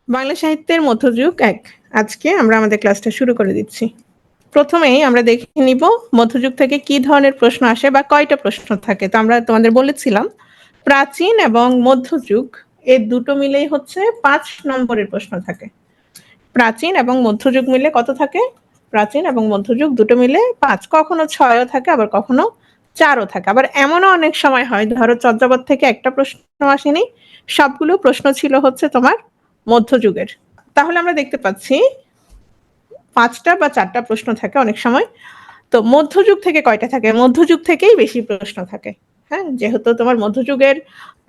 বাংলা সাহিত্যের মধ্যযুগ ১। আজকে আমরা আমাদের ক্লাসটা শুরু করে দিচ্ছি। প্রথমেই আমরা দেখে নিব মধ্যযুগ থেকে কি ধরনের প্রশ্ন আসে বা কয়টা প্রশ্ন থাকে। তো আমরা তোমাদের বলেছিলাম প্রাচীন এবং মধ্যযুগ এই দুটো মিলেই হচ্ছে ৫ নম্বরের প্রশ্ন থাকে। প্রাচীন এবং মধ্যযুগ মিলে কত থাকে? প্রাচীন এবং মধ্যযুগ দুটো মিলে ৫, কখনো ৬ ও থাকে আবার কখনো ৪ ও থাকে। আবার এমনও অনেক সময় হয় ধরো চর্যাপদ থেকে একটা প্রশ্ন আসেনি, সবগুলো প্রশ্ন ছিল হচ্ছে তোমার মধ্যযুগের। তাহলে আমরা দেখতে পাচ্ছি ৫টা বা ৪টা প্রশ্ন থাকে অনেক সময়। তো মধ্যযুগ থেকে কয়টা থাকে? মধ্যযুগ থেকেই বেশি প্রশ্ন থাকে। হ্যাঁ, যেহেতু তোমার মধ্যযুগের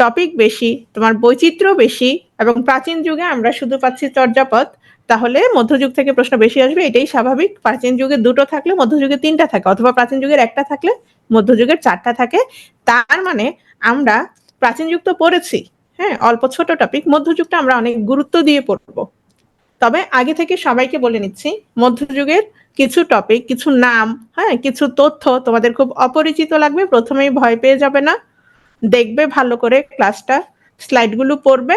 টপিক বেশি, তোমার বৈচিত্র্য বেশি এবং প্রাচীন যুগে আমরা শুধু পাচ্ছি চর্যাপদ, তাহলে মধ্যযুগ থেকে প্রশ্ন বেশি আসবে, এটাই স্বাভাবিক। প্রাচীন যুগে ২টো থাকলে মধ্যযুগে ৩টা থাকে, অথবা প্রাচীন যুগের ১টা থাকলে মধ্যযুগের ৪টা থাকে। তার মানে আমরা প্রাচীন যুগ তো পড়েছি, হ্যাঁ, অল্প ছোট টপিক, মধ্যযুগটা আমরা অনেক গুরুত্ব দিয়ে পড়বো। তবে আগে থেকে সবাইকে বলে নিচ্ছি, মধ্যযুগের কিছু টপিক, কিছু নাম, হ্যাঁ, কিছু তথ্য তোমাদের খুব অপরিচিত লাগবে, প্রথমেই ভয় পেয়ে যাবে না, দেখবে ভালো করে ক্লাসটা, স্লাইডগুলো পড়বে।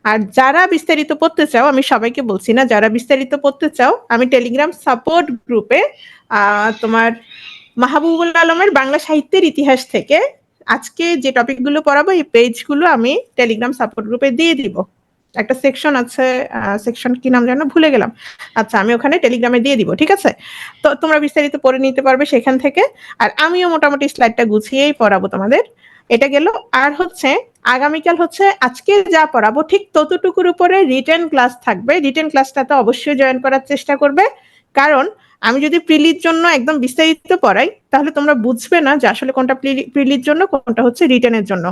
আর যারা বিস্তারিত পড়তে চাও, আমি সবাইকে বলছি না, যারা বিস্তারিত পড়তে চাও আমি টেলিগ্রাম সাপোর্ট গ্রুপে তোমার মাহবুবুল আলমের বাংলা সাহিত্যের ইতিহাস থেকে আজকে যে টপিকগুলো পড়াবো এই পেজগুলো আমি টেলিগ্রাম সাপোর্ট গ্রুপে দিয়ে দিব। একটা সেকশন আছে, সেকশন কি নাম জানো ভুলে গেলাম। আচ্ছা, আমি ওখানে টেলিগ্রামে দিয়ে দিব, ঠিক আছে? তো তোমরা বিস্তারিত পড়ে নিতে পারবে সেখান থেকে। আর আমিও মোটামুটি স্লাইডটা গুছিয়েই পড়াবো তোমাদের। এটা গেল। আর হচ্ছে আগামীকাল হচ্ছে আজকে যা পড়াবো ঠিক ততটুকুর উপরে রিটেন ক্লাস থাকবে। রিটেন ক্লাসটাতে অবশ্যই জয়েন করার চেষ্টা করবে, কারণ আমি যদি প্রিলির জন্য একদম বিস্তারিত পড়াই তাহলে তোমরা বুঝবে না যে আসলে কোনটা প্রিলির জন্য, কোনটা হচ্ছে রিটেনের জন্য।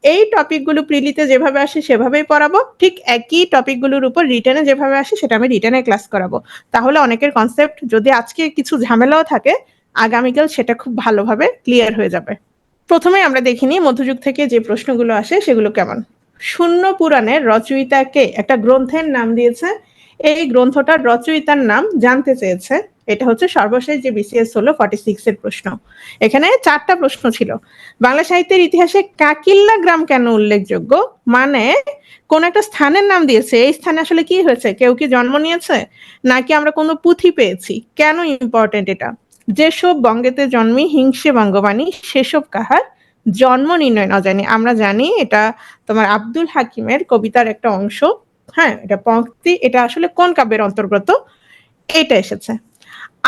এই টপিকগুলো প্রিলিতে যেভাবে আসে সেভাবেই পড়াবো, ঠিক একই টপিকগুলোর উপর রিটেনে যেভাবে আসে সেটা আমি রিটেনে ক্লাস করাবো। তাহলে অনেকের কনসেপ্ট যদি আজকে কিছু ঝামেলাও থাকে, আগামীকাল সেটা খুব ভালোভাবে ক্লিয়ার হয়ে যাবে। প্রথমে আমরা দেখিনি মধ্যযুগ থেকে যে প্রশ্নগুলো আসে সেগুলো কেমন। শূন্য পুরাণের রচয়িতাকে একটা গ্রন্থের নাম দিয়েছে, এই গ্রন্থটার রচয়িতার নাম জানতে চেয়েছে। এটা হচ্ছে সর্বশেষ যে বিসিএস হলো 46 এর প্রশ্ন। এখানে 4টা প্রশ্ন ছিল। বাংলা সাহিত্যের ইতিহাসে কাকিল্লা গ্রাম কেন উল্লেখযোগ্য? মানে কোন একটা স্থানের নাম দিয়েছে, এই স্থানে আসলে কি হয়েছে, কেউ কি জন্ম নিয়েছে, নাকি আমরা কোনো পুঁথি পেয়েছি, কেন ইম্পর্টেন্ট এটা? যেসব বঙ্গেতে জন্মি হিংসে বঙ্গবাণী, সেসব কাহার জন্ম নির্ণয় না জানি। আমরা জানি এটা তোমার আব্দুল হাকিমের কবিতার একটা অংশ, হ্যাঁ, এটা পংক্তি, এটা আসলে কোন কাব্যের অন্তর্গত, এটা এসেছে।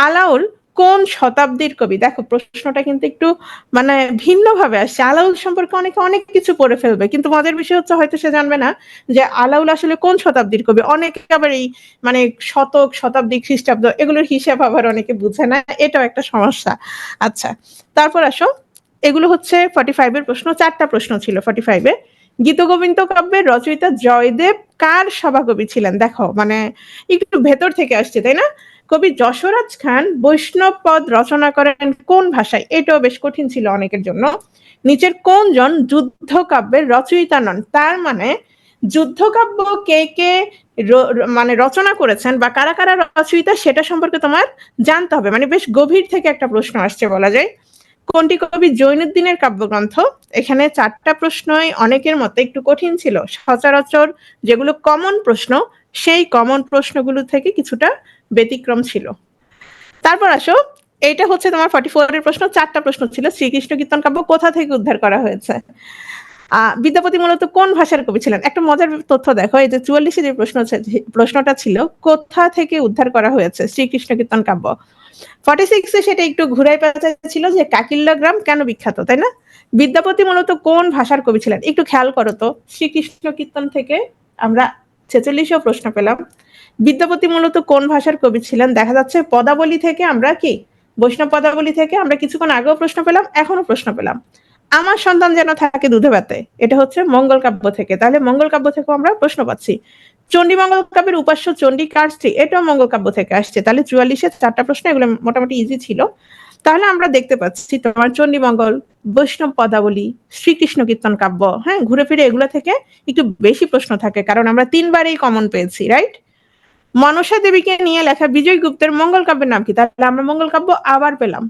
আলাউল কোন শতাব্দীর কবি? দেখো প্রশ্নটা কিন্তু একটু মানে ভিন্নভাবে আসছে। আলাউল সম্পর্কে অনেকে অনেক কিছু পড়ে ফেলবে, কিন্তু মজার বিষয় হচ্ছে হয়তো সে জানবে না যে আলাউল আসলে কোন শতাব্দীর কবি। অনেকে আবার এই মানে শতক, শতাব্দী, খ্রিস্টাব্দ এগুলোর হিসাব আবার অনেকে বুঝে না, এটাও একটা সমস্যা। আচ্ছা, তারপর আসো, এগুলো হচ্ছে 45 এর প্রশ্ন। 4টা প্রশ্ন ছিল 45 এ। গীতগোবিন্দ কাব্যের রচয়িতা জয়দেব কার সভাকবি ছিলেন? দেখো মানে একটু ভেতর থেকে আসছে, তাই না? কবি যশোরাজ খান বৈষ্ণব পদ রচনা করেন কোন ভাষায়? এটাও বেশ কঠিন ছিল অনেকের জন্য। নিচের কোনজন যুদ্ধ কাব্যের রচয়িতা নন? তার মানে যুদ্ধ কাব্য কে কে মানে রচনা করেছেন বা কারা কারা রচয়িতা সেটা সম্পর্কে তোমার জানতে হবে। মানে বেশ গভীর থেকে একটা প্রশ্ন আসছে বলা যায়। কোনটি কবি জৈনুদ্দিনের কাব্যগ্রন্থ? এখানে 4টা প্রশ্নই অনেকের মতে একটু কঠিন ছিল। সচরাচর যেগুলো কমন প্রশ্ন সেই কমন প্রশ্নগুলো থেকে কিছুটা ব্যতিক্রম ছিল। তারপর আসো, এইটা হচ্ছে তোমার 44 এর প্রশ্ন। 4টা প্রশ্ন ছিল। শ্রীকৃষ্ণ কীর্তন কাব্য কোথা থেকে উদ্ধার করা হয়েছে? বিদ্যাপতি মূলত কোন ভাষার কবি ছিলেন? একটা মজার তথ্য দেখো, এই যে 44 যে প্রশ্নটা ছিল কোথা থেকে উদ্ধার করা হয়েছে শ্রীকৃষ্ণ কীর্তন কাব্য, 46 এ সেটা একটু ঘুরাই পেঁচাই ছিল যে কাকিল্লা গ্রাম কেন বিখ্যাত, তাই না? বিদ্যাপতি মূলত কোন ভাষার কবি ছিলেন? একটু খেয়াল করো তো, শ্রীকৃষ্ণ কীর্তন থেকে আমরা 46এও প্রশ্ন পেলাম। বিদ্যাপতি মূলত কোন ভাষার কবি ছিলেন? দেখা যাচ্ছে পদাবলী থেকে আমরা কি বৈষ্ণব পদাবলী থেকে আমরা কিছুক্ষণ আগেও প্রশ্ন পেলাম, এখনো প্রশ্ন পেলাম। আমার সন্তান যেন থাকে দুধে ভাতে, এটা হচ্ছে মঙ্গল কাব্য থেকে, তাহলে মঙ্গল কাব্য থেকেও আমরা প্রশ্ন পাচ্ছি। চণ্ডীমঙ্গল কাব্যের উপাস্য চণ্ডী কার স্ত্রী? এটাও মঙ্গল কাব্য থেকে আসছে। তাহলে 44-এর 4টা প্রশ্ন এগুলো মোটামুটি ইজি ছিল। তাহলে আমরা দেখতে পাচ্ছি তোমার চণ্ডীমঙ্গল, বৈষ্ণব পদাবলী, শ্রীকৃষ্ণ কীর্তন কাব্য, হ্যাঁ, ঘুরে ফিরে এগুলো থেকে একটু বেশি প্রশ্ন থাকে, কারণ আমরা 3বারই কমন পেয়েছি, রাইট? মনসা দেবীকে নিয়ে লেখা বিজয় গুপ্তের মঙ্গল কাব্যের নাম কি? তাহলে আমরা মঙ্গল কাব্য আবার পেলাম।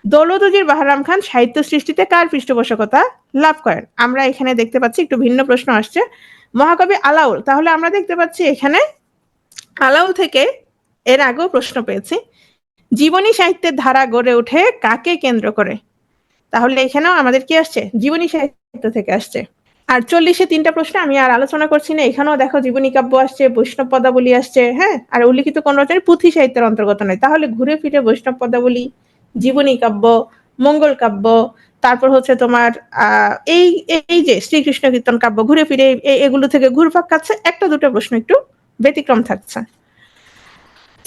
দৌলত উজির বাহারাম খান সাহিত্য সৃষ্টিতে কার পৃষ্ঠপোষকতা লাভ করেন? আমরা এখানে দেখতে পাচ্ছি একটু ভিন্ন প্রশ্ন আসছে। মহাকবি আলাউল, তাহলে আমরা দেখতে পাচ্ছি এখানে আলাউল থেকে এর আগেও প্রশ্ন পেয়েছি, জীবনী সাহিত্যের ধারা গড়ে ওঠে কাকে কেন্দ্র করে, তাহলে এখানেও আমাদের কি আসছে, জীবনী সাহিত্য থেকে আসছে। আর 40-এ 3টা প্রশ্ন আমি আর আলোচনা করছি না, এখানেও দেখো জীবনী কাব্য আসছে, বৈষ্ণব পদাবলী আসছে, হ্যাঁ, আর উল্লিখিত কোন রচনায় পুঁথি সাহিত্যের অন্তর্গত নয়, তাহলে ঘুরে ফিরে বৈষ্ণব পদাবলী, জীবনী কাব্য, মঙ্গল কাব্য, তারপর হচ্ছে তোমার এই এই যে শ্রীকৃষ্ণ কীর্তন কাব্য, ঘুরে ফিরে এগুলো থেকে ঘুরপাক খাচ্ছে, একটা দুটো প্রশ্ন একটু ব্যতিক্রম থাকছে।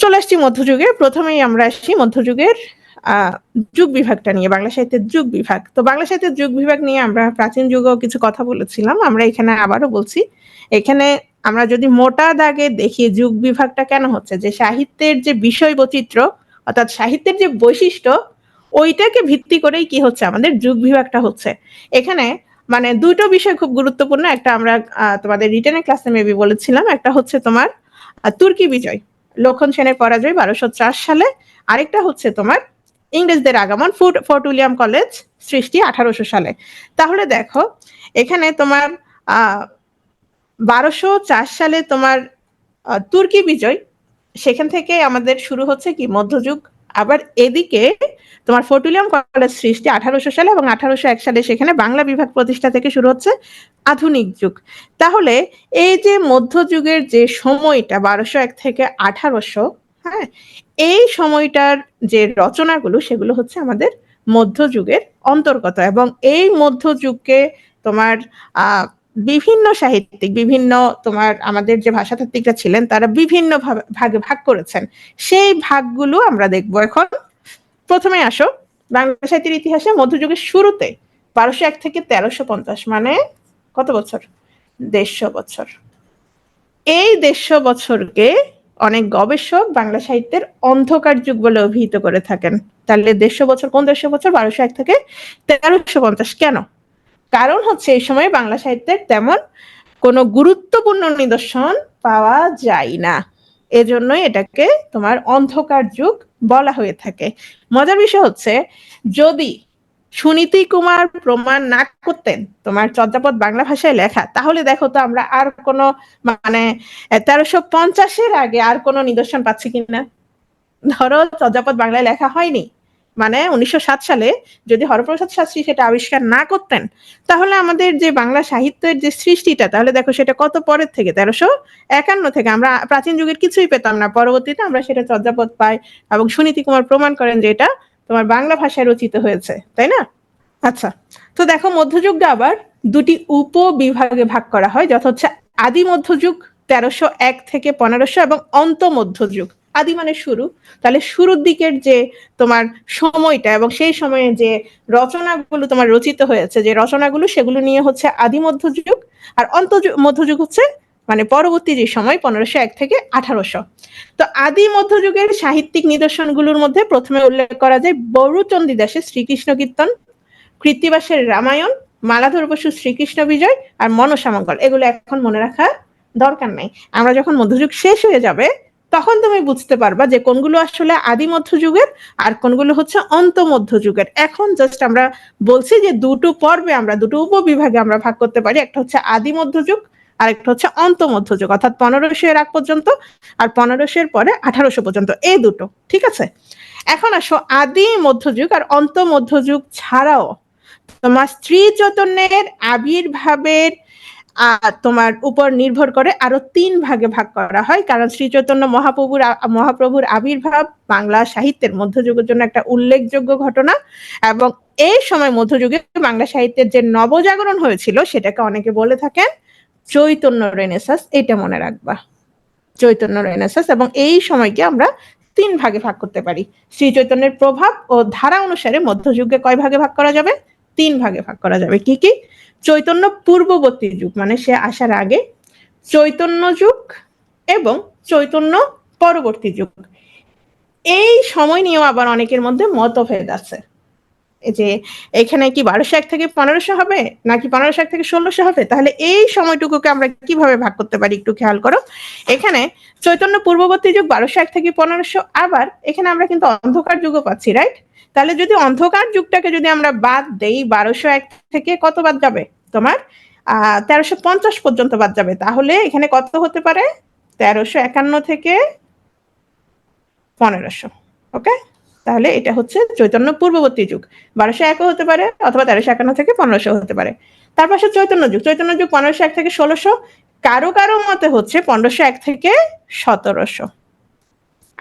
চলে আসছি মধ্যযুগে। প্রথমেই আমরা আসছি মধ্যযুগের যুগ বিভাগটা নিয়ে, বাংলা সাহিত্যের যুগ বিভাগ। তো বাংলা সাহিত্যের যুগ বিভাগ নিয়ে আমরা প্রাচীন যুগেও কিছু কথা বলেছিলাম, আমরা এখানে আবারও বলছি। এখানে আমরা যদি মোটা দাগে দেখি যুগ বিভাগটা কেন হচ্ছে, যে সাহিত্যের যে বিষয় বৈচিত্র্য অর্থাৎ সাহিত্যের যে বৈশিষ্ট্য, ওইটাকে ভিত্তি করেই কি হচ্ছে আমাদের যুগ বিভাগটা হচ্ছে। এখানে মানে দুটো বিষয় খুব গুরুত্বপূর্ণ, একটা আমরা তোমাদের রিটেনের ক্লাসে মেবি বলেছিলাম, একটা হচ্ছে তোমার তুর্কি বিজয়, লক্ষণ সেনের পরাজয় 1204 সালে, আরেকটা হচ্ছে তোমার ইংরেজদের আগমন, ফোর্ট উইলিয়াম কলেজ সৃষ্টি 1800 সালে। তাহলে দেখো এখানে তোমার 1204 সালে তোমার তুর্কি বিজয়, সেখান থেকে আমাদের শুরু হচ্ছে কি মধ্যযুগ। আবার এদিকে তোমার ফোর্ট উইলিয়াম কলেজ সৃষ্টি 1800 সালে এবং 1801 সালে সেখানে বাংলা বিভাগ প্রতিষ্ঠা থেকে শুরু হচ্ছে আধুনিক যুগ। তাহলে এই যে মধ্যযুগের যে সময়টা 1201 থেকে 1800, হ্যাঁ, এই সময়টার যে রচনাগুলো সেগুলো হচ্ছে আমাদের মধ্যযুগের অন্তর্গত, এবং এই মধ্যযুগকে তোমার বিভিন্ন সাহিত্যিক, বিভিন্ন তোমার আমাদের যে ভাষাতাত্ত্বিকরা ছিলেন তারা বিভিন্ন ভাগে ভাগ করেছেন, সেই ভাগগুলো আমরা দেখবো এখন। প্রথমে আসো বাংলা সাহিত্যের ইতিহাসে মধ্যযুগের শুরুতে 1201 থেকে 1350, মানে কত বছর, 150 বছর। এই 150 বছরকে অনেক গবেষক বাংলা সাহিত্যের অন্ধকার যুগ বলে অভিহিত করে থাকেন। তাহলে 150 বছর, কোন 150 বছর, 1201 থেকে 1350। কেন? কারণ হচ্ছে এই সময় বাংলা সাহিত্যের তেমন কোনো গুরুত্বপূর্ণ নিদর্শন পাওয়া যায় না, এজন্যই এটাকে তোমার অন্ধকার যুগ বলা হয়ে থাকে। মজার বিষয় হচ্ছে, যদি সুনীতি কুমার প্রমাণ না করতেন তোমার চর্যাপদ বাংলা ভাষায় লেখা, তাহলে দেখো তো আমরা আর কোনো মানে 1350-এর আগে আর কোনো নিদর্শন পাচ্ছি কিনা। ধরো চর্যাপদ বাংলায় লেখা হয়নি, মানে 1907 সালে যদি হরপ্রসাদ শাস্ত্রী সেটা আবিষ্কার না করতেন, তাহলে আমাদের যে বাংলা সাহিত্যের যে সৃষ্টিটা, তাহলে দেখো সেটা কত পরের থেকে, 1351 থেকে আমরা প্রাচীন যুগের কিছুই পেতাম না, পরবর্তীতে আমরা সেটা চর্যাপদ পাই এবং সুনীতি কুমার প্রমাণ করেন যে এটা তোমার বাংলা ভাষায় রচিত হয়েছে, তাই না? আচ্ছা, তো দেখো মধ্যযুগটা আবার দুটি উপবিভাগে ভাগ করা হয়, যথা হচ্ছে আদি মধ্যযুগ 1301 থেকে 1500 এবং অন্ত মধ্যযুগ। আদি মানে শুরু, তাহলে শুরুর দিকের যে তোমার সময়টা এবং সেই সময়ে যে রচনাগুলো তোমার রচিত হয়েছে, যে রচনাগুলো সেগুলো নিয়ে হচ্ছে আদি মধ্যযুগ, আর অন্ত মধ্যযুগ হচ্ছে মানে পরবর্তী যে সময় 1501 থেকে 1800। তো আদি মধ্যযুগের সাহিত্যিক নিদর্শনগুলোর মধ্যে প্রথমে উল্লেখ করা যায় বড়ুচন্ডী দাসের শ্রীকৃষ্ণ কীর্তন, কৃত্তিবাসের রামায়ণ, মালাধর বসুর শ্রীকৃষ্ণ বিজয় আর মনসা মঙ্গল। এগুলো এখন মনে রাখার দরকার নাই, আমরা যখন মধ্যযুগ শেষ হয়ে যাবে তখন তুমি বুঝতে পারবা যে কোনগুলো আসলে আদি মধ্যযুগের আর কোনগুলো হচ্ছে অন্ত মধ্যযুগের। এখন জাস্ট আমরা বলছি যে দুটো পর্বে আমরা, দুটো উপবিভাগে আমরা ভাগ করতে পারি, একটা হচ্ছে আদি মধ্যযুগ আর একটা হচ্ছে অন্ত মধ্যযুগ, অর্থাৎ 1500 এর আগ পর্যন্ত আর 1500 এর পরে 1800 পর্যন্ত, এই দুটো। ঠিক আছে, এখন আসো আদি মধ্যযুগ আর অন্ত মধ্যযুগ ছাড়াও তোমার স্ত্রী চৈতন্যের আবির্ভাবের তোমার উপর নির্ভর করে আরো 3 ভাগে ভাগ করা হয়, কারণ শ্রী চৈতন্য মহাপ্রভুর আবির্ভাব বাংলা সাহিত্যের মধ্যযুগের জন্য একটা উল্লেখযোগ্য ঘটনা, এবং এই সময় মধ্যযুগে বাংলা সাহিত্যের যে নবজাগরণ হয়েছিল সেটাকে অনেকে বলে থাকেন চৈতন্য রেনেসাঁস। এটা মনে রাখবা, চৈতন্য রেনেসাঁস। এবং এই সময়কে আমরা 3 ভাগে ভাগ করতে পারি। শ্রী চৈতন্যের প্রভাব ও ধারা অনুসারে মধ্যযুগকে কয় ভাগে ভাগ করা যাবে? 3 ভাগে ভাগ করা যাবে। কি কি? চৈতন্য পূর্ববর্তী যুগ, মানে সে আসার আগে, চৈতন্য যুগ এবং চৈতন্য পরবর্তী যুগ। এই সময় নিয়েও আবার অনেকের মধ্যে মতভেদ আছে যে এখানে কি 1201 থেকে 1500 হবে নাকি 1501 থেকে 1600 হবে। তাহলে এই সময়টুকুকে আমরা কিভাবে ভাগ করতে পারি একটু খেয়াল করো। এখানে চৈতন্য পূর্ববর্তী যুগ 1201 থেকে 1500, আবার এখানে আমরা কিন্তু অন্ধকার যুগও পাচ্ছি, রাইট? তাহলে যদি অন্ধকার যুগটাকে যদি আমরা বাদ দেই, 1201 থেকে কত বাদ যাবে তোমার 1350 পর্যন্ত বাদ যাবে, তাহলে এখানে কত হতে পারে? 1351 থেকে 1500। ওকে, তাহলে এটা হচ্ছে চৈতন্য পূর্ববর্তী যুগ। 1201 হতে পারে, অথবা 1351 থেকে 1500 হতে পারে। তারপর আসে চৈতন্য যুগ। চৈতন্য যুগ 1501 থেকে 1600, কারো কারো মতে হচ্ছে 1501 থেকে 1700।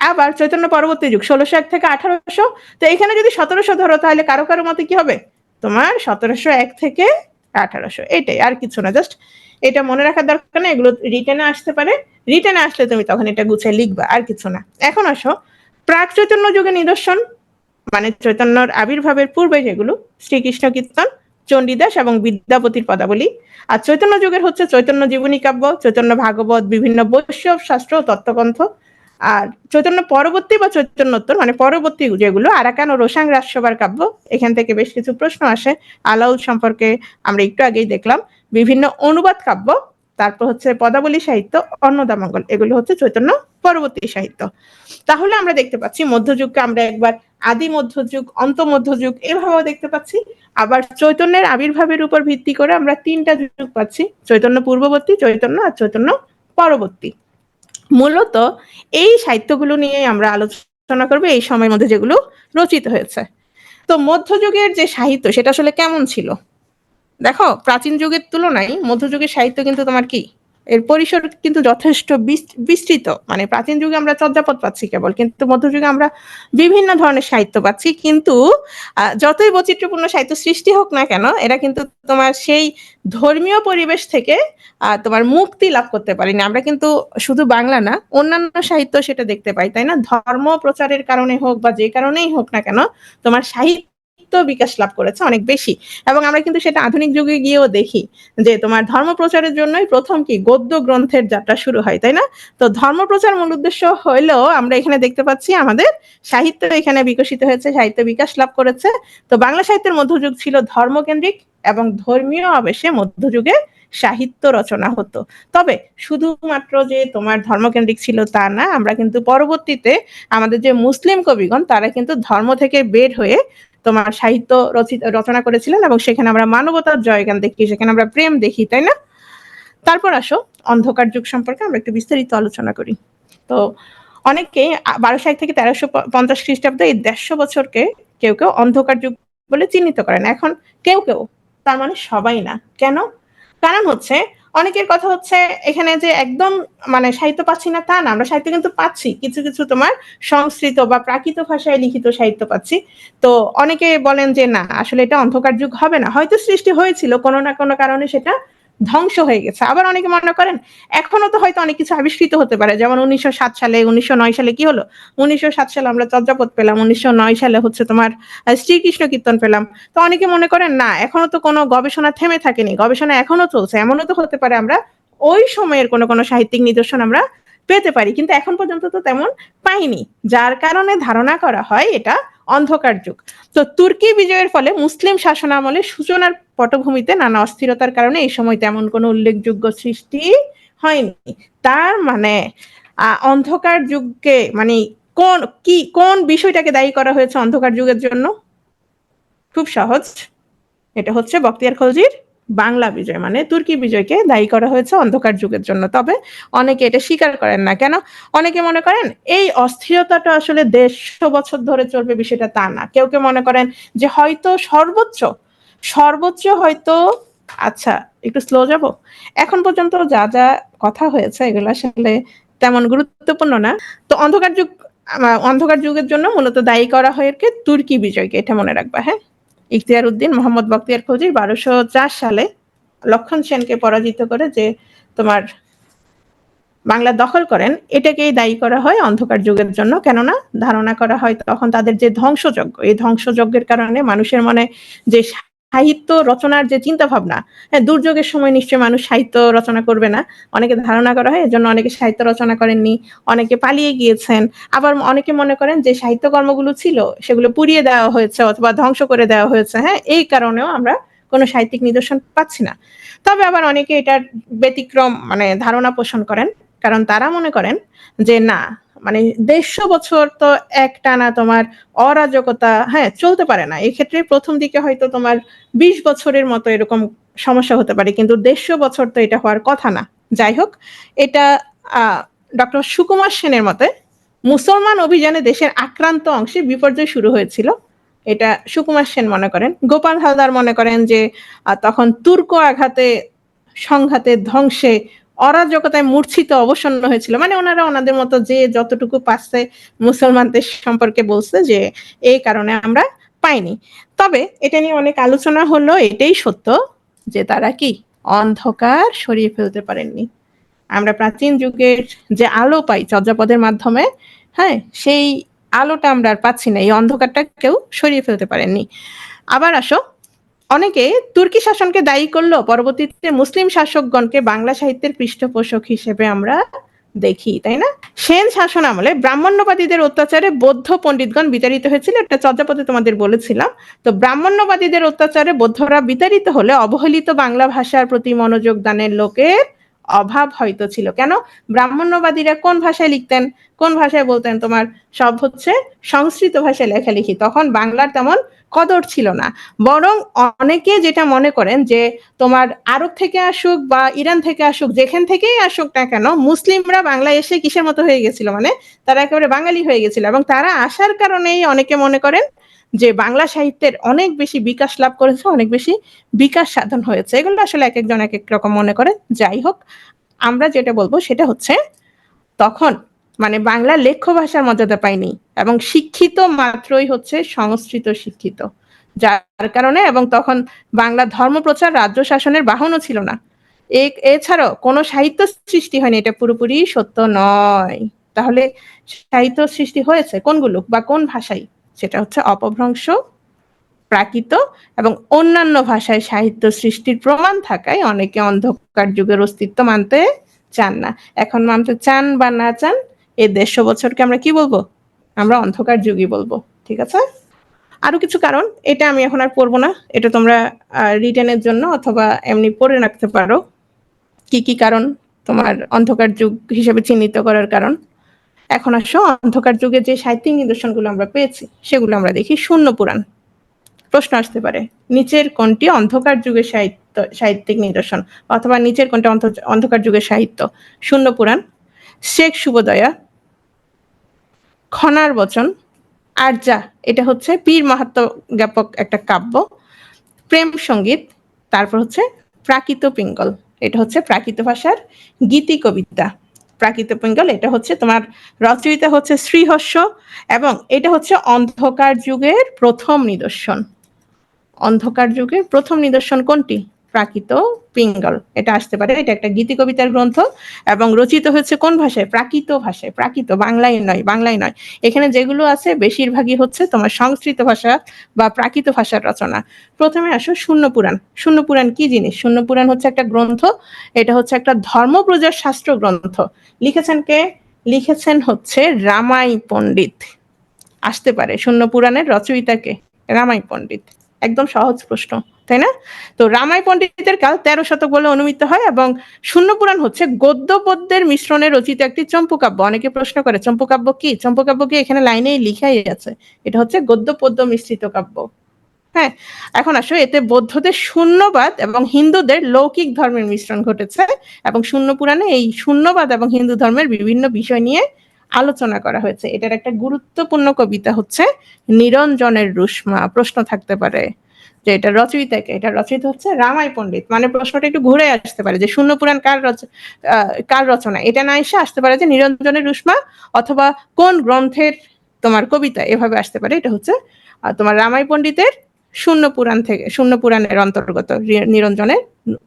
আবার চৈতন্য পরবর্তী যুগ 1601 থেকে 1800। তো এখানে যদি 1700 ধরো, তাহলে কারো কারো মতে কি হবে? তোমার 1701 থেকে 1800। এটাই, আর কিছু না। জাস্ট এটা মনে রাখার দরকার না, এগুলো রিটেনে আসতে পারে। রিটেনে আসলে তুমি তখন এটা গুছিয়ে লিখবা, আর কিছু না। এখন আসো প্রাক চৈতন্য যুগের নিদর্শন, মানে চৈতন্যর আবির্ভাবের পূর্বে যেগুলো, শ্রীকৃষ্ণ কীর্তন, চণ্ডীদাস এবং বিদ্যাপতির পদাবলী। আর চৈতন্য যুগের হচ্ছে চৈতন্য জীবনী কাব্য, চৈতন্য ভাগবত, বিভিন্ন বৈষ্ণব শাস্ত্র ও তত্ত্বগ্রন্থ। আর চৈতন্য পরবর্তী বা চৈতন্যোত্তর মানে পরবর্তী যেগুলো, আরাকান ও রোসাং রাজসভার কাব্য। এখান থেকে বেশ কিছু প্রশ্ন আসে। আলাউল সম্পর্কে আমরা একটু আগেই দেখলাম। বিভিন্ন অনুবাদ কাব্য, তারপর হচ্ছে পদাবলী সাহিত্য, অন্নদামঙ্গল, এগুলো হচ্ছে চৈতন্য পরবর্তী সাহিত্য। তাহলে আমরা দেখতে পাচ্ছি মধ্যযুগকে আমরা একবার আদি মধ্যযুগ, অন্ত মধ্যযুগ এভাবেও দেখতে পাচ্ছি। আবার চৈতন্যের আবির্ভাবের উপর ভিত্তি করে আমরা 3টা যুগ পাচ্ছি, চৈতন্য পূর্ববর্তী, চৈতন্য আর চৈতন্য পরবর্তী। মূলত এই সাহিত্যগুলো নিয়ে আমরা আলোচনা করব, এই সময়ের মধ্যে যেগুলো রচিত হয়েছে। তো মধ্যযুগের যে সাহিত্য সেটা আসলে কেমন ছিল? দেখো, প্রাচীন যুগের তুলনায় মধ্যযুগের সাহিত্য কিন্তু তোমার কি, এর পরিসর কিন্তু যথেষ্ট বিস্তৃত। মানে প্রাচীন যুগে আমরা চর্যাপদ পাচ্ছি কেবল, কিন্তু মধ্যযুগে আমরা বিভিন্ন ধরনের সাহিত্য পাচ্ছি। কিন্তু যতই বৈচিত্র্যপূর্ণ সাহিত্য সৃষ্টি হোক না কেন, এরা কিন্তু তোমার সেই ধর্মীয় পরিবেশ থেকে তোমার মুক্তি লাভ করতে পারিনি। আমরা কিন্তু শুধু বাংলা না, অন্যান্য সাহিত্য সেটা দেখতে পাই, তাই না? ধর্ম প্রচারের কারণে হোক বা যে কারণেই হোক না কেন, তোমার সাহিত্য বিকাশ লাভ করেছে অনেক বেশি। এবং আমরা কিন্তু সেটা আধুনিক যুগে গিয়েও দেখি যে তোমার ধর্ম প্রচারের জন্যই প্রথম কি গদ্য গ্রন্থের যাত্রা শুরু হয়, তাই না? তো ধর্ম প্রচার মূল উদ্দেশ্য হইলেও আমরা এখানে দেখতে পাচ্ছি আমাদের সাহিত্য এখানে বিকশিত হয়েছে, সাহিত্য বিকাশ লাভ করেছে। তো বাংলা সাহিত্যের মধ্যযুগ ছিল ধর্মকেন্দ্রিক, এবং ধর্মীয় আবেশে মধ্যযুগে সাহিত্য রচনা হতো। তবে শুধুমাত্র যে তোমার ধর্মকেন্দ্রিক ছিল তা না, আমরা কিন্তু পরবর্তীতে আমাদের যে মুসলিম কবিগণ, তারা কিন্তু ধর্ম থেকে বের হয়ে তোমার সাহিত্য রচনা করেছিলেন, এবং সেখানে আমরা মানবতার জয়গান দেখি, সেখানে আমরা প্রেম দেখি, তাই না? তারপর আসো অন্ধকার যুগ সম্পর্কে আমরা একটু বিস্তারিত আলোচনা করি। তো অনেকেই 1260 থেকে 1350 খ্রিস্টাব্দে এই 150 বছরকে কেউ কেউ অন্ধকার যুগ বলে চিহ্নিত করেন। এখন কেউ কেউ, তার মানে সবাই না। কেন? কারণ হচ্ছে অনেকের কথা হচ্ছে এখানে যে একদম মানে সাহিত্য পাচ্ছি না তা না, আমরা সাহিত্য কিন্তু পাচ্ছি, কিছু কিছু তোমার সংস্কৃত বা প্রাকৃত ভাষায় লিখিত সাহিত্য পাচ্ছি। তো অনেকে বলেন যে না, আসলে এটা অন্ধকার যুগ হবে না, হয়তো সৃষ্টি হয়েছিল কোনো না কোনো কারণে, সেটা ধ্বংস হয়ে গেছে। আবার অনেকে মনে করেন এখনো তো হয়তো অনেক কিছু আবিষ্কৃত হতে পারে, যেমন 1907 সালে, 1909 সালে কি হলো, 1907 সালে আমরা চর্যাপদ পেলাম, 1909 সালে হচ্ছে তোমার শ্রীকৃষ্ণ কীর্তন পেলাম। তো অনেকে মনে করেন না, এখনো তো কোনো গবেষণা থেমে থাকেনি, গবেষণা এখনো চলছে, এমনও তো হতে পারে আমরা ওই সময়ের কোনো কোনো সাহিত্যিক নিদর্শন আমরা পেতে পারি, কিন্তু এখন পর্যন্ত তো তেমন পাইনি, যার কারণে ধারণা করা হয় এটা অন্ধকার যুগ। তো তুর্কি বিজয়ের ফলে মুসলিম শাসনামলে সূচনার পটভূমিতে নানা অস্থিরতার কারণে এই সময় তেমন কোনো উল্লেখযোগ্য সৃষ্টি হয়নি। তার মানে অন্ধকার যুগকে মানে কোন বিষয়টাকে দায়ী করা হয়েছে অন্ধকার যুগের জন্য? খুব সহজ, এটা হচ্ছে বখতিয়ার খলজির বাংলা বিজয়, মানে তুর্কি বিজয়কে দায়ী করা হয়েছে অন্ধকার যুগের জন্য। তবে অনেকে এটা স্বীকার করেন না। কেন? অনেকে মনে করেন এই অস্থিরতাটা আসলে 150 বছর ধরে চলবে, বিষয়টা তা না। কেউ কেউ মনে করেন যে হয়তো সর্বোচ্চ হয়তো, আচ্ছা একটু স্লো যাব, এখন পর্যন্ত যা যা কথা হয়েছে এগুলো আসলে তেমন গুরুত্বপূর্ণ না। তো অন্ধকার যুগের জন্য মূলত দায়ী করা হয় তুর্কি বিজয়কে, এটা মনে রাখবা। হ্যাঁ, ইখতিয়ার উদ্দিন মোহাম্মদ বখতিয়ার খলজি 1204 সালে লক্ষণ সেনকে পরাজিত করে যে তোমার বাংলা দখল করেন, এটাকেই দায়ী করা হয় অন্ধকার যুগের জন্য। কেননা ধারণা করা হয় তখন তাদের যে ধ্বংসযজ্ঞ, এই ধ্বংসযজ্ঞের কারণে মানুষের মনে যে সাহিত্য রচনার যে চিন্তা ভাবনা, হ্যাঁ, দুর্যোগের সময় নিশ্চয়ই মানুষ সাহিত্য রচনা করবে না, অনেকে ধারণা করা হয় এজন্য অনেকে সাহিত্য রচনা করেননি, অনেকে পালিয়ে গিয়েছেন। আবার অনেকে মনে করেন যে সাহিত্য কর্মগুলো ছিল সেগুলো পুড়িয়ে দেওয়া হয়েছে অথবা ধ্বংস করে দেওয়া হয়েছে, হ্যাঁ, এই কারণেও আমরা কোনো সাহিত্যিক নিদর্শন পাচ্ছি না। তবে আবার অনেকে এটার ব্যতিক্রম মানে ধারণা পোষণ করেন, কারণ তারা মনে করেন যে না, মানে 150 বছর তো একটানা তোমার অরাজকতা, হ্যাঁ, চলতে পারে না। এই ক্ষেত্রে প্রথম দিকে হয়তো তোমার 20 বছরের মতো এরকম সমস্যা হতে পারে, কিন্তু 150 বছর তো এটা হওয়ার কথা না। যাই হোক, এটা ডক্টর সুকুমার সেনের মতে মুসলমান অভিযানে দেশের আক্রান্ত অংশে বিপর্যয় শুরু হয়েছিল, এটা সুকুমার সেন মনে করেন। গোপাল হালদার মনে করেন যে তখন তুর্ক আঘাতে, সংঘাতে, ধ্বংসে, অরাজকতায় মূর্ছিত অবসন্ন হয়েছিল। মানে ওনারা ওনাদের মতো যে যতটুকু পাচ্ছে মুসলমানদের সম্পর্কে বলছে যে এই কারণে আমরা পাইনি। তবে এটা নিয়ে অনেক আলোচনা হলো, এটাই সত্য যে তারা কি অন্ধকার সরিয়ে ফেলতে পারেননি। আমরা প্রাচীন যুগের যে আলো পাই চর্যাপদের মাধ্যমে, হ্যাঁ, সেই আলোটা আমরা আর পাচ্ছি না, এই অন্ধকারটা কেউ সরিয়ে ফেলতে পারেননি। আবার আসো, অনেকে তুর্কি শাসনকে দায়ী করলো, পরবর্তীতে মুসলিম শাসকগণকে বাংলা সাহিত্যের পৃষ্ঠপোষক হিসেবে আমরা দেখি, তাই না? সেন শাসন আমলে ব্রাহ্মণ্যবাদীদের অত্যাচারে বৌদ্ধ পণ্ডিতগণ বিতাড়িত হয়েছিল, একটা চর্যাপদে তোমাদের বলেছিলাম। তো ব্রাহ্মণ্যবাদীদের অত্যাচারে বৌদ্ধরা বিতাড়িত হলে অবহেলিত বাংলা ভাষার প্রতি মনোযোগ দানের লোকের অভাব হয়তো ছিল। কেন? ব্রাহ্মণ্যবাদীরা কোন ভাষায় লিখতেন, কোন ভাষায় বলতেন? তোমার সব হচ্ছে সংস্কৃত ভাষায় লেখালেখি, তখন বাংলার তেমন কদর ছিল না। বরং অনেকে যেটা মনে করেন যে তোমার আরব থেকে আসুক বা ইরান থেকে আসুক, যেখান থেকেই আসুক না কেন, মুসলিমরা বাংলায় এসে কিসের মতো হয়ে গেছিল, মানে তারা একেবারে বাঙালি হয়ে গেছিল। এবং তারা আসার কারণেই অনেকে মনে করেন যে বাংলা সাহিত্যের অনেক বেশি বিকাশ লাভ করেছে, অনেক বেশি বিকাশ সাধন হয়েছে। এগুলো আসলে এক একজন এক এক রকম মনে করে। যাই হোক, আমরা যেটা বলবো সেটা হচ্ছে তখন মানে বাংলা লেখ্য ভাষার মর্যাদা পায়নি, এবং শিক্ষিত মাত্রই হচ্ছে সংস্কৃত শিক্ষিত, যার কারণে। এবং তখন বাংলা ধর্মপ্রচার রাজ্য শাসনের বাহনও ছিল না। এছাড়াও কোনো সাহিত্য সৃষ্টি হয়নি, এটা পুরোপুরি সত্য নয়। তাহলে সাহিত্য সৃষ্টি হয়েছে কোনগুলো বা কোন ভাষায়? সেটা হচ্ছে অপভ্রংশ, প্রাকৃত এবং অন্যান্য ভাষায় সাহিত্য সৃষ্টির প্রমাণ থাকায় অনেকে অন্ধকার যুগের অস্তিত্ব মানতে চান না। এখন মানতে চান বা না চান, এই 150 বছরকে আমরা কি বলবো? আমরা অন্ধকার যুগই বলবো। ঠিক আছে? আরো কিছু কারণ, এটা আমি এখন আর পড়বো না, এটা তোমরা রিটেনের জন্য অথবা এমনি পড়ে রাখতে পারো। কি কি কারণ তোমার অন্ধকার যুগ হিসেবে চিহ্নিত করার কারণ। এখন আসো, অন্ধকার যুগে যে সাহিত্যিক নিদর্শনগুলো আমরা পেয়েছি সেগুলো আমরা দেখি। শূন্য পুরাণ। প্রশ্ন আসতে পারে, নিচের কোনটি অন্ধকার যুগের সাহিত্যিক নিদর্শন, অথবা নিচের কোনটি অন্ধকার যুগের সাহিত্য? শূন্য পুরাণ, শেখ শুভদয়া, খনার বচন, আরজা, এটা হচ্ছে পীর মাহাত্ম্য জ্ঞাপক একটা কাব্য, প্রেম সঙ্গীত, তারপর হচ্ছে প্রাকৃত পিঙ্গল, এটা হচ্ছে প্রাকৃত ভাষার গীতি কবিতা। প্রাকৃত পিঙ্গল এটা হচ্ছে তোমার রচয়িতা হচ্ছে শ্রীহর্ষ, এবং এটা হচ্ছে অন্ধকার যুগের প্রথম নিদর্শন। অন্ধকার যুগের প্রথম নিদর্শন কোনটি? প্রাকৃত পিঙ্গল, এটা আসতে পারে। এটা একটা গীতি কবিতার গ্রন্থ এবং রচিত হয়েছে কোন ভাষায়? প্রাকৃত ভাষায়। প্রাকৃত, বাংলায় নয়, বাংলায় নয়। এখানে যেগুলো আছে বেশিরভাগই হচ্ছে তোমার সংস্কৃত ভাষা বা প্রাকৃত ভাষার রচনা। প্রথমে আসো শূন্য পুরাণ। শূন্য পুরাণ কি জিনিস? শূন্য পুরাণ হচ্ছে একটা গ্রন্থ, এটা হচ্ছে একটা ধর্মপ্রচার শাস্ত্র গ্রন্থ। লিখেছেন কে? লিখেছেন হচ্ছে রামাই পণ্ডিত। আসতে পারে শূন্য পুরাণের রচয়িতাকে? রামাই পণ্ডিত। একদম সহজ প্রশ্ন, তাই না? তো রামাই পণ্ডিতের কাল 13 শতক বলে অনুমিত হয়, এবং শূন্য পুরাণ হচ্ছে গদ্য পদ্যের মিশ্রণে রচিত একটি চম্পুকাব্য। অনেকে প্রশ্ন করে চম্পুকাব্য কি? চম্পুকাব্য কি? এখানে লাইনেই লিখাই আছে, এটা হচ্ছে গদ্য পদ্য মিশ্রিত কাব্য। হ্যাঁ, এখন আসো, এতে বৌদ্ধদের শূন্যবাদ এবং হিন্দুদের লৌকিক ধর্মের মিশ্রণ ঘটেছে, এবং শূন্য পুরাণে এই শূন্যবাদ এবং হিন্দু ধর্মের বিভিন্ন বিষয় নিয়ে আলোচনা করা হয়েছে। এটার একটা গুরুত্বপূর্ণ কবিতা হচ্ছে নিরঞ্জনের রুষ্মা। প্রশ্ন থাকতে পারে যে এটা রচয়িতাকে? এটা রচয়িতা হচ্ছে রামাই পণ্ডিত। মানে প্রশ্নটা একটু ঘুরে আসতে পারে যে শূন্য পুরাণ কার রচনা, এটা না এসে আসতে পারে যে নিরঞ্জনের রুষ্মা, অথবা কোন গ্রন্থের তোমার কবিতা, এভাবে আসতে পারে। এটা হচ্ছে তোমার রামাই পণ্ডিতের শূন্য পুরাণ থেকে, শূন্য পুরাণের অন্তর্গত নিরঞ্জনের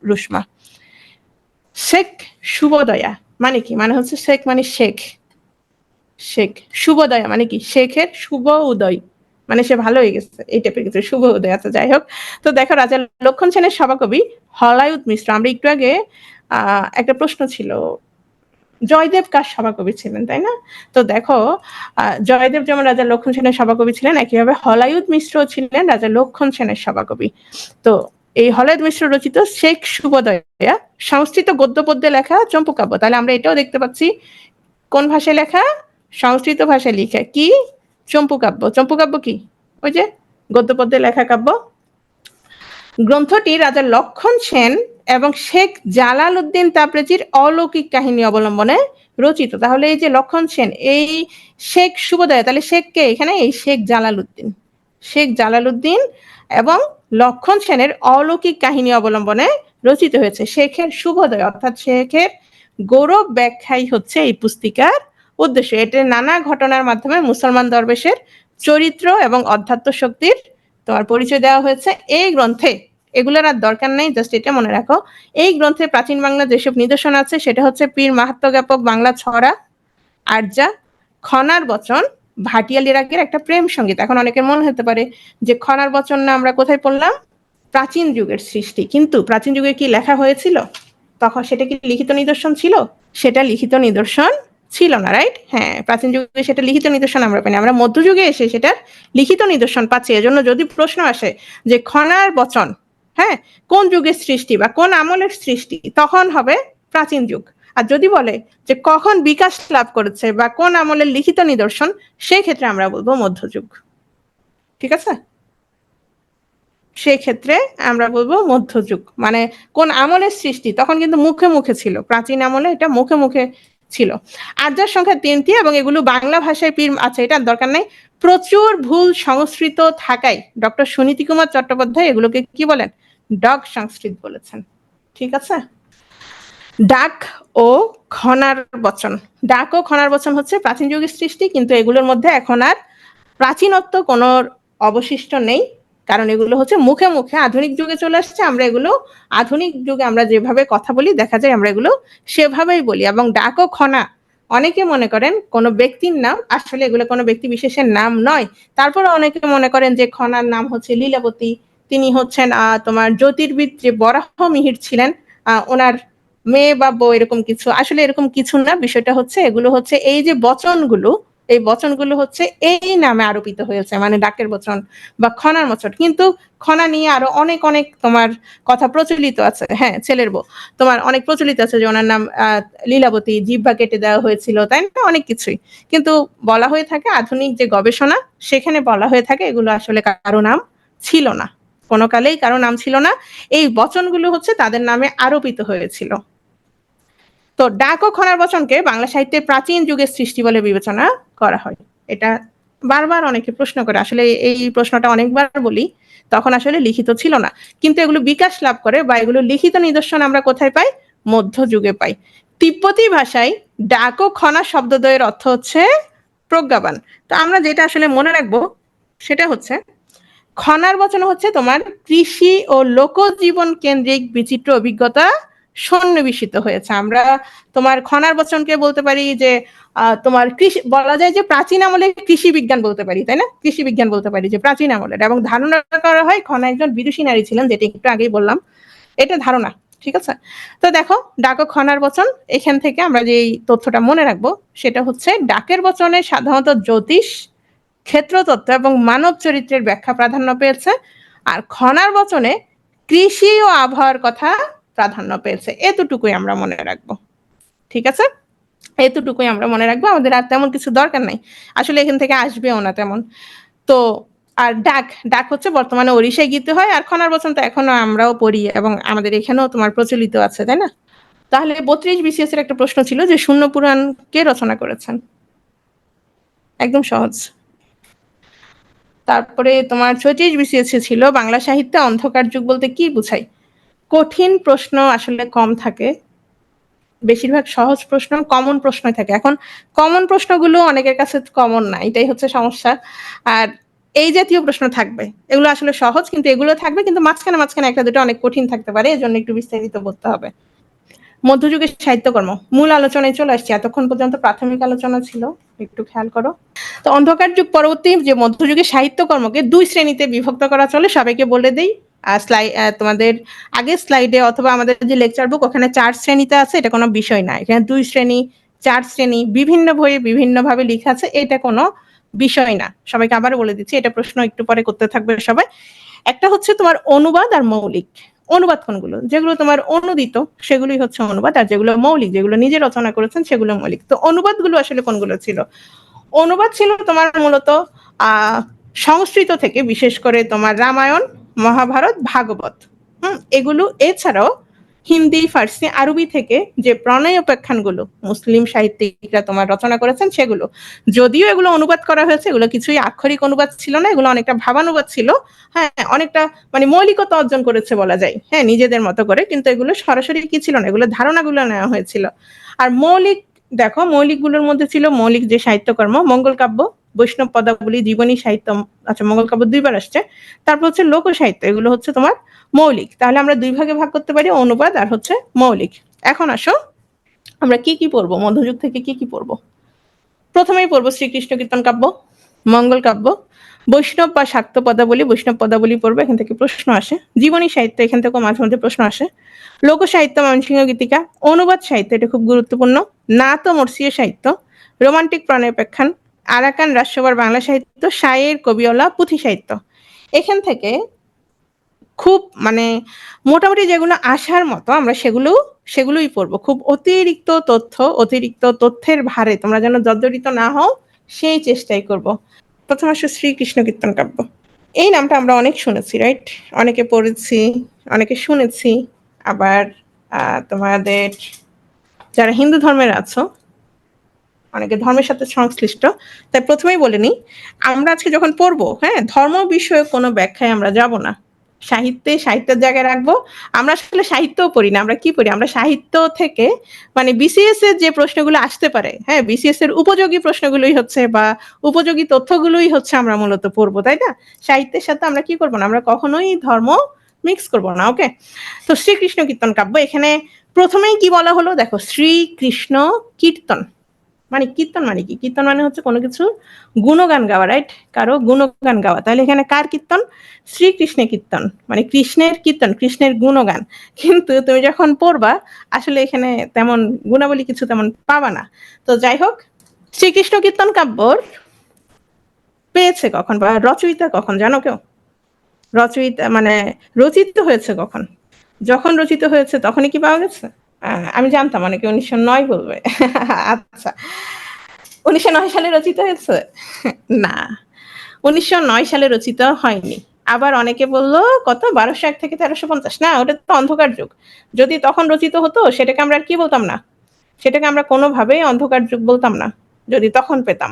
রুষ্মা। শেখ শুভদয়া মানে কি? মানে হচ্ছে শেখ মানে শেখ, শেখ। শুভদয়া মানে কি? শেখের শুভ উদয়, মানে সে ভালো হয়ে গেছে, এই টাইপের কিছু, শুভ উদয়। আচ্ছা, যাই হোক। তো দেখো, রাজা লক্ষণ সেনের সভাকবি হলায়ুত মিশ্র। আমরা একটু আগে একটা প্রশ্ন ছিল, জয়দেব কার সভাকবি ছিলেন, তাই না? তো দেখো, জয়দেব যেমন রাজা লক্ষণ সেনের সভাকবি ছিলেন, একইভাবে হলায়ুত মিশ্র ছিলেন রাজা লক্ষণ সেনের সভাকবি। তো এই হলায়ুত মিশ্র রচিত শেখ শুভদয়া সংস্কৃত গদ্য পদ্যে লেখা চম্পুকাব্য। তাহলে আমরা এটাও দেখতে পাচ্ছি কোন ভাষায় লেখা? সংস্কৃত ভাষায় লেখা। কি? চম্পুকাব্য। চম্পুকাব্য কি? ওই যে গদ্য পদ্যে লেখা কাব্য। গ্রন্থটি রাজা লক্ষণ সেন এবং শেখ জালাল উদ্দিন তাবরেজির অলৌকিক কাহিনী অবলম্বনে রচিত। তাহলে এই যে লক্ষণ সেন, এই শেখ সুবোধয়, তাহলে শেখ কে এখানে? এই শেখ জালাল উদ্দিন। শেখ জালাল উদ্দিন এবং লক্ষণ সেনের অলৌকিক কাহিনী অবলম্বনে রচিত হয়েছে। শেখের শুভোদয় অর্থাৎ শেখের গৌরব ব্যাখ্যাই হচ্ছে এই পুস্তিকার উদ্দেশ্য। এতে নানা ঘটনার মাধ্যমে মুসলমান দরবেশের চরিত্র এবং অধ্যাত্ম শক্তির তোমার পরিচয় দেওয়া হয়েছে। এই গ্রন্থে, এগুলোর আর দরকার নেই, জাস্ট এটা মনে রাখো, এই গ্রন্থে প্রাচীন বাংলা যেসব নিদর্শন আছে সেটা হচ্ছে পীর মাহাত্ম্য জ্ঞাপক বাংলা ছড়া, আরজা, খনার বচন, ভাটিয়াল ইরাকের একটা প্রেম সঙ্গীত। এখন অনেকের মনে হতে পারে যে খনার বচন না আমরা কোথায় পড়লাম? প্রাচীন যুগের সৃষ্টি, কিন্তু প্রাচীন যুগে কি লেখা হয়েছিল তখন? সেটা কি লিখিত নিদর্শন ছিল? সেটা লিখিত নিদর্শন ছিল না, রাইট? হ্যাঁ, প্রাচীন যুগে সেটা লিখিত নিদর্শন আমরা পাইনি, আমরা মধ্যযুগে এসে সেটার লিখিত নিদর্শন পাচ্ছি। এজন্য যদি প্রশ্ন আসে যে খনার বচন, হ্যাঁ, কোন যুগের সৃষ্টি বা কোন আমলের সৃষ্টি, তখন হবে প্রাচীন যুগ। আর যদি বলে যে কখন বিকাশ লাভ করেছে বা কোন আমলের লিখিত নিদর্শন, সেই ক্ষেত্রে আমরা বলবো মধ্যযুগ। ঠিক আছে? সেই ক্ষেত্রে আমরা বলবো মধ্যযুগ। মানে কোন আমলের সৃষ্টি, তখন কিন্তু মুখে মুখে ছিল, প্রাচীন আমলে এটা মুখে মুখে ছিল। আরজার সংখ্যা 3টি এবং এগুলো বাংলা ভাষায় পীর, আচ্ছা এটার দরকার নেই, প্রচুর ভুল সংস্কৃত থাকায় ডক্টর সুনীতি কুমার চট্টোপাধ্যায় এগুলোকে কি বলেন? ডগ সংস্কৃত বলেছেন। ঠিক আছে? ডাক ও খনার বচন, ডাক ও খনার বচন হচ্ছে প্রাচীন যুগের সৃষ্টি, কিন্তু এগুলোর মধ্যে এখন আর প্রাচীনত্ব কোনো অবশিষ্ট নেই, কারণ এগুলো হচ্ছে মুখে মুখে আধুনিক যুগে চলে আসছে। আমরা এগুলো আধুনিক যুগে আমরা যেভাবে কথা বলি দেখা যায় আমরা এগুলো সেভাবেই বলি। এবং ডাক ও খনা অনেকে মনে করেন কোনো ব্যক্তির নাম, আসলে এগুলো কোনো ব্যক্তি বিশেষের নাম নয়। তারপরে অনেকে মনে করেন যে খনার নাম হচ্ছে লীলাবতী, তিনি হচ্ছেন তোমার জ্যোতির্বিদ যে বরাহ মিহির ছিলেন, ওনার মেয়ে বা বউ, এরকম কিছু। আসলে এরকম কিছু না, বিষয়টা হচ্ছে এগুলো হচ্ছে এই যে বচনগুলো, এই বচনগুলো হচ্ছে এই নামে আরোপিত হয়েছে, মানে ডাকের বচন বা খনার বচন। কিন্তু খনা নিয়ে আরো অনেক অনেক তোমার কথা প্রচলিত আছে। হ্যাঁ, ছেলের বউ তোমার অনেক প্রচলিত আছে, যে ওনার নাম লীলাবতী, জিহ্বা কেটে দেওয়া হয়েছিল, তাই না, অনেক কিছুই। কিন্তু বলা হয়ে থাকে আধুনিক যে গবেষণা, সেখানে বলা হয়ে থাকে এগুলো আসলে কারো নাম ছিল না, কোনো কালেই কারো নাম ছিল না, এই বচনগুলো হচ্ছে তাদের নামে আরোপিত হয়েছিল। তো ডাক ও খনার বচনকে বাংলা সাহিত্যে প্রাচীন যুগের সৃষ্টি বলে বিবেচনা করা হয়। এটা বারবার অনেকে প্রশ্ন করে, আসলে এই প্রশ্নটা অনেকবার বলি, তখন আসলে লিখিত ছিল না, কিন্তু এগুলো বিকাশ লাভ করে বা এগুলো লিখিত নিদর্শন আমরা কোথায় পাই? মধ্যযুগে পাই। তিব্বতী ভাষায় ডাক ও খনা শব্দদ্বয়ের অর্থ হচ্ছে প্রজ্ঞাবান। তো আমরা যেটা আসলে মনে রাখবো সেটা হচ্ছে খনার বচন হচ্ছে তোমার কৃষি ও লোকজীবন কেন্দ্রিক বিচিত্র অভিজ্ঞতা সন্নিবেশিত হয়েছে। আমরা তোমার খনার বচনকে বলতে পারি যে তোমার কৃষি, বলা যায় যে প্রাচীন আমলে কৃষি বিজ্ঞান বলতে পারি, তাই না? কৃষি বিজ্ঞান বলতে পারি যে প্রাচীন আমলের, এবং ধারণা করা হয় খনা একজন বিদুষী নারী ছিলেন, যেটা একটু আগেই বললাম, এটা ধারণা। ঠিক আছে? তো দেখো, ডাক ও খনার বচন, এখান থেকে আমরা যে তথ্যটা মনে রাখবো সেটা হচ্ছে ডাকের বচনে সাধারণত জ্যোতিষ, ক্ষেত্রতত্ত্ব এবং মানব চরিত্রের ব্যাখ্যা প্রাধান্য পেয়েছে, আর খনার বচনে কৃষি ও আবহাওয়ার কথা প্রাধান্য পেয়েছে। এতটুকুই আমরা মনে রাখবো। ঠিক আছে? এতটুকুই আমরা মনে রাখবো, আমাদের আর তেমন কিছু দরকার নাই, আসলে এখান থেকে আসবেও না তেমন। তো আর ডাক, ডাক হচ্ছে বর্তমানে ওড়িশায় গীত হয়, আর খনার বচন তো এখনো আমরাও পড়ি এবং আমাদের এখানেও তোমার প্রচলিত আছে, তাই না? তাহলে 32 BCS এর একটা প্রশ্ন ছিল যে শূন্য পুরাণ কে রচনা করেছেন? একদম সহজ। তারপরে তোমার 36 BCS ছিল বাংলা সাহিত্যে অন্ধকার যুগ বলতে কি বোঝায়? কঠিন প্রশ্ন আসলে কম থাকে, বেশিরভাগ সহজ প্রশ্ন, কমন প্রশ্নই থাকে। এখন কমন প্রশ্নগুলো অনেকের কাছে কমন না, এটাই হচ্ছে সমস্যা। আর এই জাতীয় প্রশ্ন থাকবে, এগুলো আসলে সহজ, কিন্তু এগুলো থাকবে, কিন্তু মাঝখানে মাঝখানে একটা দুটো অনেক কঠিন থাকতে পারে, এজন্য একটু বিস্তারিত বলতে হবে। মধ্যযুগের সাহিত্যকর্ম, মূল আলোচনায় চলে আসছে, এতক্ষণ পর্যন্ত প্রাথমিক আলোচনা ছিল, একটু খেয়াল করো। তো অন্ধকার যুগ পরবর্তী যে মধ্যযুগের সাহিত্যকর্মকে 2 শ্রেণীতে বিভক্ত করা চলে, সবাইকে বলে দেই। তোমাদের আগের স্লাইডে অথবা আমাদের যে লেকচার বুক, ওখানে 4 শ্রেণীতে আছে, এটা কোনো বিষয় না। এখানে 2 শ্রেণী, 4 শ্রেণী, বিভিন্ন বইয়ে বিভিন্ন ভাবে লেখা আছে, এটা কোনো বিষয় না। সবাইকে আবার বলে দিচ্ছি, এটা প্রশ্ন একটু পরে করতে থাকবে সবাই। একটা হচ্ছে তোমার অনুবাদ আর মৌলিক। অনুবাদ কোনগুলো? যেগুলো তোমার অনুদিত সেগুলোই হচ্ছে অনুবাদ, আর যেগুলো মৌলিক, যেগুলো নিজে রচনা করেছেন সেগুলো মৌলিক। তো অনুবাদগুলো আসলে কোনগুলো ছিল? অনুবাদ ছিল তোমার মূলত সংস্কৃত থেকে, বিশেষ করে তোমার রামায়ণ, মহাভারত, ভাগবত। এগুলো এছাড়াও হিন্দি, ফার্সি, আরবি থেকে যে প্রণয় উপাখ্যানগুলো মুসলিম সাহিত্যিকরা তোমার রচনা করেছেন সেগুলো, যদিও এগুলো অনুবাদ করা হয়েছে, এগুলো কিছুই আক্ষরিক অনুবাদ ছিল না, এগুলো অনেকটা ভাবানুবাদ ছিল। হ্যাঁ, অনেকটা মানে মৌলিকতা অর্জন করেছে বলা যায়, হ্যাঁ, নিজেদের মতো করে, কিন্তু এগুলো সরাসরি কি ছিল না, এগুলো ধারণাগুলো নেওয়া হয়েছিল। আর মৌলিক, দেখো মৌলিকগুলোর মধ্যে ছিল মৌলিক যে সাহিত্যকর্ম, মঙ্গল কাব্য, বৈষ্ণব পদাবলী, জীবনী সাহিত্য, আচ্ছা মঙ্গল কাব্য দুইবার আসছে, তারপর হচ্ছে লোক সাহিত্য, এগুলো হচ্ছে তোমার মৌলিক। তাহলে আমরা দুই ভাগে ভাগ করতে পারি, অনুবাদ আর হচ্ছে মৌলিক। এখন আসো আমরা কি কি পড়বো, মধ্যযুগ থেকে কি কি পড়বো। প্রথমেই পড়বো শ্রীকৃষ্ণ কীর্তন কাব্য, মঙ্গল কাব্য, বৈষ্ণব বা শাক্ত পদাবলী, বৈষ্ণব পদাবলী পড়বো, এখান থেকে প্রশ্ন আসে। জীবনী সাহিত্য, এখান থেকেও মাঝে মধ্যে প্রশ্ন আসে। লোক সাহিত্য, ময়মনসিংহ গীতিকা। অনুবাদ সাহিত্য, এটা খুব গুরুত্বপূর্ণ। নাত ও মর্সীয় সাহিত্য, রোমান্টিক প্রণয়োপাখ্যান, আরাকান রাজসভার বাংলা সাহিত্য, শায়ের, কবিওলা, পুঁথি সাহিত্য। এখান থেকে খুব মানে মোটামুটি যেগুলো আসার মতো আমরা সেগুলোই পড়বো। খুব অতিরিক্ত তথ্যের ভারে তোমরা যেন জর্জরিত না হও, সেই চেষ্টাই করব। প্রথম আসো শ্রীকৃষ্ণ কীর্তন কাব্য। এই নামটা আমরা অনেক শুনেছি, রাইট? অনেকে পড়েছি, অনেকে শুনেছি। আবার তোমাদের যারা হিন্দু ধর্মের আছো, অনেকে ধর্মের সাথে সংশ্লিষ্ট, তাই প্রথমেই বলে নিই, আমরা আজকে যখন পড়বো, হ্যাঁ, ধর্ম বিষয়ে কোনো ব্যাখ্যায় আমরা যাব না। সাহিত্যের জায়গায় রাখবো। আমরা আসলে সাহিত্যও পড়ি না, আমরা কি পড়ি, আমরা সাহিত্য থেকে মানে বিসিএস এর যে প্রশ্নগুলো আসতে পারে, হ্যাঁ, বিসিএস এর উপযোগী প্রশ্নগুলোই হচ্ছে বা উপযোগী তথ্যগুলোই হচ্ছে আমরা মূলত পড়বো, তাই না? সাহিত্যের সাথে আমরা কি করবো না, আমরা কখনোই ধর্ম মিক্স করবো না। ওকে, তো শ্রীকৃষ্ণ কীর্তন কাব্য, এখানে প্রথমেই কি বলা হলো দেখো, শ্রীকৃষ্ণ কীর্তন মানে, কীর্তন মানে কি, কীর্তন মানে হচ্ছে কোনো কিছু গুণগান গাওয়া, রাইট? কারো গুণগান গাওয়া। তাহলে এখানে কার কীর্তন? শ্রীকৃষ্ণের কীর্তন, মানে কৃষ্ণের কীর্তন, কৃষ্ণের গুণগান। কিন্তু তুমি যখন পড়বা আসলে এখানে তেমন গুণাবলী কিছু তেমন পাবা না। তো যাই হোক, শ্রীকৃষ্ণ কীর্তন কাব্যর পেয়েছে কখন বা রচয়িতা কখন জানো কেউ? রচয়িতা মানে রচিত হয়েছে কখন? যখন রচিত হয়েছে তখনই কি পাওয়া গেছে? আমি জানতাম অনেকে 1909 বলবে। আচ্ছা, 1909 সালে রচিত হয়েছে? না, 1909 সালে রচিত হয়নি। আবার অনেকে বললো কত 1201 থেকে 1350, না ওটা তো অন্ধকার যুগ। যদি তখন রচিত হতো সেটাকে আমরা আর কি বলতাম না, সেটাকে আমরা কোনোভাবেই অন্ধকার যুগ বলতাম না যদি তখন পেতাম।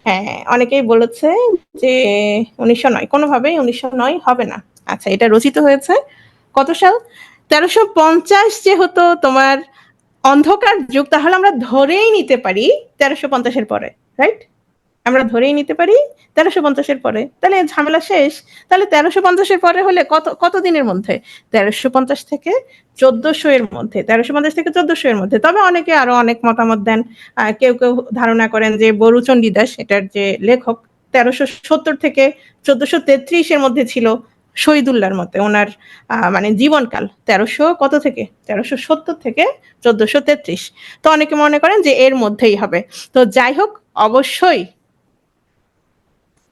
হ্যাঁ, অনেকেই বলেছে যে 1909, কোনোভাবেই 1909 হবে না। আচ্ছা, এটা রচিত হয়েছে কত সাল? 1350 যেহেতু তোমার অন্ধকার যুগ, তাহলে আমরা ধরেই নিতে পারি 1350-এর পরে, রাইট? আমরা ধরেই নিতে পারি 1350-এর পরে, তাহলে ঝামেলা শেষ। তাহলে 1350-এর পরে হলে কত দিনের মধ্যে? 1350 থেকে 1400 এর মধ্যে, 1350 থেকে 1400 এর মধ্যে। তবে অনেকে আরো অনেক মতামত দেন। কেউ ধারণা করেন যে বরুচণ্ডী দাস, এটার যে লেখক, 1370 থেকে 1433 এর মধ্যে ছিল শহীদুল্লাহর মতে, ওনার মানে জীবনকাল 1370 থেকে 1433। তো অনেকে মনে করেন যে এর মধ্যেই হবে। তো যাই হোক, অবশ্যই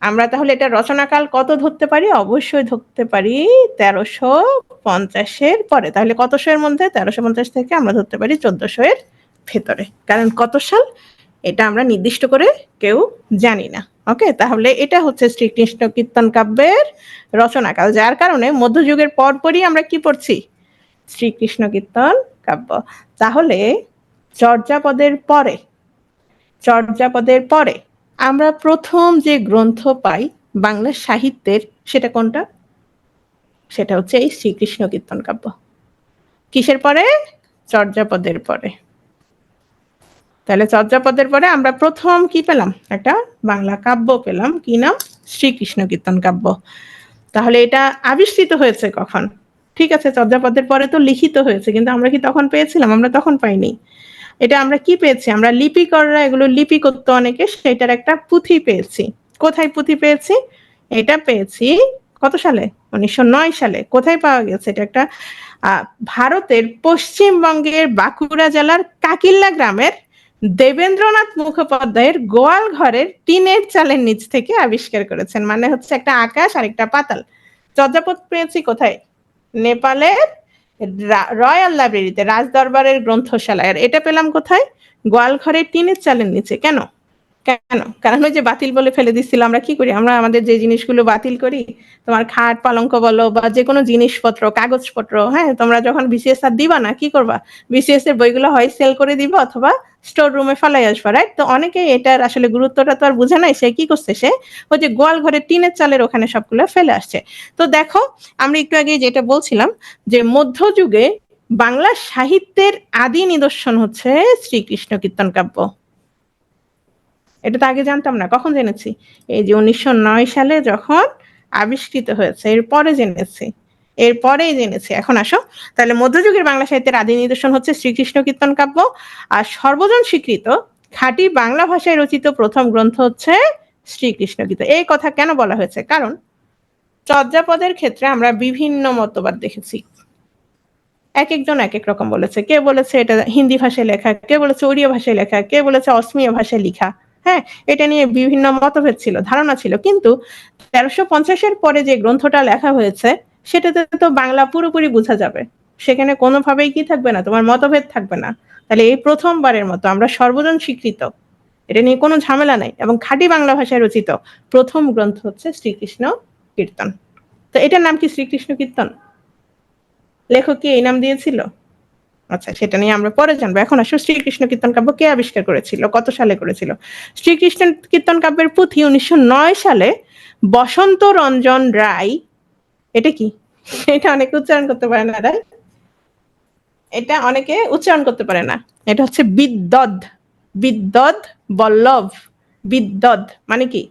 আমরা তাহলে এটা রচনাকাল কত ধরতে পারি? অবশ্যই ধরতে পারি 1350-এর পরে। তাহলে কত এর মধ্যে? 1350 থেকে আমরা ধরতে পারি 1400 এর ভেতরে। কারণ কত সাল এটা আমরা নির্দিষ্ট করে কেউ জানি না। ওকে, তাহলে এটা হচ্ছে শ্রীকৃষ্ণ কীর্তন কাব্যের রচনাকাল, যার কারণে মধ্যযুগের পরপরই আমরা কি পড়ছি? শ্রীকৃষ্ণ কীর্তন কাব্য। তাহলে চর্যাপদের পরে আমরা প্রথম যে গ্রন্থ পাই বাংলা সাহিত্যের, সেটা কোনটা? সেটা হচ্ছে এই শ্রীকৃষ্ণ কীর্তন কাব্য। কিসের পরে? চর্যাপদের পরে। তাহলে চর্যাপদের পরে আমরা প্রথম কি পেলাম? একটা বাংলা কাব্য পেলাম, কি নাম? শ্রীকৃষ্ণ কীর্তন কাব্য। তাহলে এটা আবিষ্কৃত হয়েছে কখন? ঠিক আছে, চর্যাপদের পরে তো লিখিত হয়েছে, কিন্তু আমরা কি তখন পেয়েছিলাম? আমরা তখন পাইনি। এটা আমরা কি পেয়েছি? আমরা লিপিকররা এগুলো লিপি করতো অনেকে, সেটার একটা পুঁথি পেয়েছি। কোথায় পুঁথি পেয়েছি? এটা পেয়েছি কত সালে? 1909 সালে। কোথায় পাওয়া গেছে? এটা একটা ভারতের পশ্চিমবঙ্গের বাঁকুড়া জেলার কাকিল্লা গ্রামের দেবেন্দ্রনাথ মুখোপাধ্যায়ের গোয়াল ঘরের টিনের চালের নিচ থেকে আবিষ্কার করেছেন। মানে হচ্ছে একটা আকাশ আর একটা পাতাল। চর্যাপদ পেয়েছি কোথায়? নেপালের রয়্যাল লাইব্রেরিতে, রাজদরবারের গ্রন্থশালায়। আর এটা পেলাম কোথায়? গোয়ালঘরের টিনের চালের নিচে। কেন? কেন? কারণ ওই যে বাতিল বলে ফেলে দিচ্ছিল, আমরা কি করি? আমরা আমাদের যে জিনিসগুলো বাতিল করি, তোমার খাট পালঙ্ক বলো বা যে কোনো জিনিসপত্র, কাগজপত্র, হ্যাঁ? তোমরা যখন বিসিএস আর দিবা না, কি করবা? বিসিএস এর বইগুলো হয় সেল করে দিবা অথবা স্টোর রুমে ফালাই আসবা, রাইট? তো অনেকেই এটার আসলে গুরুত্বটা তো আর বুঝে নাই। সে কি করছে? সে ওই যে গোয়াল ঘরে টিনের চালের ওখানে সবগুলো ফেলে আসছে। তো দেখো, আমরা একটু আগে যেটা বলছিলাম যে মধ্যযুগে বাংলা সাহিত্যের আদি নিদর্শন হচ্ছে শ্রীকৃষ্ণ কীর্তন কাব্য। এটা তো আগে জানতাম না, কখন জেনেছি? এই যে 1909 সালে যখন আবিষ্কৃত হয়েছে, এরপরে জেনেছি, এরপরেই জেনেছি। এখন আসো, তাহলে মধ্যযুগের বাংলা সাহিত্যের আদি নিদর্শন হচ্ছে শ্রীকৃষ্ণ কীর্তন কাব্য। আর সর্বজন স্বীকৃত খাঁটি বাংলা ভাষায় রচিত প্রথম গ্রন্থ হচ্ছে শ্রীকৃষ্ণ কীর্তন। এই কথা কেন বলা হয়েছে? কারণ চর্যাপদের ক্ষেত্রে আমরা বিভিন্ন মতবাদ দেখেছি। এক একজন এক এক রকম বলেছে। কে বলেছে এটা হিন্দি ভাষায় লেখা, কে বলেছে ওড়িয়া ভাষায় লেখা, কে বলেছে অসমীয়া ভাষায় লেখা। হ্যাঁ, এটা নিয়ে বিভিন্ন মতভেদ ছিল, ধারণা ছিল। কিন্তু 1350-এর পরে যে গ্রন্থটা লেখা হয়েছে সেটাতে তো বাংলা পুরোপুরি বোঝা যাবে। সেখানে কোনোভাবেই কি থাকবে না, তোমার মতভেদ থাকবে না। তাহলে এই প্রথমবারের মতো আমরা সর্বজন স্বীকৃত, এটা নিয়ে কোনো ঝামেলা নাই, এবং খাঁটি বাংলা ভাষায় রচিত প্রথম গ্রন্থ হচ্ছে শ্রীকৃষ্ণ কীর্তন। তো এটার নাম কি শ্রীকৃষ্ণ কীর্তন? লেখক কি এই নাম দিয়েছিল? আচ্ছা, সেটা নিয়ে আমরা পরে জানবো। এখন আসো, শ্রীকৃষ্ণ কীর্তন কাব্য কে আবিষ্কার করেছিল, কত সালে করেছিল? শ্রীকৃষ্ণ কীর্তন কাব্যের পুঁথি 1909 সালে বসন্ত রঞ্জন রায়, এটা কি? এটা অনেকে উচ্চারণ করতে পারে না, রাইট? এটা অনেকে উচ্চারণ করতে পারে না। এটা হচ্ছে বিদ্বদ, বিদ্বদ বল্লভ। বিদ্বদ মানে কি?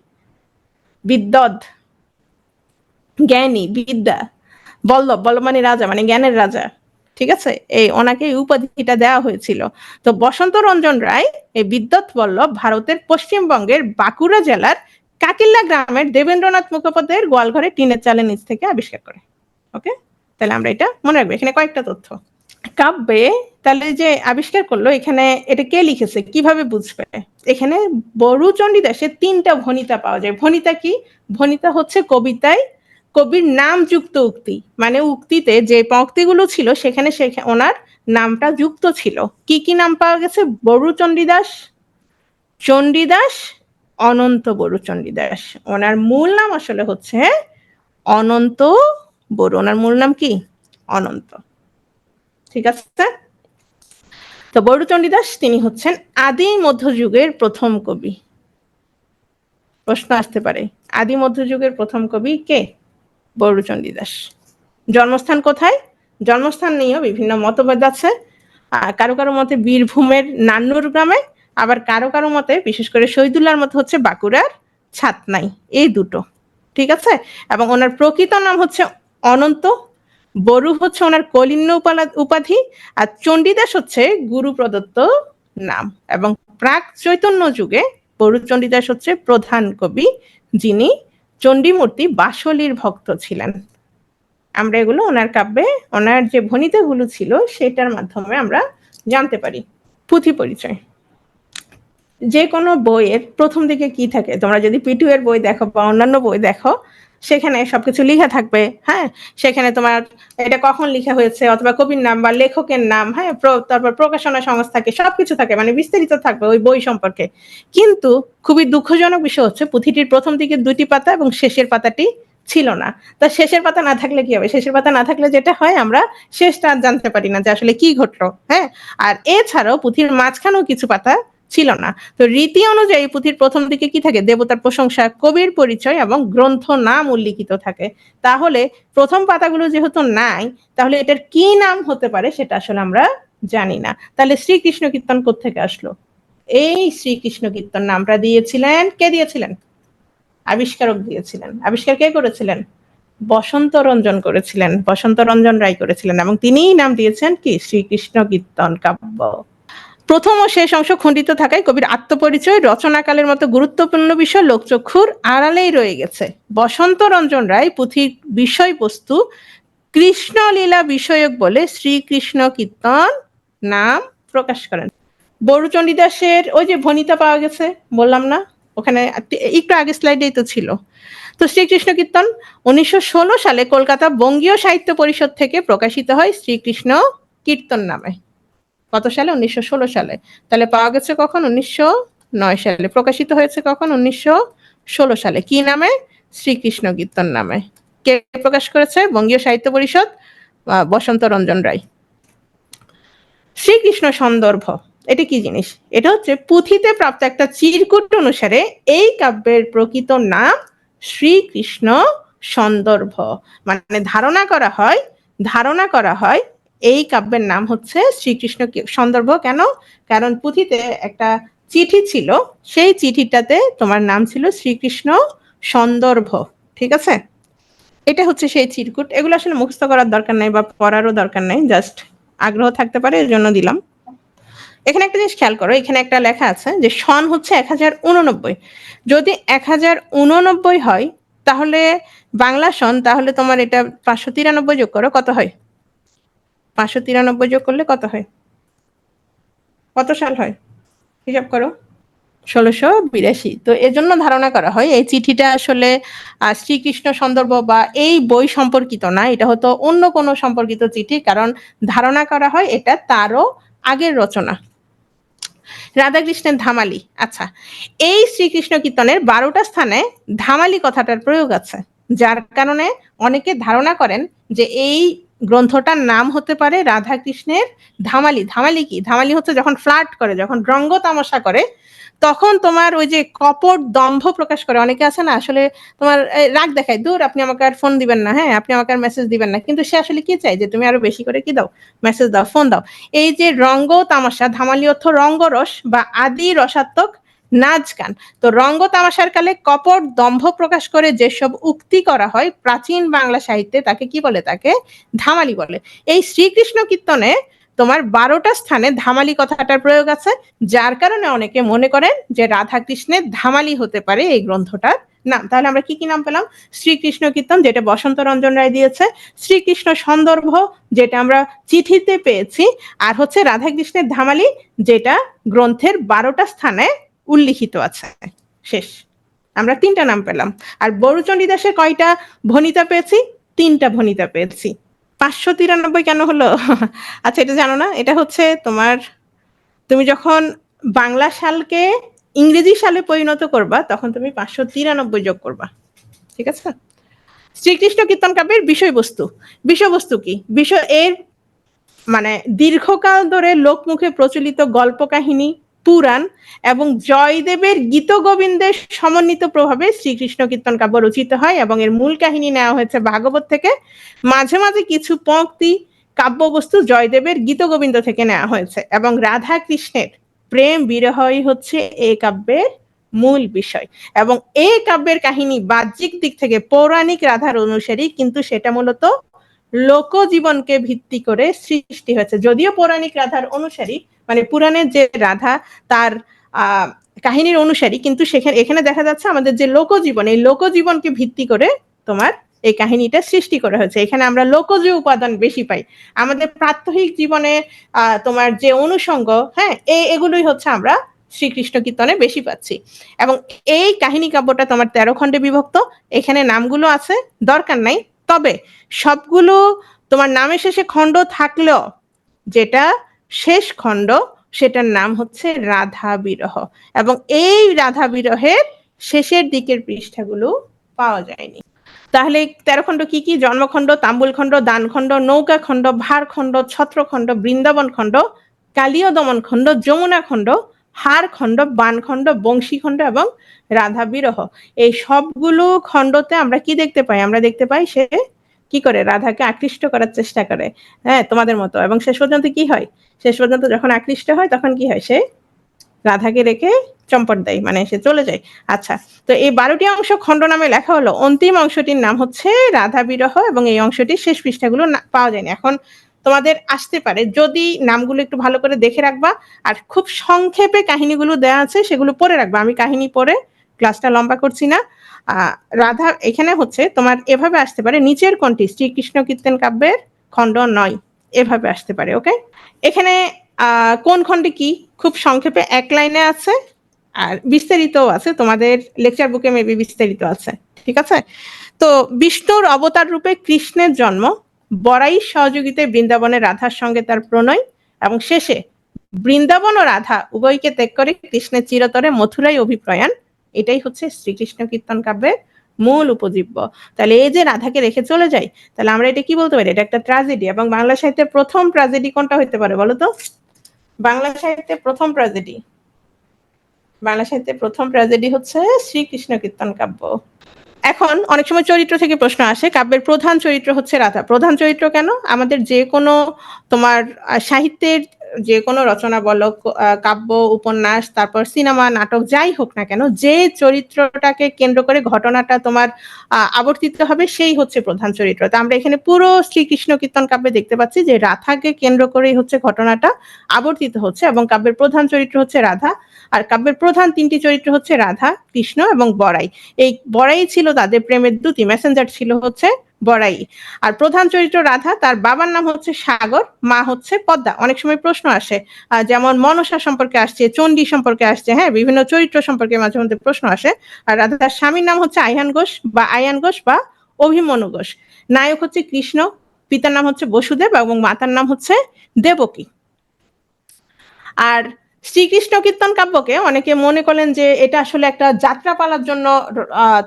বিদ্বদ জ্ঞানী, বিদ্যা। বল্লভ, বল্লভ মানে রাজা, মানে জ্ঞানের রাজা। ঠিক আছে, এই ওনাকে এই উপাধিটা দেওয়া হয়েছিল। তো বসন্ত রঞ্জন রায় এই বিদ্যুৎ বল্লভ ভারতের পশ্চিমবঙ্গের বাঁকুড়া জেলার কাকিল্লা গ্রামের দেবেন্দ্রনাথ মুখোপাধ্যায়ের গোয়ালঘরে টিনের চালের নিচ থেকে আবিষ্কার করে। ওকে, তাহলে আমরা এটা মনে রাখবো। এখানে কয়েকটা তথ্য কাব্যে, তাহলে যে আবিষ্কার করলো, এখানে এটা কে লিখেছে কিভাবে বুঝবে? এখানে বড়ু চণ্ডীদাসের 3টা ভণিতা পাওয়া যায়। ভণিতা কি? ভণিতা হচ্ছে কবিতায় কবির নাম যুক্ত উক্তি, মানে উক্তিতে যে পংক্তিগুলো ছিল সেখানে ওনার নামটা যুক্ত ছিল। কি কি নাম পাওয়া গেছে? বড়ু চণ্ডীদাস, চণ্ডীদাস, অনন্ত বড়ু চণ্ডীদাস। ওনার মূল নাম আসলে হচ্ছে অনন্ত বড়ু। ওনার মূল নাম কি? অনন্ত। ঠিক আছে, তো বড়ু চণ্ডীদাস তিনি হচ্ছেন আদি মধ্যযুগের প্রথম কবি। প্রশ্ন আসতে পারে, আদি মধ্যযুগের প্রথম কবি কে? বড়ু চণ্ডীদাস। জন্মস্থান কোথায়? জন্মস্থান নিয়েও বিভিন্ন মতভেদ আছে। কারো কারো মতে বীরভূমের নান্নুর গ্রামে, আবার কারো কারো মতে, বিশেষ করে শহীদুল্লাহর মতে হচ্ছে বাঁকুড়ার ছাতনাই। এই দুটো, ঠিক আছে। এবং ওনার প্রকৃত নাম হচ্ছে অনন্ত। বড়ু হচ্ছে ওনার কলিন্য উপাধি, আর চণ্ডীদাস হচ্ছে গুরু প্রদত্ত নাম। এবং প্রাক চৈতন্য যুগে বড়ু চণ্ডীদাস হচ্ছে প্রধান কবি, যিনি চণ্ডীমূর্তি বাসলির ভক্ত ছিলেন। আমরা এগুলো ওনার কাব্যে, ওনার যে ভণিতাগুলো ছিল সেটার মাধ্যমে আমরা জানতে পারি। পুঁথি পরিচয়, যে কোনো বইয়ের প্রথম দিকে কি থাকে? তোমরা যদি পিটু এর বই দেখো বা অন্যান্য বই দেখো, সেখানে সবকিছু লেখা থাকবে। হ্যাঁ, সেখানে তোমার এটা কখন লেখা হয়েছে, অথবা কবির নাম বা লেখকের নাম, হ্যাঁ, তারপর প্রকাশনা সংস্থা সবকিছু থাকে, মানে বিস্তারিত থাকবে ওই বই সম্পর্কে। কিন্তু খুবই দুঃখজনক বিষয় হচ্ছে পুঁথিটির প্রথম দিকে 2টি পাতা এবং শেষের পাতাটি ছিল না। তা শেষের পাতা না থাকলে কি হবে? শেষের পাতা না থাকলে যেটা হয়, আমরা শেষটা জানতে পারি না যে আসলে কি ঘটলো। হ্যাঁ, আর এছাড়াও পুঁথির মাঝখানেও কিছু পাতা ছিল না। তো রীতি অনুযায়ী পুঁথির প্রথম দিকে কি থাকে? দেবতার প্রশংসা, কবির পরিচয় এবং গ্রন্থ নাম উল্লিখিত থাকে। তাহলে প্রথম পাতাগুলো যেহেতু নাই, তাহলে এটার কি নাম হতে পারে সেটা আসলে আমরা জানি না। তাহলে শ্রীকৃষ্ণ কীর্তন কোত্থেকে আসলো? এই শ্রীকৃষ্ণ কীর্তন নামটা দিয়েছিলেন কে? দিয়েছিলেন আবিষ্কারক দিয়েছিলেন। আবিষ্কার কে করেছিলেন? বসন্ত রঞ্জন করেছিলেন, বসন্ত রঞ্জন রায় করেছিলেন, এবং তিনিই নাম দিয়েছেন কি? শ্রীকৃষ্ণ কীর্তন কাব্য। প্রথম ও শেষ অংশ খণ্ডিত থাকায় কবির আত্মপরিচয়, রচনাকালের মতো গুরুত্বপূর্ণ বিষয় লোকচক্ষুর আড়ালেই রয়ে গেছে। বসন্ত রঞ্জন রায় পুঁথির বিষয়বস্তু কৃষ্ণলীলা বিষয়ক বলে শ্রীকৃষ্ণ কীর্তন নাম প্রকাশ করেন। বড়ু চণ্ডীদাসের ওই যে ভণিতা পাওয়া গেছে, বললাম না? ওখানে একটু আগে স্লাইডেই তো ছিল। তো শ্রীকৃষ্ণ কীর্তন 1916 সালে কলকাতা বঙ্গীয় সাহিত্য পরিষদ থেকে প্রকাশিত হয় শ্রীকৃষ্ণ কীর্তন নামে। কত সালে? 1916 সালে। তাহলে পাওয়া গেছে কখন? সালে। প্রকাশিত হয়েছে কখন? 1916 সালে। কি নামে? শ্রীকৃষ্ণ কীর্তন নামে। কে প্রকাশ করেছে? বঙ্গীয় সাহিত্য পরিষদ, বসন্ত রঞ্জন রায়। শ্রীকৃষ্ণ সন্দর্ভ এটা কি জিনিস? এটা হচ্ছে পুঁথিতে প্রাপ্ত একটা চিরকুট অনুসারে এই কাব্যের প্রকৃত নাম শ্রীকৃষ্ণ সন্দর্ভ। মানে ধারণা করা হয় এই কাব্যের নাম হচ্ছে শ্রীকৃষ্ণ সন্দর্ভ। কেন? কারণ পুঁথিতে একটা চিঠি ছিল, সেই চিঠিটাতে তোমার নাম ছিল শ্রীকৃষ্ণ সন্দর্ভ। ঠিক আছে, এটা হচ্ছে সেই চিরকুট। এগুলো আসলে মুখস্থ করার দরকার নাই বা পড়ারও দরকার নাই, জাস্ট আগ্রহ থাকতে পারে এর জন্য দিলাম। এখানে একটা জিনিস খেয়াল করো, এখানে একটা লেখা আছে যে সন হচ্ছে 1089। যদি 1089 হয় তাহলে বাংলা সন, তাহলে তোমার এটা 593 যোগ করো, কত হয়? 593 যোগ করলে কত হয়? কত সাল হয় হিসাব করো? 1682। তো এজন্য ধারণা করা হয় এই চিঠিটা আসলে শ্রীকৃষ্ণ সন্দর্ভ বা এই বই সম্পর্কিত না, এটা হতো অন্য কোনো সম্পর্কিত চিঠি, কারণ ধারণা করা হয় এটা তারও আগের রচনা। রাধাকৃষ্ণের ধামালি। আচ্ছা, এই শ্রীকৃষ্ণ কীর্তনের 12টা স্থানে ধামালি কথাটার প্রয়োগ আছে, যার কারণে অনেকে ধারণা করেন যে এই গ্রন্থটার নাম হতে পারে রাধাকৃষ্ণের ধামালি। ধামালি কি? ধামালি হচ্ছে যখন ফ্লার্ট করে, যখন রঙ্গ তামাশা করে, তখন তোমার ওই যে কপট দম্ভ প্রকাশ করে। অনেকে আছে না আসলে তোমার রাগ দেখায়, দূর আপনি আমাকে আর ফোন দিবেন না, হ্যাঁ আপনি আমাকে আর মেসেজ দিবেন না, কিন্তু সে আসলে কি চাই? যে তুমি আরো বেশি করে কি দাও, মেসেজ দাও, ফোন দাও। এই যে রঙ্গ তামাশা, ধামালি অর্থ রঙ্গরস বা আদি রসাত্মক নাচ গান। তো রঙ্গ তামাশার কালে কপট দম্ভ প্রকাশ করে যেসব উক্তি করা হয় প্রাচীন বাংলা সাহিত্যে, তাকে কি বলে? তাকে ধামালি বলে। এই শ্রীকৃষ্ণ কীর্তনে তোমার 12টা স্থানে ধামালি কথাটার প্রয়োগ আছে, যার কারণে অনেকে মনে করেন যে রাধাকৃষ্ণের ধামালি হতে পারে এই গ্রন্থটার নাম। তাহলে আমরা কি কি নাম পেলাম? শ্রীকৃষ্ণ কীর্তন, যেটা বসন্ত রঞ্জন রায় দিয়েছে, শ্রীকৃষ্ণ সন্দর্ভ, যেটা আমরা চিঠিতে পেয়েছি, আর হচ্ছে রাধাকৃষ্ণের ধামালি, যেটা গ্রন্থের 12টা স্থানে উল্লিখিত আছে। শেষ, আমরা 3টা নাম পেলাম। আর বড়ুচণ্ডী দাসের কয়টা ভণিতা পেয়েছি? 3টা ভণিতা পেয়েছি। 593 কেন হলো? আচ্ছা, এটা জানো না? এটা হচ্ছে তোমার, তুমি যখন বাংলা সালকে ইংরেজি সালে পরিণত করবা তখন তুমি 593 যোগ করবা। ঠিক আছে? শ্রীকৃষ্ণ কীর্তন কাব্যের বিষয়বস্তু কি? বিষয় এর মানে দীর্ঘকাল ধরে লোকমুখে প্রচলিত গল্প কাহিনী, পুরাণ এবং জয়দেবের গীত গোবিন্দের সমন্বিত প্রভাবে শ্রীকৃষ্ণ কীর্তন কাব্য রচিত হয় এবং এর মূল কাহিনী নেওয়া হয়েছে ভাগবত থেকে। মাঝে মাঝে কিছু পংক্তি কাব্যবস্তু জয়দেবের গীত গোবিন্দ থেকে নেওয়া হয়েছে এবং রাধা কৃষ্ণের প্রেম বিরহই হচ্ছে এই কাব্যের মূল বিষয়। এবং এই কাব্যের কাহিনী বাহ্যিক দিক থেকে পৌরাণিক রাধার অনুসারী, কিন্তু সেটা মূলত লোকজীবনকে ভিত্তি করে সৃষ্টি হয়েছে। যদিও পৌরাণিক রাধার অনুসারী, মানে পুরাণের যে রাধা তার কাহিনীর অনুসারী, কিন্তু সেখানে এখানে দেখা যাচ্ছে আমাদের যে লোকজীবন, এই লোকজীবনকে ভিত্তি করে তোমার এই কাহিনীটা সৃষ্টি করা হয়েছে। এখানে আমরা লোকজ উপাদান বেশি পাই। আমাদের প্রাত্যহিক জীবনে তোমার যে অনুষঙ্গ, হ্যাঁ, এগুলোই হচ্ছে আমরা শ্রীকৃষ্ণ কীর্তনে বেশি পাচ্ছি। এবং এই কাহিনী কাব্যটা তোমার 13 খণ্ডে বিভক্ত। এখানে নামগুলো আছে, দরকার নাই, তবে সবগুলো তোমার নামের শেষে খণ্ড থাকলেও যেটা শেষ খণ্ড সেটার নাম হচ্ছে রাধা বিরহ, এবং এই রাধা বিরহের শেষের দিকের পৃষ্ঠাগুলো পাওয়া যায়নি। তাহলে 13 খণ্ড কি কি? জন্মখণ্ড, তাম্বুল খণ্ড, দান খণ্ড, নৌকা খণ্ড, ভার খণ্ড, ছত্র খণ্ড, বৃন্দাবন খণ্ড, কালীয় দমন খণ্ড, যমুনা খণ্ড, হার খণ্ড, বান খণ্ড, বংশী খণ্ড এবং রাধা বিরহ। এই সবগুলো খণ্ডতে আমরা কি দেখতে পাই? আমরা দেখতে পাই সে কি করে রাধাকে আকৃষ্ট করার চেষ্টা করে, হ্যাঁ তোমাদের মতো। এবং শেষ পর্যন্ত কি হয়? শেষ পর্যন্ত যখন আকৃষ্ট হয় তখন কি হয়? সে রাধাকে রেখে চম্পট দেয়, মানে সে চলে যায়। আচ্ছা, তো এই 12টি অংশ খণ্ড নামে লেখা হলো। অন্তিম অংশটির নাম হচ্ছে রাধা বিরহ এবং এই অংশটির শেষ পৃষ্ঠাগুলো পাওয়া যায়নি। এখন তোমাদের আসতে পারে, যদি নামগুলো একটু ভালো করে দেখে রাখবা আর খুব সংক্ষেপে কাহিনীগুলো দেওয়া আছে সেগুলো পড়ে রাখবা। আমি কাহিনী পড়ে ক্লাসটা লম্বা করছি না। রাধা এখানে হচ্ছে তোমার এভাবে আসতে পারে, নিচের কোনটি শ্রীকৃষ্ণ কীর্তন কাব্যের খণ্ড নয়, এভাবে আসতে পারে। ওকে, এখানে কোন খণ্ডে কি খুব সংক্ষেপে এক লাইনে আছে, আর বিস্তারিতও আছে, তোমাদের লেকচার বুকে মেবি বিস্তারিত আছে। ঠিক আছে? তো বিষ্ণুর অবতার রূপে কৃষ্ণের জন্ম, বড়াই সহযোগিতায় বৃন্দাবনে রাধার সঙ্গে তার প্রণয়, এবং শেষে বৃন্দাবন ও রাধা উভয়কে ত্যাগ করে কৃষ্ণের চিরতরে মথুরায় অভিপ্রয়াণ, এটাই হচ্ছে শ্রীকৃষ্ণ কীর্তন কাব্যের মূল উপজীব্য। তাহলে এই যে রাধাকে রেখে চলে যায়, তাহলে আমরা এটা কি বলতে পারি? এটা একটা ট্র্যাজেডি। এবং বাংলা সাহিত্যের প্রথম ট্র্যাজেডি কোনটা হতে পারে বলো তো? বাংলা সাহিত্যের প্রথম ট্র্যাজেডি, বাংলা সাহিত্যের প্রথম ট্র্যাজেডি হচ্ছে শ্রীকৃষ্ণ কীর্তন কাব্য। এখন অনেক সময় চরিত্র থেকে প্রশ্ন আসে, কাব্যের প্রধান চরিত্র হচ্ছে রাধা। প্রধান চরিত্র কেন? আমাদের যে কোনো তোমার সাহিত্যের যে কোনো রচনা বলো, কাব্য, উপন্যাস, তারপর সিনেমা, নাটক, যাই হোক না কেন, যে চরিত্রটাকে কেন্দ্র করে ঘটনাটা তোমার আবর্তিত হবে সেই হচ্ছে প্রধান চরিত্র। তো আমরা এখানে পুরো শ্রীকৃষ্ণ কীর্তন কাব্যে দেখতে পাচ্ছি যে রাধাকে কেন্দ্র করেই হচ্ছে ঘটনাটা আবর্তিত হচ্ছে, এবং কাব্যের প্রধান চরিত্র হচ্ছে রাধা। আর কাব্যের প্রধান তিনটি চরিত্র হচ্ছে রাধা, কৃষ্ণ এবং বড়াই। এই বড়াই ছিল তাদের প্রেমের দূতী, মেসেঞ্জার ছিল হচ্ছে বড়াই। আর প্রধান চরিত্র রাধা, তার বাবার নাম হচ্ছে সাগর, মা হচ্ছে পদ্মা। অনেক সময় প্রশ্ন আসে, যেমন মনসা সম্পর্কে আসছে, চণ্ডী সম্পর্কে আসছে, হ্যাঁ, বিভিন্ন চরিত্র সম্পর্কে মাঝে মধ্যে প্রশ্ন আসে। আর রাধার স্বামীর নাম হচ্ছে আয়ান ঘোষ বা অভিমন্যু ঘোষ। নায়ক হচ্ছে কৃষ্ণ, পিতার নাম হচ্ছে বসুদেব এবং মাতার নাম হচ্ছে দেবকী। আর শ্রীকৃষ্ণ কীর্তন কাব্যকে অনেকে মনে করলেন যে এটা আসলে একটা যাত্রাপালার জন্য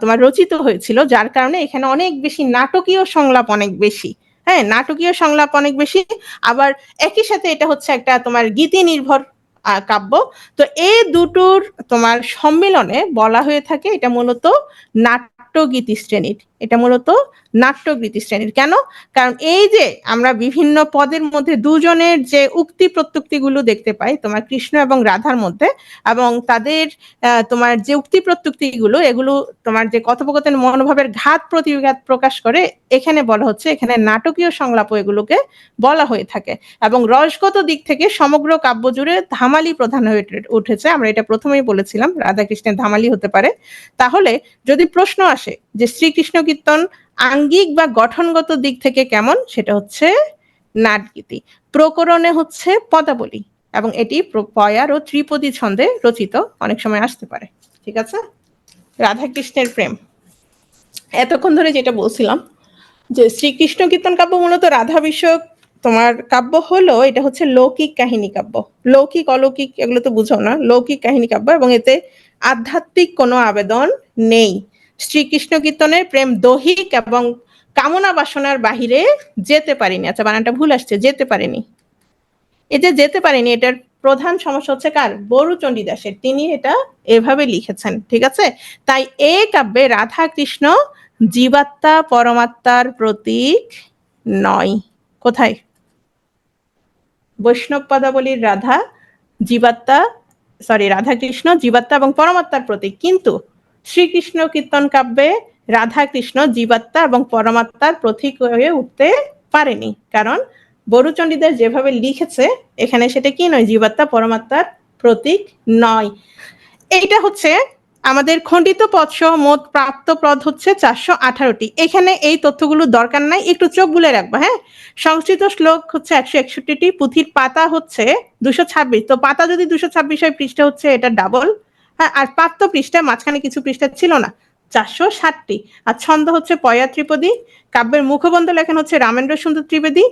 তোমার রচিত হয়েছিল, যার কারণে এখানে অনেক বেশি নাটকীয় সংলাপ, অনেক বেশি, হ্যাঁ, নাটকীয় সংলাপ অনেক বেশি। আবার একই সাথে এটা হচ্ছে একটা তোমার গীতি নির্ভর কাব্য। তো এই দুটোর তোমার সম্মিলনে বলা হয়ে থাকে এটা মূলত নাট্যগীতি শ্রেণীর। এটা মূলত নাট্যগীতি শ্রেণীর। কেন? কারণ এই যে আমরা বিভিন্ন পদের মধ্যে দুজনের যে উক্তি প্রত্যুক্তিগুলো দেখতে পাই তোমার কৃষ্ণ এবং রাধার মধ্যে, এবং তাদের তোমার যে উক্তি প্রত্যুক্তিগুলো, এগুলো তোমার যে কথোপকথনের মনোভাবের ঘাত প্রতিঘাত প্রকাশ করে, এখানে বলা হচ্ছে এখানে নাটকীয় সংলাপ এগুলোকে বলা হয়ে থাকে। এবং রসগত দিক থেকে সমগ্র কাব্য জুড়ে ধামালি প্রধান হয়ে উঠেছে। আমরা এটা প্রথমেই বলেছিলাম, রাধা কৃষ্ণের ধামালি হতে পারে। তাহলে যদি প্রশ্ন আসে যে শ্রীকৃষ্ণ কীর্তন আঙ্গিক বা গঠনগত দিক থেকে কেমন, সেটা হচ্ছে নাটগীতি। প্রকরণে হচ্ছে পদাবলী, এবং এটি পয়ার ও ত্রিপদী ছন্দে রচিত, অনেক সময় আসতে পারে। ঠিক আছে? রাধা কৃষ্ণের প্রেম, এতক্ষণ ধরে যেটা বলছিলাম যে শ্রীকৃষ্ণ কীর্তন কাব্য মূলত রাধা বিষয়ক তোমার কাব্য হলো, এটা হচ্ছে লৌকিক কাহিনী কাব্য। লৌকিক অলৌকিক এগুলো তো বুঝো না, লৌকিক কাহিনী কাব্য, এবং এতে আধ্যাত্মিক কোনো আবেদন নেই। শ্রীকৃষ্ণ কীর্তনের প্রেম দৈহিক এবং কামনা বাসনার বাহিরে যেতে পারেনি। আচ্ছা, বানানটা ভুল আসছে, যেতে পারেনি। এই যে যেতে পারেনি, এটার প্রধান সমস্যা হচ্ছে কার? বড়ু চণ্ডীদাসের। তিনি এটা এভাবে লিখেছেন, ঠিক আছে? তাই এই কাব্যে রাধা কৃষ্ণ জীবাত্মা পরমাত্মার প্রতীক নয়। কোথায়? বৈষ্ণব পদাবলীর রাধা জীবাত্মা, রাধা কৃষ্ণ জীবাত্মা এবং পরমাত্মার প্রতীক, কিন্তু শ্রীকৃষ্ণ কীর্তন কাব্যে রাধা কৃষ্ণ জীবাত্মা এবং পরমাত্মার প্রতীক হয়ে উঠতে পারেনি। কারণ বড়ুচণ্ডীদাস যেভাবে লিখেছে এখানে সেটা কি নয়? জীবাত্মা পরমাত্মার প্রতীক নয়। এইটা হচ্ছে আমাদের খণ্ডিত পদ সহ মোট প্রাপ্ত পদ হচ্ছে 418টি। এখানে এই তথ্যগুলো দরকার নাই, একটু চোখ বুলে রাখবা। হ্যাঁ, সংস্কৃত শ্লোক হচ্ছে 161টি, পুঁথির পাতা হচ্ছে 226। তো পাতা যদি 226 হয়, পৃষ্ঠা হচ্ছে এটা ডাবল। হ্যাঁ, আর প্রাপ্ত পৃষ্ঠা মাঝখানে কিছু পৃষ্ঠা ছিল না, 460টি। আর ছন্দ হচ্ছে পয়া ত্রিপদী। কাব্যের মুখবন্ধ লেখেন হচ্ছে রামেন্দ্র সুন্দর ত্রিবেদী।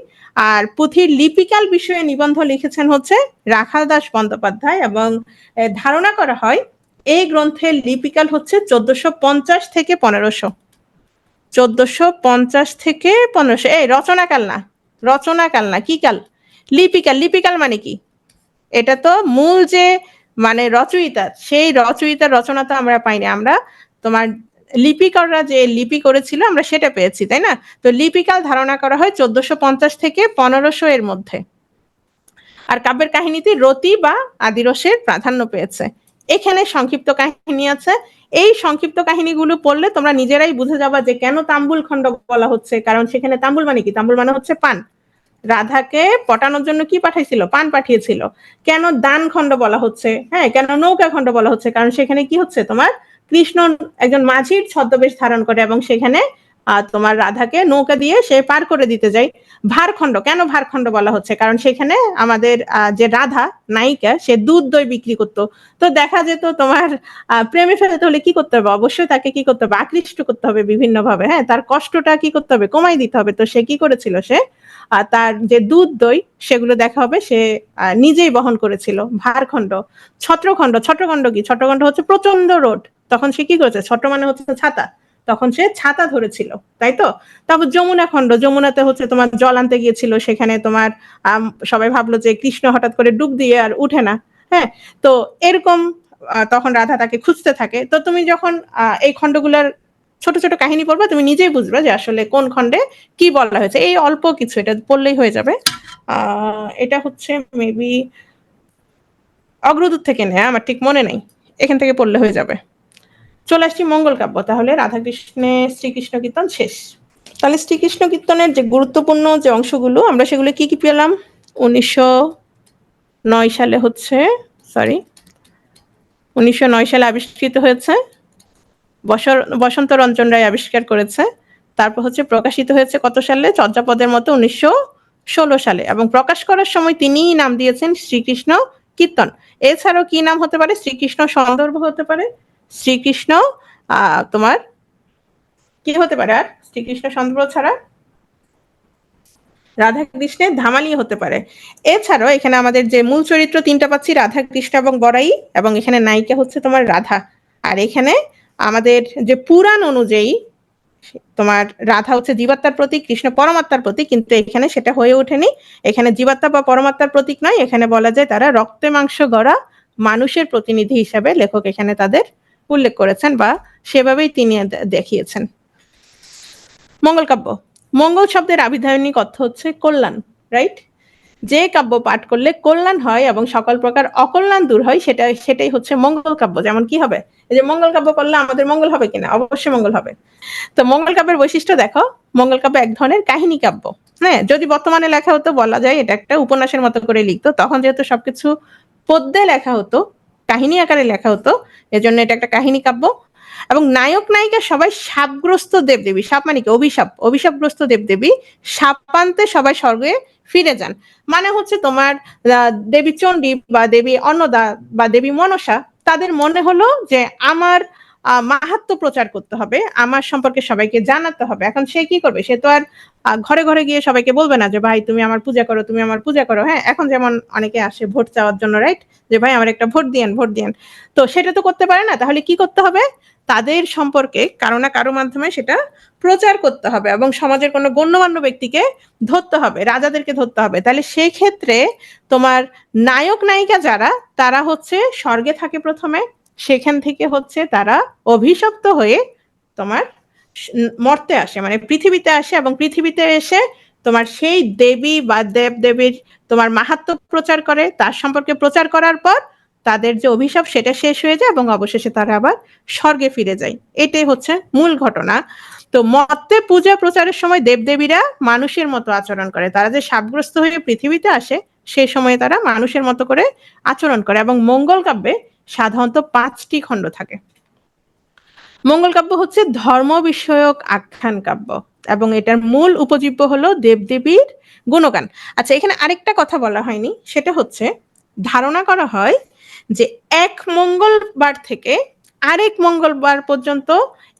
আর পুঁথির লিপিকাল বিষয়ে নিবন্ধ লিখেছেন হচ্ছে রাখাল দাস বন্দ্যোপাধ্যায়, এবং ধারণা করা হয় এই গ্রন্থের লিপিকাল হচ্ছে 1450 থেকে 1500। 1450 থেকে 1500। এই রচনাকাল না, রচনাকাল না, কি কাল? লিপিকাল। লিপিকাল মানে কি? এটা তো মূল যে মানে রচয়িতা, সেই রচয়িতার রচনা তো আমরা পাইনি, আমরা তোমার লিপিকররা যে লিপি করেছিল আমরা সেটা পেয়েছি, তাই না? তো লিপিকাল ধারণা করা হয় 1450 থেকে 1500 এর মধ্যে। আর কাব্যের কাহিনীতে রতি বা আদিরসের প্রাধান্য পেয়েছে। এখানে সংক্ষিপ্ত কাহিনী আছে। এই সংক্ষিপ্ত কাহিনীগুলো পড়লে তোমরা নিজেরাই বুঝে যাবা যে কেন তাম্বুল খণ্ড বলা হচ্ছে। কারণ সেখানে তাম্বুল মানে কি? তাম্বুল মানে হচ্ছে পান। রাধাকে পটানোর জন্য কি পাঠাইছিল? পান পাঠিয়েছিল। কেন দান খণ্ড বলা হচ্ছে? হ্যাঁ, কেন নৌকা খণ্ড বলা হচ্ছে? কারণ সেখানে কি হচ্ছে তোমার? কৃষ্ণ একজন মাঝির ছদ্মবেশ ধারণ করে এবং সেখানে তোমার রাধাকে নৌকা দিয়ে সে পার করে দিতে যায়। ভারখণ্ড, কেন ভারখণ্ড বলা হচ্ছে? কারণ সেখানে আমাদের যে রাধা নায়িকা, সে দুধ দই বিক্রি করতো। তো দেখা যেত তোমার প্রেমে ফেলতে হলে কি করতে হবে? অবশ্যই তাকে কি করতে হবে? আকৃষ্ট করতে হবে বিভিন্ন ভাবে, হ্যাঁ, তার কষ্টটা কি করতে হবে? কমাই দিতে হবে। তো সে কি করেছিল? সে তার যে দুধ দই সেগুলো দেখা হবে সে নিজেই বহন করেছিল। ভারখণ্ড। ছত্রখণ্ড, ছত্রখণ্ড কি? ছত্রখণ্ড হচ্ছে প্রচন্ড রোদ, তখন সে কি করেছে? ছত্র মানে হচ্ছে ছাতা, তখন সে ছাতা ধরেছিল, তাই তো? তারপর যমুনা খণ্ড, যমুনাতে হচ্ছে তোমার জল আনতে গিয়েছিল, সেখানে তোমার সবাই ভাবলো যে কৃষ্ণ হঠাৎ করে ডুব দিয়ে আর উঠে না, হ্যাঁ, তো এরকম তখন রাধা তাকে খুঁজতে থাকে। তো তুমি যখন এই খণ্ডগুলোর ছোট ছোট কাহিনী পড়বা, তুমি নিজেই বুঝবে যে আসলে কোন খণ্ডে কি বলা হয়েছে। এই অল্প কিছু, এটা পড়লেই হয়ে যাবে। এটা হচ্ছে মেবি অগ্রদূত থেকে নেয়, আমার ঠিক মনে নেই, এখান থেকে পড়লে হয়ে যাবে। চলে আসছি মঙ্গল কাব্য। তাহলে রাধাকৃষ্ণের শ্রীকৃষ্ণ কীর্তন শেষ। তাহলে শ্রীকৃষ্ণ কীর্তনের যে গুরুত্বপূর্ণ যে অংশগুলো, আমরা সেগুলো কি কি পেলাম? 1909 সালে হচ্ছে, সরি, 1909 সালে আবিষ্কৃত হয়েছে, বসন্ত রঞ্জন রায় আবিষ্কার করেছে। তারপর হচ্ছে প্রকাশিত হয়েছে কত সালে? চর্যাপদের মতো 1916 সালে, এবং প্রকাশ করার সময় তিনিই নাম দিয়েছেন শ্রীকৃষ্ণ কীর্তন। এছাড়াও কি নাম হতে পারে? শ্রীকৃষ্ণ সন্দর্ভ হতে পারে, শ্রীকৃষ্ণ তোমার কি হতে পারে? আর শ্রীকৃষ্ণ সন্দর্ভ ছাড়া রাধা কৃষ্ণের ধামালি হতে পারে। এছাড়াও এখানে আমাদের যে মূল চরিত্র তিনটা পাচ্ছি, রাধা কৃষ্ণ এবং বড়াই, এবং এখানে নায়িকা হচ্ছে তোমার রাধা। আর এখানে আমাদের যে পুরাণ অনুযায়ী তোমার রাধা হচ্ছে জীবাত্মার প্রতীক, কৃষ্ণ পরমাত্মার প্রতীক, কিন্তু এখানে সেটা হয়ে ওঠেনি। এখানে জীবাত্মা বা পরমাত্মার প্রতীক নয়, এখানে বলা যায় তারা রক্তে মাংস গড়া মানুষের প্রতিনিধি হিসাবে লেখক এখানে তাদের উল্লেখ করেছেন, বা সেভাবেই তিনি দেখিয়েছেন। মঙ্গল কাব্য। মঙ্গল শব্দের আবিধানিক অর্থ হচ্ছে কল্যাণ, রাইট? যে কাব্য পাঠ করলে কল্যাণ হয় এবং সকল প্রকার অকল্যাণ দূর হয়, সেটাই হচ্ছে মঙ্গল কাব্য। যেমন কি হবে? এই যে মঙ্গল কাব্য পড়লে আমাদের মঙ্গল হবে কিনা? অবশ্যই মঙ্গল হবে। তো মঙ্গল কাব্যের বৈশিষ্ট্য দেখো, মঙ্গল কাব্য এক ধরনের কাহিনী কাব্য। হ্যাঁ, যদি বর্তমানে লেখা হতো বলা যায় এটা একটা উপন্যাসের মতো করে লিখতো, তখন যেহেতু সবকিছু পদ্যে লেখা হতো, কাহিনী আকারে লেখা হতো, এজন্য এটা একটা কাহিনী কাব্য। এবং নায়ক নায়িকা সবাই শাপগ্রস্ত দেবদেবী, শাপ মানে কি? অভিশাপ, অভিশাপগ্রস্ত দেবদেবী, শাপান্তে সবাই স্বর্গে ফিরে যান। মানে হচ্ছে তোমার দেবী চণ্ডী বা দেবী অন্নদা বা দেবী মনসা, তাদের মনে হলো যে আমার মাহাত্ম্য প্রচার করতে হবে, আমার সম্পর্কে সবাইকে জানাতে হবে। এখন সে কি করবে? সে তো আর ঘরে ঘরে গিয়ে সবাইকে বলবে না যে ভাই তুমি আমার পূজা করো, তুমি আমার পূজা করো। হ্যাঁ, এখন যেমন অনেকে আসে ভোট চাওয়ার জন্য, রাইট, যে ভাই আমার একটা ভোট দিয়েন, ভোট দিয়েন। তো সেটা তো করতে পারে না। তাহলে কি করতে হবে? তাদের সম্পর্কে কারো না কারো মাধ্যমে সেটা প্রচার করতে হবে, এবং সমাজের কোনো গণ্যমান্য ব্যক্তিকে ধরতে হবে, রাজাদেরকে ধরতে হবে। তাহলে সেই ক্ষেত্রে তোমার নায়ক নায়িকা যারা, তারা হচ্ছে স্বর্গে থাকে প্রথমে, সেখান থেকে হচ্ছে তারা অভিশপ্ত হয়ে তোমার মর্তে আসে, মানে পৃথিবীতে আসে, এবং পৃথিবীতে এসে তোমার সেই দেবী বা দেব দেবীর তোমার মাহাত্ম্য প্রচার করে, তার সম্পর্কে প্রচার করার পর তাদের যে অভিশাপ সেটা শেষ হয়ে যায়, এবং অবশেষে তারা আবার স্বর্গে ফিরে যায়। এটাই হচ্ছে মূল ঘটনা। তো মর্তে পূজা প্রচারের সময় দেবদেবীরা মানুষের মতো আচরণ করে, তারা যে শাপগ্রস্ত হয়ে পৃথিবীতে আসে সেই সময় তারা মানুষের মতো করে আচরণ করে। এবং মঙ্গল কাব্যে সাধারণত 5টি খণ্ড থাকে। মঙ্গল কাব্য হচ্ছে ধর্ম বিষয়ক আখ্যান কাব্য, এবং এটার মূল উপজীব্য হলো দেবদেবীর গুণগান। আচ্ছা, এখানে আরেকটা কথা বলা হয়নি, সেটা হচ্ছে ধারণা করা হয় যে এক মঙ্গলবার থেকে আরেক মঙ্গলবার পর্যন্ত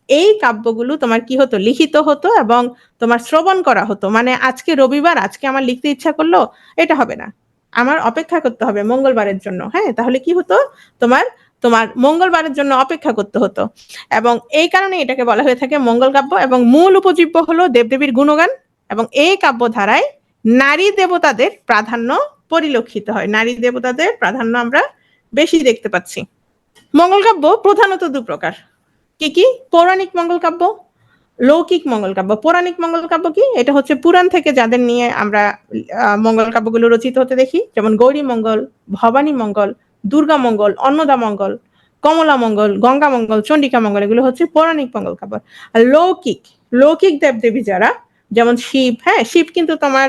এই কাব্যগুলো তোমার কি হতো? লিখিত হতো এবং তোমার শ্রবণ করা হতো। মানে আজকে রবিবার, আজকে আমার লিখতে ইচ্ছা করলো, এটা হবে না, আমার অপেক্ষা করতে হবে মঙ্গলবারের জন্য। হ্যাঁ, তাহলে কি হতো? তোমার তোমার মঙ্গলবারের জন্য অপেক্ষা করতে হতো, এবং এই কারণে এটাকে বলা হয়ে থাকে মঙ্গল কাব্য। এবং মূল উপজীব্য হলো দেবদেবীর গুণগান, এবং এই কাব্য ধারায় নারী দেবতাদের প্রাধান্য পরিলক্ষিত হয়। নারী দেবতাদের প্রাধান্য আমরা বেশি দেখতে পাচ্ছি। মঙ্গল কাব্য প্রধানত দু প্রকার। কি কি? পৌরাণিক মঙ্গল কাব্য, লৌকিক মঙ্গল কাব্য। পৌরাণিক মঙ্গল কাব্য কি? এটা হচ্ছে পুরাণ থেকে যাদের নিয়ে আমরা মঙ্গল কাব্যগুলো রচিত হতে দেখি, যেমন গৌরী মঙ্গল, ভবানী মঙ্গল, দুর্গা মঙ্গল, অন্নদা মঙ্গল, কমলা মঙ্গল, গঙ্গা মঙ্গল, চন্ডিকা মঙ্গল, এগুলো হচ্ছে পৌরাণিক মঙ্গল কাব্য। আর লৌকিক, লৌকিক দেবদেবী যারা, যেমন শিব, হ্যাঁ, শিব কিন্তু তোমার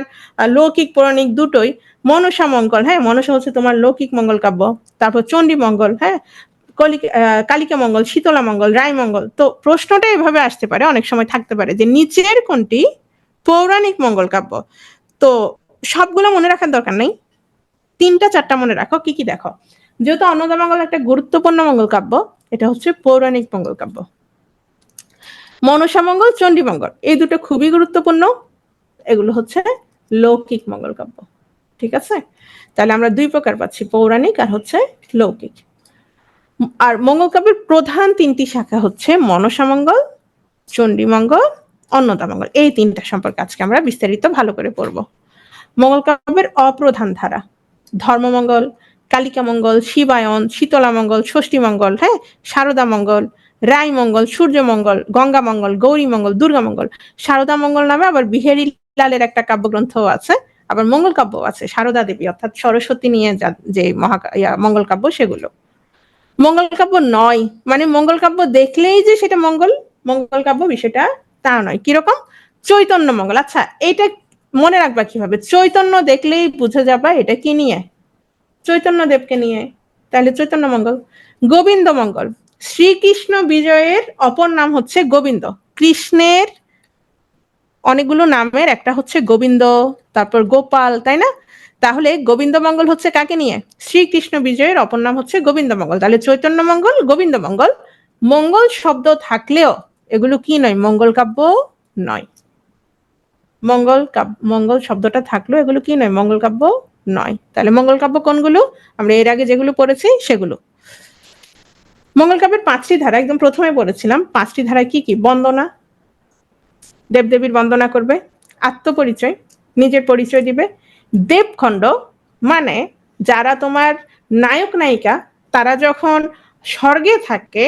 লৌকিক পৌরাণিক দুটোই। মনসা মঙ্গল, হ্যাঁ, মনসা হচ্ছে তোমার লৌকিক মঙ্গল কাব্য। তারপর চণ্ডী মঙ্গল, হ্যাঁ, কালিকা মঙ্গল, শীতলা মঙ্গল, রায় মঙ্গল। তো প্রশ্নটা এভাবে আসতে পারে, অনেক সময় থাকতে পারে যে নিচের কোনটি পৌরাণিক মঙ্গল কাব্য। তো সবগুলো মনে রাখার দরকার নেই, 3-4টা মনে রাখো। কি কি দেখো, যেহেতু অন্নদামঙ্গল একটা গুরুত্বপূর্ণ মঙ্গল কাব্য, এটা হচ্ছে পৌরাণিক মঙ্গল কাব্য। মনসামঙ্গল, চণ্ডীমঙ্গল এই দুটো খুবই গুরুত্বপূর্ণ, এগুলো হচ্ছে লৌকিক মঙ্গল কাব্য। ঠিক আছে, তাহলে আমরা 2 প্রকার পাচ্ছি, পৌরাণিক আর হচ্ছে লৌকিক। আর মঙ্গল কাব্যের প্রধান 3টি শাখা হচ্ছে মনসামঙ্গল, চণ্ডীমঙ্গল, অন্নদামঙ্গল। এই 3টা সম্পর্কে আজকে আমরা বিস্তারিত ভালো করে পড়ব। মঙ্গল কাব্যের অপ্রধান ধারা ধর্মমঙ্গল, কালিকা মঙ্গল, শিবায়ন, শীতলা মঙ্গল, ষষ্ঠী মঙ্গল, হ্যাঁ, শারদা মঙ্গল, রায় মঙ্গল, সূর্য মঙ্গল, গঙ্গা মঙ্গল, গৌরী মঙ্গল, দুর্গা মঙ্গল। শারদা মঙ্গল নামে আবার বিহারী লালের একটা কাব্যগ্রন্থ আছে, আবার মঙ্গল কাব্য আছে, শারদা দেবী অর্থাৎ সরস্বতী নিয়ে যে মঙ্গল কাব্য সেগুলো। মঙ্গল কাব্য নয় মানে মঙ্গল কাব্য দেখলেই যে সেটা মঙ্গল কাব্য বিষয়টা তা নয়। কিরকম? চৈতন্য মঙ্গল। আচ্ছা, এটা মনে রাখবা কিভাবে? চৈতন্য দেখলেই বুঝে যাবা এটা কি নিয়ে, চৈতন্য দেবকে নিয়ে, তাহলে চৈতন্য মঙ্গল। গোবিন্দ মঙ্গল, শ্রীকৃষ্ণ বিজয়ের অপর নাম হচ্ছে গোবিন্দ। কৃষ্ণের অনেকগুলো নামের একটা হচ্ছে গোবিন্দ, তারপর গোপাল, তাই না? তাহলে গোবিন্দ মঙ্গল হচ্ছে কাকে নিয়ে? শ্রীকৃষ্ণ বিজয়ের অপর নাম হচ্ছে গোবিন্দ মঙ্গল। তাহলে চৈতন্য মঙ্গল, গোবিন্দ মঙ্গল। মঙ্গল শব্দ থাকলেও এগুলো কি নয়? মঙ্গল কাব্য নয়। মঙ্গল শব্দটা থাকলেও এগুলো কি নয়? মঙ্গল কাব্য নয়। তাহলে মঙ্গল কাব্য কোনগুলো? আমরা এর আগে যেগুলো পড়েছি সেগুলো। মঙ্গল কাব্যের 5টি ধারা একদম প্রথমে পড়েছিলাম। 5টি ধারা কি কি? বন্দনা, দেবদেবীর বন্দনা করবে, আত্মপরিচয়, নিজের পরিচয় দিবে, দেবখণ্ড মানে যারা তোমার নায়ক নায়িকা তারা যখন স্বর্গে থাকে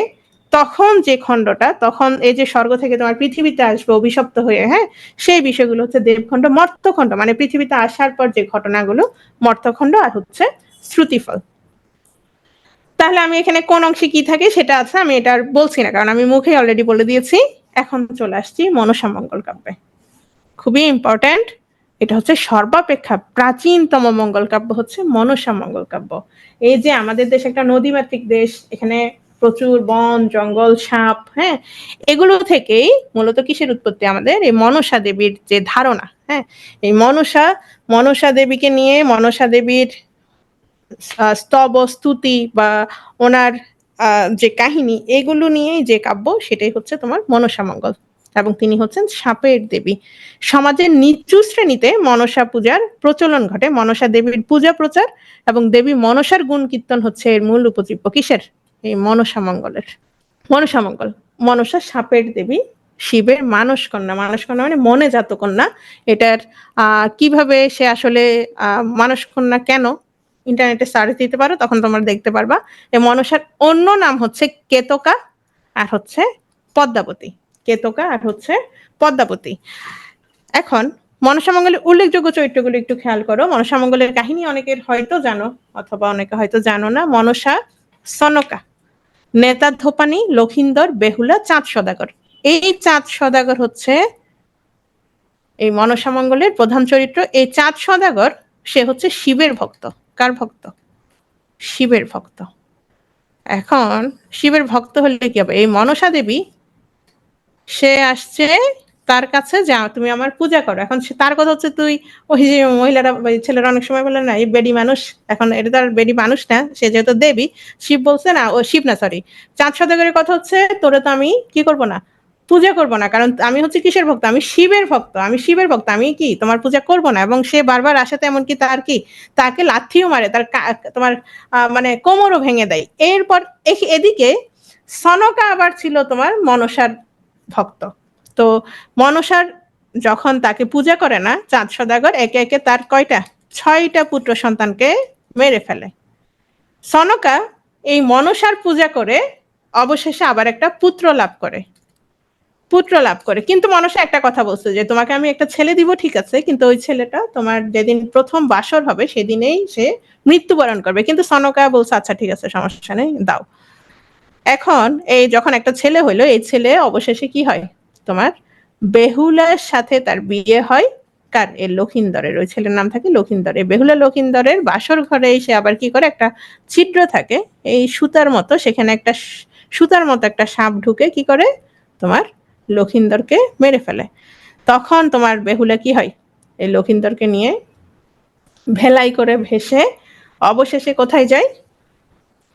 তখন যে খণ্ডটা, তখন এই যে স্বর্গ থেকে তোমার পৃথিবীতে আসবে অভিশপ্ত হয়ে, হ্যাঁ, সেই বিষয়গুলো হচ্ছে দেবখণ্ড। মর্তখণ্ড মানে পৃথিবীতে আসার পর যে ঘটনাগুলো, মর্তখণ্ড। আর হচ্ছে শ্রুতিফল। তাহলে আমি এখানে কোন অংশে কি থাকে সেটা আছে, আমি এটা আর বলছি না কারণ আমি মুখে অলরেডি বলে দিয়েছি। এখন চলে আসছি মনসামঙ্গল কাব্যে, খুবই ইম্পর্টেন্ট। এটা হচ্ছে সর্বাপেক্ষা প্রাচীনতম মঙ্গল কাব্য হচ্ছে মনসামঙ্গল কাব্য। এই যে আমাদের দেশ একটা নদীমাতৃক দেশ, এখানে প্রচুর বন জঙ্গল সাপ, হ্যাঁ, এগুলো থেকেই মূলত কিসের উৎপত্তি? আমাদের এই মনসা দেবীর যে ধারণা, হ্যাঁ, এই মনসা দেবীকে নিয়ে, মনসা দেবীর স্তব স্তুতি বা ওনার যে কাহিনী, এগুলো নিয়েই যে কাব্য সেটাই হচ্ছে তোমার মনসামঙ্গল। এবং তিনি হচ্ছেন সাপের দেবী। সমাজের নিচু শ্রেণীতে মনসা পূজার প্রচলন ঘটে। মনসা দেবীর পূজা প্রচার এবং দেবী মনসার গুণ কীর্তন হচ্ছে এর মূল উপজীব্য। কিসের? এই মনসামঙ্গলের। মনসামঙ্গল, মনসা সাপের দেবী, শিবের মানস কন্যা। মানস কন্যা মানে মনে জাত কন্যা। এটার কিভাবে সে আসলে মানস কন্যা কেন, ইন্টারনেটে সার্চ দিতে পারো, তখন তোমরা দেখতে পারবা। এই মনসার অন্য নাম হচ্ছে কেতকা আর হচ্ছে পদ্মাবতী। কেতকা আর হচ্ছে পদ্মাবতী। এখন মনসামঙ্গলের উল্লেখযোগ্য চরিত্রগুলো একটু খেয়াল করো। মনসামঙ্গলের কাহিনী অনেকের হয়তো জানো অথবা অনেকে হয়তো জানো না। মনসা, সনকা, নেতা ধোপানি, লক্ষিন্দর, বেহুলা, চাঁদ সদাগর। এই চাঁদ সদাগর হচ্ছে এই মনসামঙ্গলের প্রধান চরিত্র। এই চাঁদ সদাগর সে হচ্ছে শিবের ভক্ত। কার ভক্ত? শিবের ভক্ত। এখন শিবের ভক্ত হলে কি হবে? এই মনসা দেবী সে আসছে তার কাছে, যা তুমি আমার পূজা করো। এখন তার কথা হচ্ছে, তুই ওই যে মহিলারা ছেলেরা অনেক সময় বলে না এই বেডি মানুষ, এখন এটা তার বেডি মানুষ না, সে যেহেতু দেবী। শিব বলছে না, ও শিব না সরি, চাঁদ সদাগরের কথা হচ্ছে তোরে তো আমি কি করব না, পূজা করব না, কারণ আমি হচ্ছে কিসের ভক্ত? আমি শিবের ভক্ত। আমি কি তোমার পূজা করব না? এবং সে বারবার আসে, এমনকি তার কি তাকে লাথিও মারে, তার তোমার মানে কোমরও ভেঙে দেয়। এরপর এদিকে সনকা আবার ছিল তোমার মনসার ভক্ত। তো মনসার যখন তাকে পূজা করে না চাঁদ সদাগর, একে একে তার কয়টা? 6টা পুত্র সন্তানকে মেরে ফেলে। সনকা এই মনসার পূজা করে অবশেষে আবার একটা পুত্র লাভ করে। কিন্তু মনসা একটা কথা বলছে যে তোমাকে আমি একটা ছেলে দিব, ঠিক আছে, কিন্তু ওই ছেলেটা তোমার যেদিন প্রথম বাসর হবে সেদিনেই সে মৃত্যুবরণ করবে। কিন্তু সনকা বলছে আচ্ছা ঠিক আছে, সমস্যা নেই, দাও। এখন এই যখন একটা ছেলে হইলো, এই ছেলে অবশেষে কি হয়? তোমার বেহুলার সাথে তার বিয়ে হয়। কার? এই লক্ষিন্দরের। ওই ছেলের নাম থাকে লক্ষিন্দর। এই বেহুলা লক্ষিন্দরের বাসর ঘরে এসে আবার কি করে, একটা ছিদ্র থাকে এই সুতার মতো, সেখানে একটা সুতার মতো একটা সাপ ঢুকে কি করে তোমার লক্ষিন্দরকে মেরে ফেলে। তখন তোমার বেহুলা কি হয়, এই লক্ষিন্দরকে নিয়ে ভেলাই করে ভেসে অবশেষে কোথায় যায়,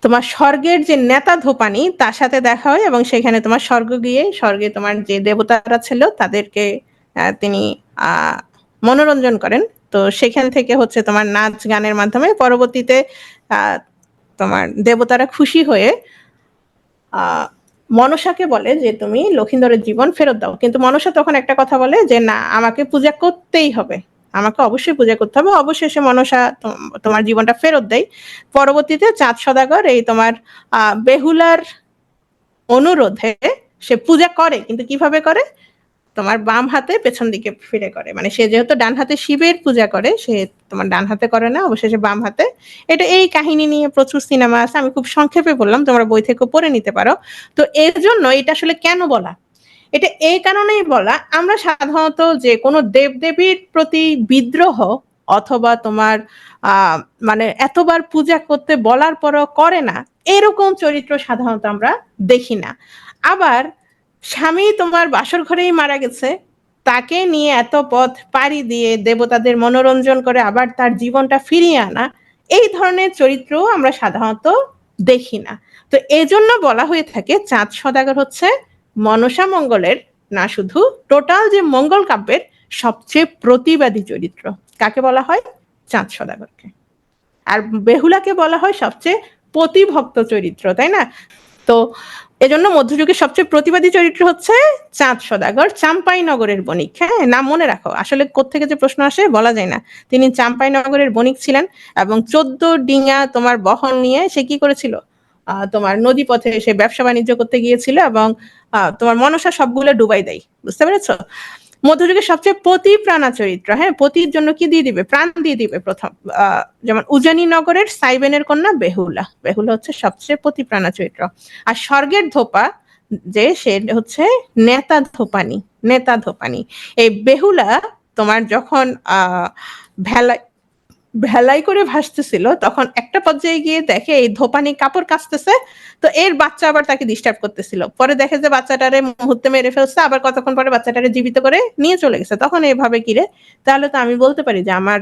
তোমার স্বর্গের যে নেতা ধোপানি তার সাথে দেখা হয়, এবং সেখানে তোমার স্বর্গ গিয়ে স্বর্গে তোমার যে দেবতারা ছিল তাদেরকে তিনি মনোরঞ্জন করেন। তো সেখান থেকে হচ্ছে তোমার নাচ গানের মাধ্যমে পরবর্তীতে তোমার দেবতারা খুশি হয়ে মনসাকে বলে যে তুমি লক্ষিন্দরের জীবন ফেরত দাও, কিন্তু মনসা তখন একটা কথা বলে যে না, আমাকে পূজা করতেই হবে, আমাকে অবশ্যই পূজা করতে হবে। অবশেষে মনসা তোমার জীবনটা ফেরত দেয়। পরবর্তীতে চাঁদ সদাগর এই তোমার বেহুলার অনুরোধে সে পূজা করে, কিন্তু কিভাবে করে, তোমার বাম হাতে পেছন দিকে ফিরে করে। মানে সে যেহেতু ডান হাতে শিবের পূজা করে, সে তোমার ডান হাতে করে না, অবশেষে বাম হাতে। এটা এই কাহিনী নিয়ে প্রচুর সিনেমা আছে, আমি খুব সংক্ষেপে বললাম, তোমরা বই থেকে পড়ে নিতে পারো। তো এর জন্য এটা আসলে কেন বলা, এটা এই কারণেই বলা, আমরা সাধারণত যে কোনো দেবদেবীর প্রতি বিদ্রোহ অথবা তোমার মানে এতবার পূজা করতে বলার পরও করে না, এরকম চরিত্র সাধারণত আমরা দেখি না। আবার স্বামী তোমার বাসর ঘরেই মারা গেছে, তাকে নিয়ে এত পথ পাড়ি দিয়ে দেবতাদের মনোরঞ্জন করে আবার তার জীবনটা ফিরিয়ে আনা, এই ধরনের চরিত্র আমরা সাধারণত দেখি না। তো এই জন্য বলা হয়ে থাকে চাঁদ সদাগর হচ্ছে মনসা মঙ্গলের, না শুধু টোটাল যে মঙ্গল কাব্যের সবচেয়ে প্রতিবাদী চরিত্র। কাকে বলা হয়? চাঁদ সদাগরকে। আর বেহুলাকে বলা হয় সবচেয়ে প্রতিভক্ত চরিত্র, তাই না? তো এজন্য মধ্যযুগের সবচেয়ে প্রতিবাদী চরিত্র হচ্ছে চাঁদ সদাগর, চাম্পাই নগরের বণিক। হ্যাঁ, নাম মনে রাখো, আসলে কোত্থেকে যে প্রশ্ন আসে বলা যায় না। তিনি চাম্পাই নগরের বণিক ছিলেন, এবং 14 ডিঙা তোমার বহন নিয়ে সে কি করেছিল, তোমার নদী পথে সে ব্যবসা বাণিজ্য করতে গিয়েছিল, এবং তোমার মনসা সবগুলো ডুবাই দেয়। বুঝতে পেরেছো? মধ্যযুগের সবচেয়ে পতিপ্রাণা চরিত্র। হ্যাঁ, পতির জন্য কি দিয়ে দিবে, প্রাণ দিয়ে দিবে প্রথম। যেমন উজানি নগরের সাইবেনের কন্যা বেহুলা, বেহুলা হচ্ছে সবচেয়ে পতিপ্রাণা চরিত্র। আর স্বর্গের ধোপা যে, সে হচ্ছে নেতা ধোপানি, নেতা ধোপানি। এই বেহুলা তোমার যখন ভেলা ভেলাই করে ভাসতেছিল, তখন একটা পর্যায়ে গিয়ে দেখে এই ধোপানি কাপড় কাচতেছে, তো এর বাচ্চা আবার তাকে ডিস্টার্ব করতেছিল। পরে দেখে যে বাচ্চাটারে মুহূর্তে মেরে ফেলছে, আবার কতক্ষণ পরে বাচ্চাটারে জীবিত করে নিয়ে চলে গেছে। তখন এইভাবে কিরে, তাহলে তো আমি বলতে পারি যে আমার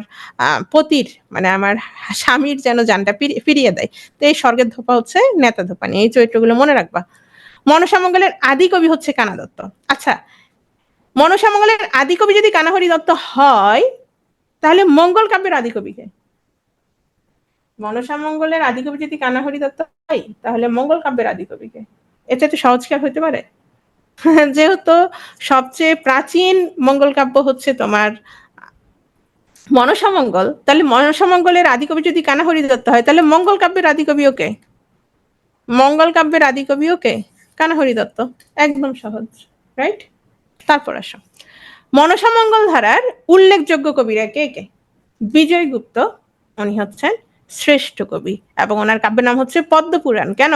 পতির মানে আমার স্বামীর যেন জানটা ফিরিয়ে দেয়। তো এই স্বর্গের ধোপা হচ্ছে নেতা ধোপানি। এই চরিত্রগুলো মনে রাখবা। মনসা মঙ্গলের আদি কবি হচ্ছে কানা দত্ত। আচ্ছা, মনসা মঙ্গলের আদি কবি যদি কানাহরি দত্ত হয়, তাহলে মঙ্গল কাব্যের আদি কবিকে? মনসা মঙ্গলের আদিকবি যদি কানাহরি দত্ত হয়, তাহলে মঙ্গল কাব্যের আদিকবিকে? এটা তো সহজ কি হতে পারে? যেহেতু সবচেয়ে প্রাচীন মঙ্গল কাব্য হচ্ছে তোমার মনসা মঙ্গল, তাহলে মনসা মঙ্গলের আদিকবি যদি কানাহরি দত্ত হয়, তাহলে মঙ্গল কাব্যের আদিকবিও কে? মঙ্গল কাব্যের আদিকবিও কে? কানাহরি দত্ত। একদম সহজ, রাইট? তারপর আসো, মনসা মঙ্গল ধারার উল্লেখযোগ্য কবিরা কে কে? বিজয় গুপ্ত, উনি হচ্ছেন শ্রেষ্ঠ কবি, এবং ওনার কাব্যের নাম হচ্ছে পদ্মপুরাণ। কেন?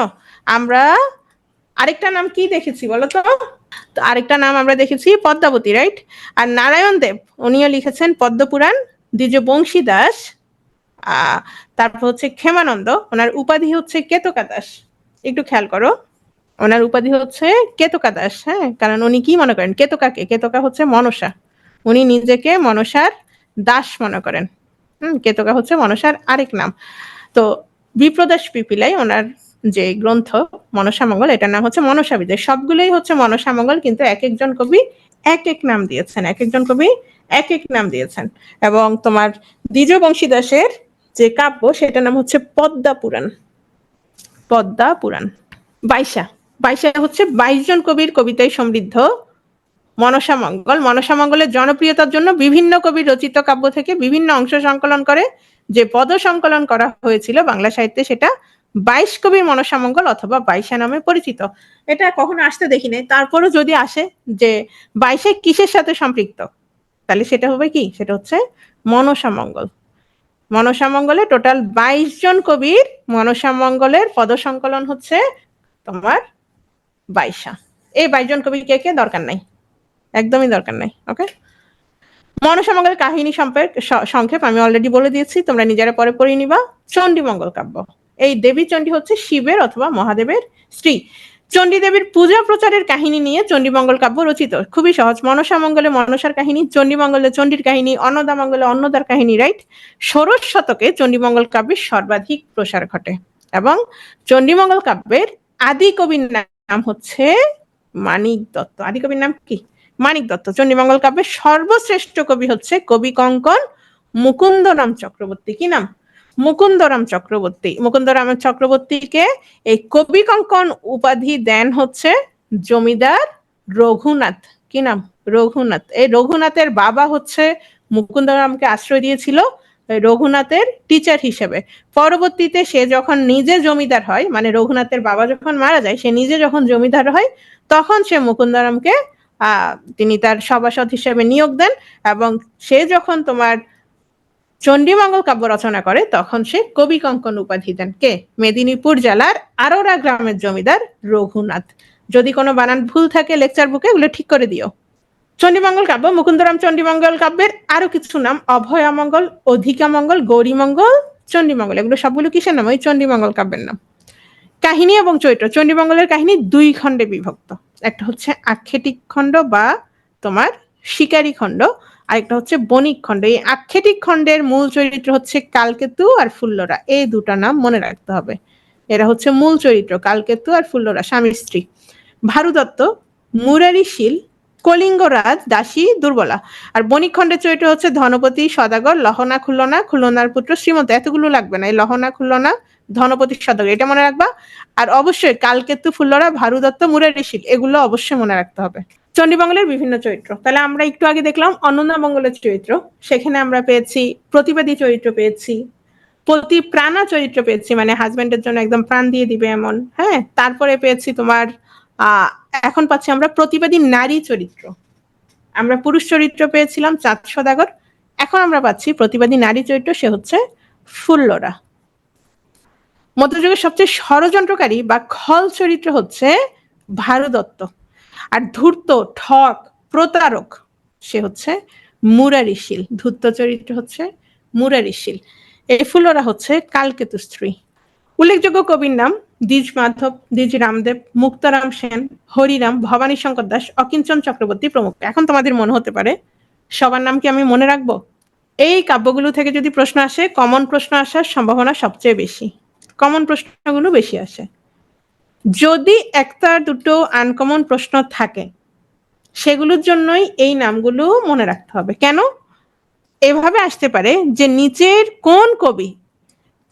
আমরা আরেকটা নাম কি দেখেছি বলো তো? আরেকটা নাম আমরা দেখেছি পদ্মাবতী, রাইট? আর নারায়ণ দেব, উনিও লিখেছেন পদ্মপুরাণ। দ্বিজ বংশী দাস, তারপর হচ্ছে ক্ষেমানন্দ, ওনার উপাধি হচ্ছে কেতকা দাস। একটু খেয়াল করো, ওনার উপাধি হচ্ছে কেতকা দাস। হ্যাঁ, কারণ উনি কি মনে করেন, কেতকাকে, কেতকা হচ্ছে মনসা, উনি নিজেকে মনসার দাস মনে করেন। কেতকা হচ্ছে মনসার আরেক নাম। তো বিপ্রদাস পিপিলাই ওনার যে গ্রন্থ মনসা মঙ্গল, এটার নাম হচ্ছে মনসা বিজয়। সবগুলোই হচ্ছে মনসা মঙ্গল, কিন্তু এক একজন কবি এক এক নাম দিয়েছেন, এক একজন কবি এক এক নাম দিয়েছেন। এবং তোমার দ্বিজ বংশী দাসের যে কাব্য, সেটার নাম হচ্ছে পদ্মা পুরাণ। পদ্মা পুরাণ। বাইশা, বাইশা হচ্ছে 22 জন কবির কবিতায় সমৃদ্ধ মনসা মঙ্গল। মনসা মঙ্গলের জনপ্রিয়তার জন্য বিভিন্ন কবির রচিত কাব্য থেকে বিভিন্ন অংশ সংকলন করে যে পদ সংকলন করা হয়েছিল বাংলা সাহিত্যে, সেটা 22 কবির মনসা মঙ্গল অথবা বাইশা নামে পরিচিত। এটা কখনো আসতে দেখিনি, তারপরও যদি আসে যে বাইশে কিসের সাথে সম্পৃক্ত, তাহলে সেটা হবে কি, সেটা হচ্ছে মনসা মঙ্গল। মনসা মঙ্গলে টোটাল 22 জন কবির মনসা মঙ্গলের পদ সংকলন হচ্ছে তোমার বাইশা। এই 22 জন কবির কে কে দরকার নাই, একদমই দরকার নাই। ওকে, মনসামঙ্গলের কাহিনী সংক্ষেপ আমি অলরেডি বলে দিয়েছি, তোমরা নিজেরা পরে পড়ে নিবা। চণ্ডীমঙ্গল কাব্য, এই দেবী চণ্ডী হচ্ছে শিবের অথবা মহাদেবের স্ত্রী। চণ্ডী দেবীর পূজা প্রচারের কাহিনী নিয়ে চণ্ডীমঙ্গল কাব্য রচিত। খুবই সহজ, মনসামঙ্গলে মনসার কাহিনী, চণ্ডীমঙ্গলে চণ্ডীর কাহিনী, অন্নদামঙ্গলে অন্নদার কাহিনী, রাইট? ষোড়শ শতকে চণ্ডীমঙ্গল কাব্যের সর্বাধিক প্রসার ঘটে এবং চণ্ডীমঙ্গল কাব্যের আদি কবির নাম হচ্ছে মানিক দত্ত। আদি কবির নাম কি? মানিক দত্ত। চণ্ডীমঙ্গল কাব্যের সর্বশ্রেষ্ঠ কবি হচ্ছে কবি কঙ্কন মুকুন্দরাম চক্রবর্তী। কি নাম? মুকুন্দরাম চক্রবর্তী। মুকুন্দরাম চক্রবর্তীকে এই কবি কঙ্কন উপাধি দেন হচ্ছে জমিদার রঘুনাথ। কি নাম? রঘুনাথ। এই রঘুনাথের বাবা হচ্ছে মুকুন্দরামকে আশ্রয় দিয়েছিল রঘুনাথের টিচার হিসেবে। পরবর্তীতে সে যখন নিজে জমিদার হয়, মানে রঘুনাথের বাবা যখন মারা যায়, সে নিজে যখন জমিদার হয়, তখন সে মুকুন্দরামকে তিনি তার সভাসদ হিসেবে নিয়োগ দেন এবং সে যখন তোমার চণ্ডীমঙ্গল কাব্য রচনা করে তখন সে কবি কঙ্কন উপাধি দেন। কে? মেদিনীপুর জেলার আরোরা গ্রামের জমিদার রঘুনাথ। যদি কোনো বানান ভুল থাকে লেকচার বুকে এগুলো ঠিক করে দিও। চণ্ডীমঙ্গল কাব্য, মুকুন্দরাম চণ্ডীমঙ্গল কাব্যের আরো কিছু নাম: অভয়ামঙ্গল, অধিকামঙ্গল, গৌরীমঙ্গল, চণ্ডীমঙ্গল, এগুলো সবগুলো কিসের নাম? ওই চণ্ডীমঙ্গল কাব্যের নাম। কাহিনী এবং চরিত্র। চণ্ডীমঙ্গলের কাহিনী দুই খণ্ডে বিভক্ত, একটা হচ্ছে আক্ষেটিক খণ্ড বা তোমার শিকারী খণ্ড, আরেকটা হচ্ছে বণিক খণ্ড। এই আক্ষেটিক খণ্ডের মূল চরিত্র হচ্ছে কালকেতু আর ফুল্লরা। এই দুটা নাম মনে রাখতে হবে, এরা হচ্ছে মূল চরিত্র, কালকেতু আর ফুল্লরা, স্বামী স্ত্রী। ভারুদত্ত, মুরারিশীল, কলিঙ্গরাজ, দাসী, দুর্বলা। আর বণিক খণ্ডের চরিত্র হচ্ছে ধনপতি, সদাগর, লহনা, খুল্লনা, খুল্লনার পুত্র শ্রীমন্ত। এতগুলো লাগবে না, এই লহনা, খুল্লনা, ধনপতি, সদাগর এটা মনে রাখবা। আর অবশ্যই কালকেতু, ফুল্লরা, ভারুদত্ত, মুরারিশীল এগুলো অবশ্যই মনে রাখতে হবে। চণ্ডীমঙ্গলের বিভিন্ন চরিত্র, তাহলে আমরা একটু আগে দেখলাম অন্নদামঙ্গলের চরিত্র, সেখানে আমরা পেয়েছি প্রতিবাদী চরিত্র, পেয়েছি প্রতি প্রাণা চরিত্র, পেয়েছি মানে হাজবেন্ডের জন্য একদম প্রাণ দিয়ে দিবে এমন। হ্যাঁ, তারপরে পেয়েছি তোমার এখন পাচ্ছি আমরা প্রতিবাদী নারী চরিত্র। আমরা পুরুষ চরিত্র পেয়েছিলাম চাঁদ সদাগর, এখন আমরা পাচ্ছি প্রতিবাদী নারী চরিত্র, সে হচ্ছে ফুল্লরা। মধ্যযুগের সবচেয়ে ষড়যন্ত্রকারী বা খল চরিত্র হচ্ছে ভারুদত্ত। আর ধূর্ত, ঠক, প্রতারক সে হচ্ছে মুরারিশীল। ধূর্ত চরিত্র হচ্ছে মুরারিশীল। এই ফুল্লরা হচ্ছে কালকেতু স্ত্রী। উল্লেখযোগ্য কবির নাম: দ্বিজ মাধব, দ্বিজ রামদেব, মুক্তারাম সেন, হরিরাম, ভবানী শঙ্কর দাস, অকিঞ্চন চক্রবর্তী প্রমুখ। এখন তোমাদের মনে হতে পারে সবার নাম কি আমি মনে রাখবো? এই কাব্যগুলো থেকে যদি প্রশ্ন আসে, কমন প্রশ্ন আসার সম্ভাবনা সবচেয়ে বেশি, কমন প্রশ্নগুলো বেশি আসে। যদি একটা দুটো আনকমন প্রশ্ন থাকে, সেগুলোর জন্যই এই নামগুলো মনে রাখতে হবে। কেন? এভাবে আসতে পারে যে নিচের কোন কবি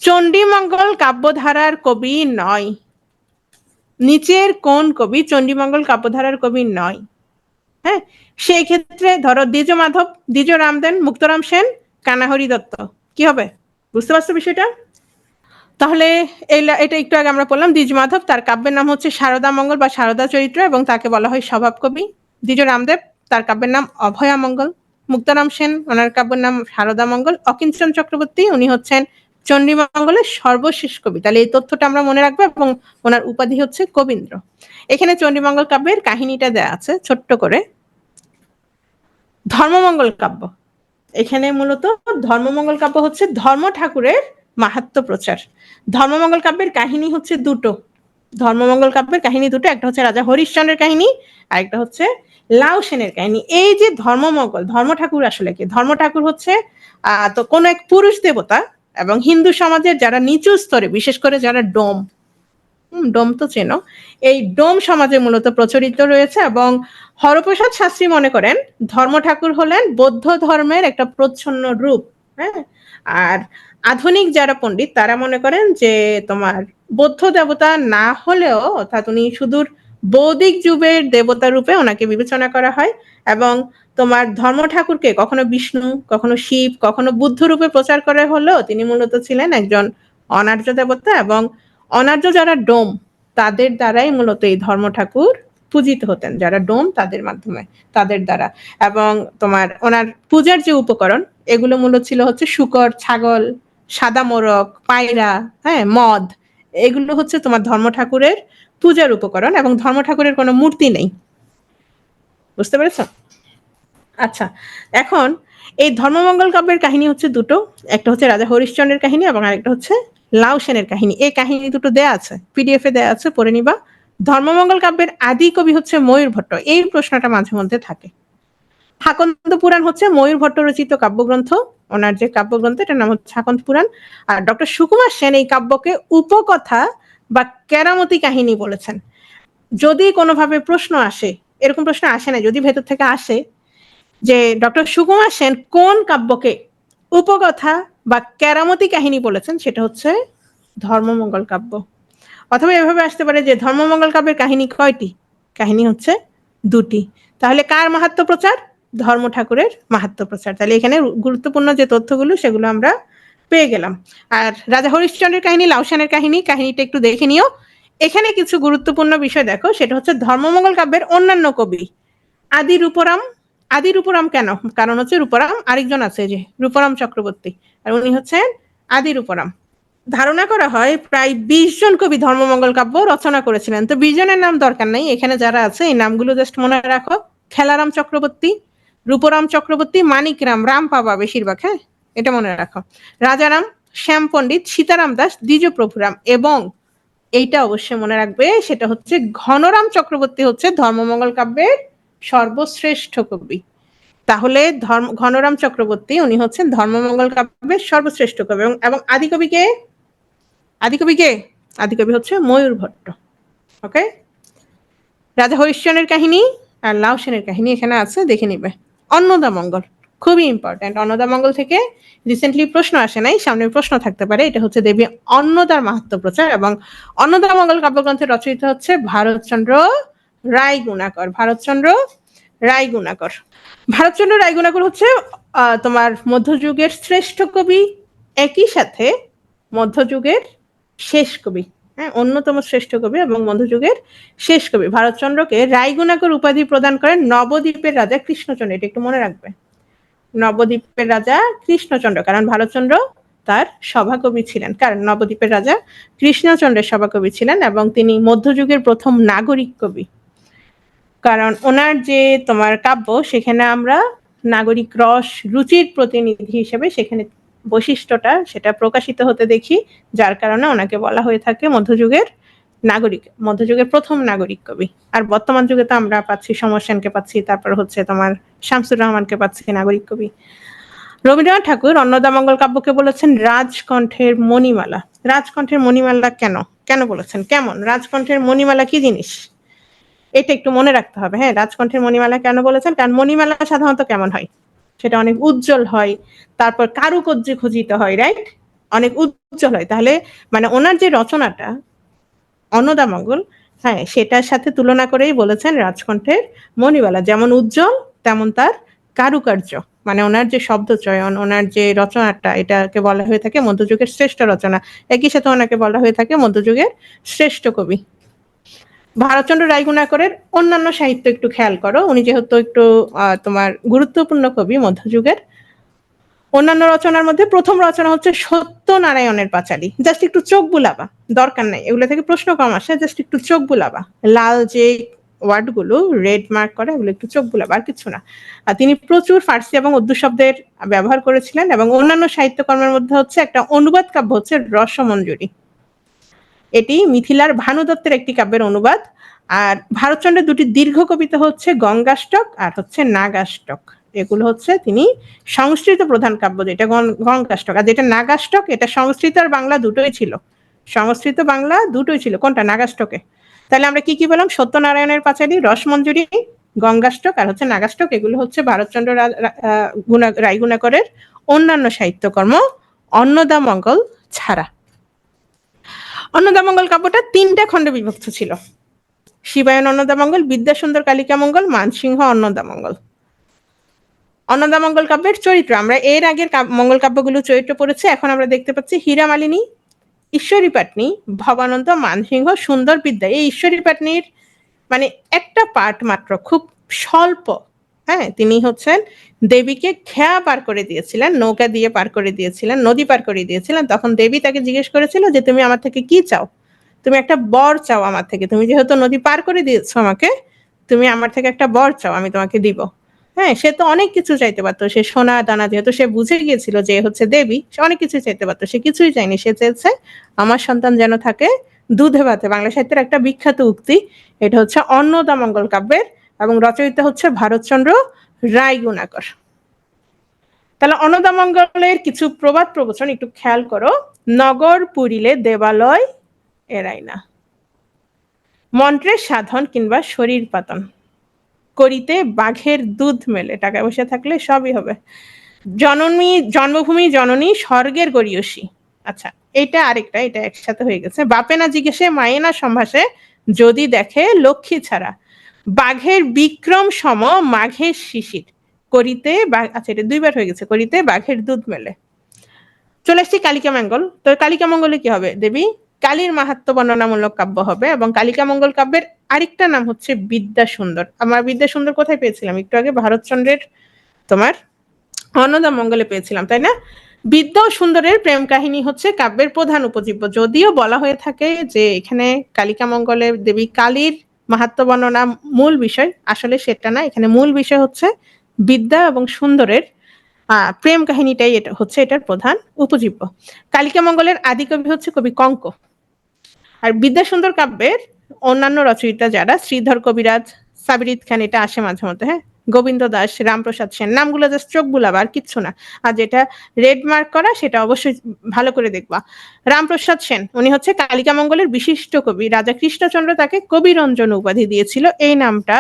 চণ্ডীমঙ্গল কাব্যধারার কবি নয়? নিচের কোন কবি চণ্ডীমঙ্গল কাব্যধারার কবি নয়? হ্যাঁ, সেই ক্ষেত্রে ধরো দ্বিজ মাধব, দ্বিজ রামদেব, মুক্তরাম সেন, কানাহরি দত্ত, কি হবে? বুঝতে পারছো বিষয়টা? তাহলে এটা একটু আগে আমরা বললাম দ্বিজ মাধব, তার কাব্যের নাম হচ্ছে শারদা মঙ্গল বা শারদা চরিত্র এবং তাকে বলা হয় স্বভাব কবি। দ্বিজ রামদেব, তার কাব্যের নাম অভয়া মঙ্গল। মুক্তারাম সেন, ওনার কাব্যের নাম শারদা মঙ্গল। অকিঞ্চন চক্রবর্তী, উনি হচ্ছেন চণ্ডীমঙ্গলের সর্বশেষ কবি। তাহলে এই তথ্যটা আমরা মনে রাখবো এবং ওনার উপাধি হচ্ছে কবীন্দ্র। এখানে চণ্ডীমঙ্গল কাব্যের কাহিনীটা দেয়া আছে ছোট্ট করে। ধর্মমঙ্গল কাব্য, এখানে মূলত ধর্মমঙ্গল কাব্য হচ্ছে ধর্ম ঠাকুরের মাহাত্ম্য প্রচার। ধর্মমঙ্গল কাব্যের কাহিনী হচ্ছে দুটো, ধর্মমঙ্গল কাব্যের কাহিনী দুটো, একটা হচ্ছে রাজা হরিশ্চন্দ্রের কাহিনী আর একটা হচ্ছে লাউ সেনের কাহিনী। এই যে ধর্মমঙ্গল, ধর্ম ঠাকুর আসলে কি? ধর্ম ঠাকুর হচ্ছে তো কোন এক পুরুষ দেবতা এবং হিন্দু সমাজের যারা নিচু স্তরে, বিশেষ করে যারা ডোম, ডোম তো চেনো, এই ডোম সমাজে মূলত প্রচলিত রয়েছে এবং হরপ্রসাদ শাস্ত্রী মনে করেন ধর্ম ঠাকুর হলেন বৌদ্ধ ধর্মের একটা প্রচ্ছন্ন রূপ। হ্যাঁ, আর আধুনিক যারা পণ্ডিত তারা মনে করেন যে তোমার বৌদ্ধ দেবতা না হলেও, অর্থাৎ উনি সুদূর বৌদ্ধিক যুগের দেবতা রূপে ওনাকে বিবেচনা করা হয় এবং তোমার ধর্ম ঠাকুরকে কখনো বিষ্ণু, কখনো শিব, কখনো বুদ্ধ রূপে প্রচার করা হলেও তিনি মূলত ছিলেন একজন অনার্য দেবতা এবং অনার্য যারা ডোম তাদের দ্বারাই মূলত এই ধর্ম ঠাকুর পূজিত হতেন, যারা ডোম তাদের মাধ্যমে, তাদের দ্বারা। এবং তোমার ওনার পূজার যে উপকরণ এগুলো মূলত ছিল হচ্ছে শূকর, ছাগল, সাদা মোরগ, পায়রা, হ্যাঁ, মদ, এগুলো হচ্ছে তোমার ধর্ম ঠাকুরের পূজার উপকরণ এবং ধর্ম ঠাকুরের কোনো মূর্তি নেই। বুঝতে পেরেছ? আচ্ছা, এখন এই ধর্মমঙ্গল কাব্যের কাহিনী হচ্ছে দুটো, একটা হচ্ছে রাজা হরিশ্চন্দ্রের কাহিনী এবং আরেকটা হচ্ছে লাউ সেনের কাহিনী। এই কাহিনী দুটো দেয়া আছে, পিডিএফ এ দেয়া আছে, পড়ে নিবা। ধর্মমঙ্গল কাব্যের আদি কবি হচ্ছে ময়ূর ভট্ট, এই প্রশ্নটা মাঝে মধ্যে থাকে। শাকন্ত পুরাণ হচ্ছে ময়ূর ভট্ট রচিত কাব্যগ্রন্থ, ওনার যে কাব্যগ্রন্থ এটার নাম হচ্ছে শাকন্ত পুরাণ। আর ডক্টর সুকুমার সেন এই কাব্যকে উপকথা বা কেরামতি কাহিনী বলেছেন। যদি কোনোভাবে প্রশ্ন আসে, এরকম প্রশ্ন আসে না, যদি ভেতর থেকে আসে যে ডক্টর সুকুমার সেন কোন কাব্যকে উপকথা বা কেরামতি কাহিনী বলেছেন, সেটা হচ্ছে ধর্মমঙ্গল কাব্য। অথবা এভাবে আসতে পারে যে ধর্মমঙ্গল কাব্যের কাহিনী কয়টি, কাহিনী হচ্ছে দুটি। তাহলে কার মাহাত্ম্য প্রচার? ধর্ম ঠাকুরের মাহাত্ম্য প্রচার। তাহলে এখানে গুরুত্বপূর্ণ যে তথ্যগুলো সেগুলো আমরা পেয়ে গেলাম। আর রাজা হরিশ্চন্দ্রের কাহিনী, লাউ সেনের কাহিনীটা একটু দেখে নিও। এখানে কিছু গুরুত্বপূর্ণ বিষয় দেখো, সেটা হচ্ছে ধর্মমঙ্গল কাব্যের অন্যান্য কবি আদি রূপরাম। আদি রূপরাম কেন? কারণ হচ্ছে রূপরাম আরেকজন আছে, যে রূপরাম চক্রবর্তী, আর উনি হচ্ছেন আদি রূপরাম। ধারণা করা হয় প্রায় 20 জন কবি ধর্মমঙ্গল কাব্য রচনা করেছিলেন। তো 20 জনের নাম দরকার নাই, এখানে যারা আছে এই নামগুলো জাস্ট মনে রাখো। খেলারাম চক্রবর্তী, রূপরাম চক্রবর্তী, মানিকরাম, রাম পাবা বেশিরভাগ, হ্যাঁ এটা মনে রাখো। রাজারাম, শ্যাম পণ্ডিত, সীতারাম দাস, দ্বিজপ্রভুরাম, এবং এইটা অবশ্যই মনে রাখবে, সেটা হচ্ছে ঘনরাম চক্রবর্তী হচ্ছে ধর্মমঙ্গল কাব্যের সর্বশ্রেষ্ঠ কবি। তাহলে ঘনরাম চক্রবর্তী উনি হচ্ছেন ধর্মমঙ্গল কাব্যের সর্বশ্রেষ্ঠ কবি। এবং আদিকবিকে আদিকবিকে আদিকবি হচ্ছে ময়ূর ভট্ট। ওকে, রাজা হরিশ্চন্দ্রের কাহিনী আর লাউ সেনের কাহিনী এখানে আছে, দেখে নিবে। অন্নদামঙ্গল খুবই ইম্পর্টেন্ট। অন্নদামঙ্গল থেকে রিসেন্টলি প্রশ্ন আসে নাই, সামনে প্রশ্ন থাকতে পারে। এটা হচ্ছে দেবী অন্নদার মাহাত্ম্য প্রচার, এবং অন্নদামঙ্গল কাব্যগ্রন্থের রচয়িতা হচ্ছে ভারতচন্দ্র রায়গুণাকর। ভারতচন্দ্র রায়গুণাকর ভারতচন্দ্র রায়গুণাকর হচ্ছে তোমার মধ্যযুগের শ্রেষ্ঠ কবি, একই সাথে মধ্যযুগের শেষ কবি। হ্যাঁ, অন্যতম শ্রেষ্ঠ কবি এবং মধ্যযুগের শেষ কবি। ভারতচন্দ্রকে রায়গুণাকর উপাধি প্রদান করেন নবদ্বীপের রাজা কৃষ্ণচন্দ্র। এটা একটু মনে রাখবে, নবদ্বীপের রাজা কৃষ্ণচন্দ্র, কারণ ভারতচন্দ্র তার সভাকবি ছিলেন। কারণ নবদ্বীপের রাজা কৃষ্ণচন্দ্রের সভাকবি ছিলেন, এবং তিনি মধ্যযুগের প্রথম নাগরিক কবি। কারণ ওনার যে তোমার কাব্য, সেখানে আমরা নাগরিক রস রুচির প্রতিনিধি হিসেবে সেখানে বৈশিষ্ট্যটা সেটা প্রকাশিত হতে দেখি, যার কারণে ওনাকে বলা হয়ে থাকে মধ্যযুগের নাগরিক, মধ্যযুগের প্রথম নাগরিক কবি। আর বর্তমান যুগে তো আমরা পাচ্ছি সমর সেনকে পাচ্ছি, তারপর হচ্ছে তোমার শামসুর রহমানকে পাচ্ছি নাগরিক কবি। রবীন্দ্রনাথ ঠাকুর অন্নদামঙ্গল কাব্যকে বলেছেন রাজকণ্ঠের মণিমালা। রাজকণ্ঠের মণিমালা কেন কেন বলেছেন? কেমন রাজকণ্ঠের মণিমালা কি জিনিস, এটা একটু মনে রাখতে হবে। হ্যাঁ, রাজকণ্ঠের মণিমালা কেন বলেছেন? কারণ মণিমালা সাধারণত কেমন হয়, সেটা অনেক উজ্জ্বল হয়, তারপর কারুকার্যে খচিত হয়, রাইট, অনেক উজ্জ্বল হয়। তাহলে মানে ওনার যে রচনাটা অন্নদামঙ্গল, হ্যাঁ সেটার সাথে তুলনা করেই বলেছেন রাজকণ্ঠের মণিমালা যেমন উজ্জ্বল তেমন তার কারুকার্য। মানে ওনার যে শব্দ চয়ন, ওনার যে রচনাটা, এটাকে বলা হয়ে থাকে মধ্যযুগের শ্রেষ্ঠ রচনা। একই সাথে ওনাকে বলা হয়ে থাকে মধ্যযুগের শ্রেষ্ঠ কবি। ভারতচন্দ্র রায়গুণাকরের অন্যান্য সাহিত্য একটু খেয়াল করো, উনি যেহেতু একটু তোমার গুরুত্বপূর্ণ কবি মধ্যযুগের। অন্যান্য রচনার মধ্যে প্রথম রচনা হচ্ছে সত্যনারায়ণের পাঁচালী। জাস্ট একটু চোখ বুলাবা, দরকার নাই, এগুলো থেকে প্রশ্ন কম আসে, জাস্ট একটু চোখ বুলাবা। লাল যে ওয়ার্ড গুলো রেড মার্ক করে, ওগুলো একটু চোখ বুলাবা, আর কিছু না। আর তিনি প্রচুর ফার্সি এবং উর্দু শব্দের ব্যবহার করেছিলেন। এবং অন্যান্য সাহিত্যকর্মের মধ্যে হচ্ছে একটা অনুবাদ কাব্য হচ্ছে রসমঞ্জুরি। এটি মিথিলার ভানু দত্তের একটি কাব্যের অনুবাদ। আর ভারতচন্দ্রের দুটি দীর্ঘ কবিতা হচ্ছে গঙ্গাষ্টক আর হচ্ছে নাগাষ্টক। এগুলো হচ্ছে তিনি সংস্কৃত প্রধান কাব্য, যেটা গঙ্গাষ্টক, আর যেটা নাগাষ্টক এটা সংস্কৃত আর বাংলা দুটোই ছিল, সংস্কৃত বাংলা দুটোই ছিল। কোনটা? নাগাষ্টকে। তাহলে আমরা কি কি বললাম? সত্যনারায়ণের পাঁচালী, রসমঞ্জুরি, গঙ্গাষ্টক আর হচ্ছে নাগাষ্টক। এগুলো হচ্ছে ভারতচন্দ্র রায়গুণাকরের অন্যান্য সাহিত্যকর্ম অন্নদামঙ্গল ছাড়া। অন্নদামঙ্গল কাব্যটা 3টা খণ্ডে বিভক্ত ছিল: শিবায়ন অন্নদামঙ্গল, বিদ্যাসুন্দর কালিকামঙ্গল, মানসিংহ অন্নদামঙ্গল। অন্নদামঙ্গল কাব্যের চরিত্র আমরা এর আগের মঙ্গল কাব্যগুলো চরিত্র পড়েছি, এখন আমরা দেখতে পাচ্ছি হীরামালিনী, ঈশ্বরী পাটনি, ভবানন্দ, মানসিংহ, সুন্দর বিদ্যা। এই ঈশ্বরী পাটনির মানে একটা পার্ট মাত্র, খুব স্বল্প। হ্যাঁ, তিনি হচ্ছেন দেবীকে খেয়া পার করে দিয়েছিলেন, নৌকা দিয়ে পার করে দিয়েছিলেন, নদী পার করে দিয়েছিলেন। তখন দেবী তাকে জিজ্ঞেস করেছিল যে তুমি আমার থেকে কি চাও? তুমি একটা বর চাও আমার থেকে, তুমি যেহেতু নদী পার করে দিয়েছো আমাকে, তুমি আমার থেকে একটা বর চাও, আমি তোমাকে দিব। হ্যাঁ, সে তো অনেক কিছু চাইতে পারতো, সে সোনা দানা, যেহেতু সে বুঝে গিয়েছিল যে হচ্ছে দেবী, সে অনেক কিছু চাইতে পারতো, সে কিছুই চায়নি, সে চেয়েছে আমার সন্তান যেন থাকে দুধে ভাতে। বাংলা সাহিত্যের একটা বিখ্যাত উক্তি, এটা হচ্ছে অন্নদামঙ্গল কাব্যের, এবং রচয়িতা হচ্ছে ভারতচন্দ্র রায়গুণাকর। তাহলে অন্নদামঙ্গলের কিছু প্রবাদ প্রবচন একটু খেয়াল করো। নগর পুরিলে দেবালয় এরাই না, মন্ত্রের সাধন কিংবা শরীর পাতন, করিতে বাঘের দুধ মেলে, টাকা পয়সা থাকলে সবই হবে, জননী জন্মভূমি জননী স্বর্গের গরিয়সী। আচ্ছা, এটা আরেকটা, এটা একসাথে হয়ে গেছে। বাপে না জিজ্ঞেসে মায়ে না সম্ভাষে, যদি দেখে লক্ষ্মী ছাড়া, বাঘের বিক্রম সম মাঘের শিশির, করিতে আচ্ছা এটা দুইবার হয়ে গেছে, করিতে বাঘের দুধ মেলে। চলে আসছি কালিকা মঙ্গল। তো কালিকা মঙ্গলে কি হবে? দেবী কালীর মাহাত্ম্য বর্ণনামূলক কাব্য হবে, এবং কালিকা মঙ্গল কাব্যের আরেকটা নাম হচ্ছে বিদ্যা সুন্দর। আমরা বিদ্যা সুন্দর কোথায় পেয়েছিলাম? একটু আগে ভারতচন্দ্রের তোমার অন্নদামঙ্গলে পেয়েছিলাম, তাই না? বিদ্যা ও সুন্দরের প্রেম কাহিনী হচ্ছে কাব্যের প্রধান উপজীব্য। যদিও বলা হয়ে থাকে যে এখানে কালিকা মঙ্গলে দেবী কালীর মাহাত্ম্য বর্ণনা মূল বিষয়, আসলে সেটা না, এখানে মূল বিষয় হচ্ছে বিদ্যা এবং সুন্দরের প্রেম কাহিনীটাই এটা হচ্ছে এটার প্রধান উপজীব্য। কালিকা মঙ্গলের আদি কবি হচ্ছে কবি কঙ্ক। আর বিদ্যা সুন্দর কাব্যের অন্যান্য রচয়িতা যারা, শ্রীধর কবিরাজ, সাবিরিদ খান, এটা আসে মাঝে মধ্যে, হ্যাঁ, গোবিন্দ দাস, রামপ্রসাদ সেন, নামগুলো জাস্ট চোখ বুলাবা আর কিচ্ছু না। আর যেটা রেড মার্ক করা সেটা অবশ্যই ভালো করে দেখবা। রামপ্রসাদ সেন উনি হচ্ছে কালিকা মঙ্গলের বিশিষ্ট কবি। রাজা কৃষ্ণচন্দ্র তাকে কবিরঞ্জন উপাধি দিয়েছিল। এই নামটা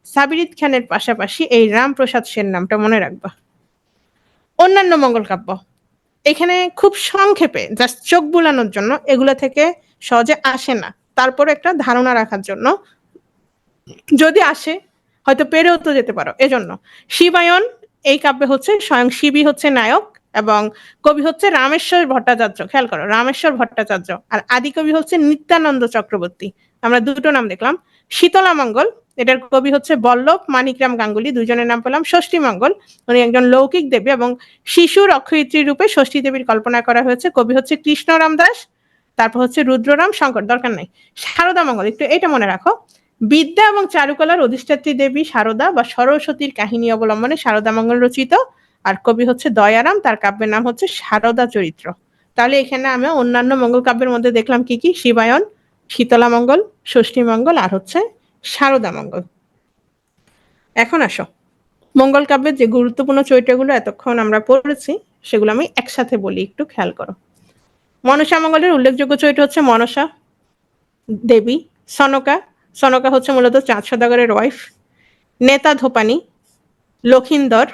সাবিরিদ খানের পাশাপাশি এই রামপ্রসাদ সেন নামটা মনে রাখবা। অন্যান্য মঙ্গল কাব্য এখানে খুব সংক্ষেপে জাস্ট চোখ বুলানোর জন্য, এগুলো থেকে সহজে আসে না, তারপর একটা ধারণা রাখার জন্য, যদি আসে হয়তো পেরেও তো যেতে পারো। এজন্য শিবায়ন এই কাব্যে হচ্ছে স্বয়ং শিবই হচ্ছে নায়ক, এবং কবি হচ্ছে রামেশ্বর ভট্টাচার্য। খেয়াল করো, রামেশ্বর ভট্টাচার্য। আর আদি কবি হচ্ছে নিত্যানন্দ চক্রবর্তী। আমরা দুটো নাম দেখলাম। শীতলা মঙ্গল, এটার কবি হচ্ছে বল্লভ মানিকরাম গাঙ্গুলি। দুজনের নাম পেলাম। ষষ্ঠী মঙ্গল, উনি একজন লৌকিক দেবী, এবং শিশুর অক্ষয়িত্রী রূপে ষষ্ঠী দেবীর কল্পনা করা হয়েছে। কবি হচ্ছে কৃষ্ণরাম দাস, তারপর হচ্ছে রুদ্ররাম শঙ্কর, দরকার নাই। শারদা মঙ্গল, একটু এটা মনে রাখো, বিদ্যা এবং চারুকলার অধিষ্ঠাত্রী দেবী শারদা বা সরস্বতীর কাহিনী অবলম্বনে শারদা মঙ্গল রচিত। আর কবি হচ্ছে দয়ারাম, তার কাব্যের নাম হচ্ছে শারদা চরিত্র। তাহলে এখানে আমরা অন্যান্য মঙ্গল কাব্যের মধ্যে দেখলাম কি কি? শিবায়ন, শীতলা মঙ্গল, ষষ্ঠী মঙ্গল, আর হচ্ছে শারদা মঙ্গল। এখন আসো, মঙ্গল কাব্যের যে গুরুত্বপূর্ণ চরিত্রগুলো এতক্ষণ আমরা পড়েছি সেগুলো আমি একসাথে বলি, একটু খেয়াল করো। মনসা মঙ্গলের উল্লেখযোগ্য চরিত্র হচ্ছে মনসা দেবী, সনকা, সনকা হচ্ছে মূলত চাঁদ সদাগরের ওয়াইফ, নেতা ধোপানি, লক্ষিন্দর,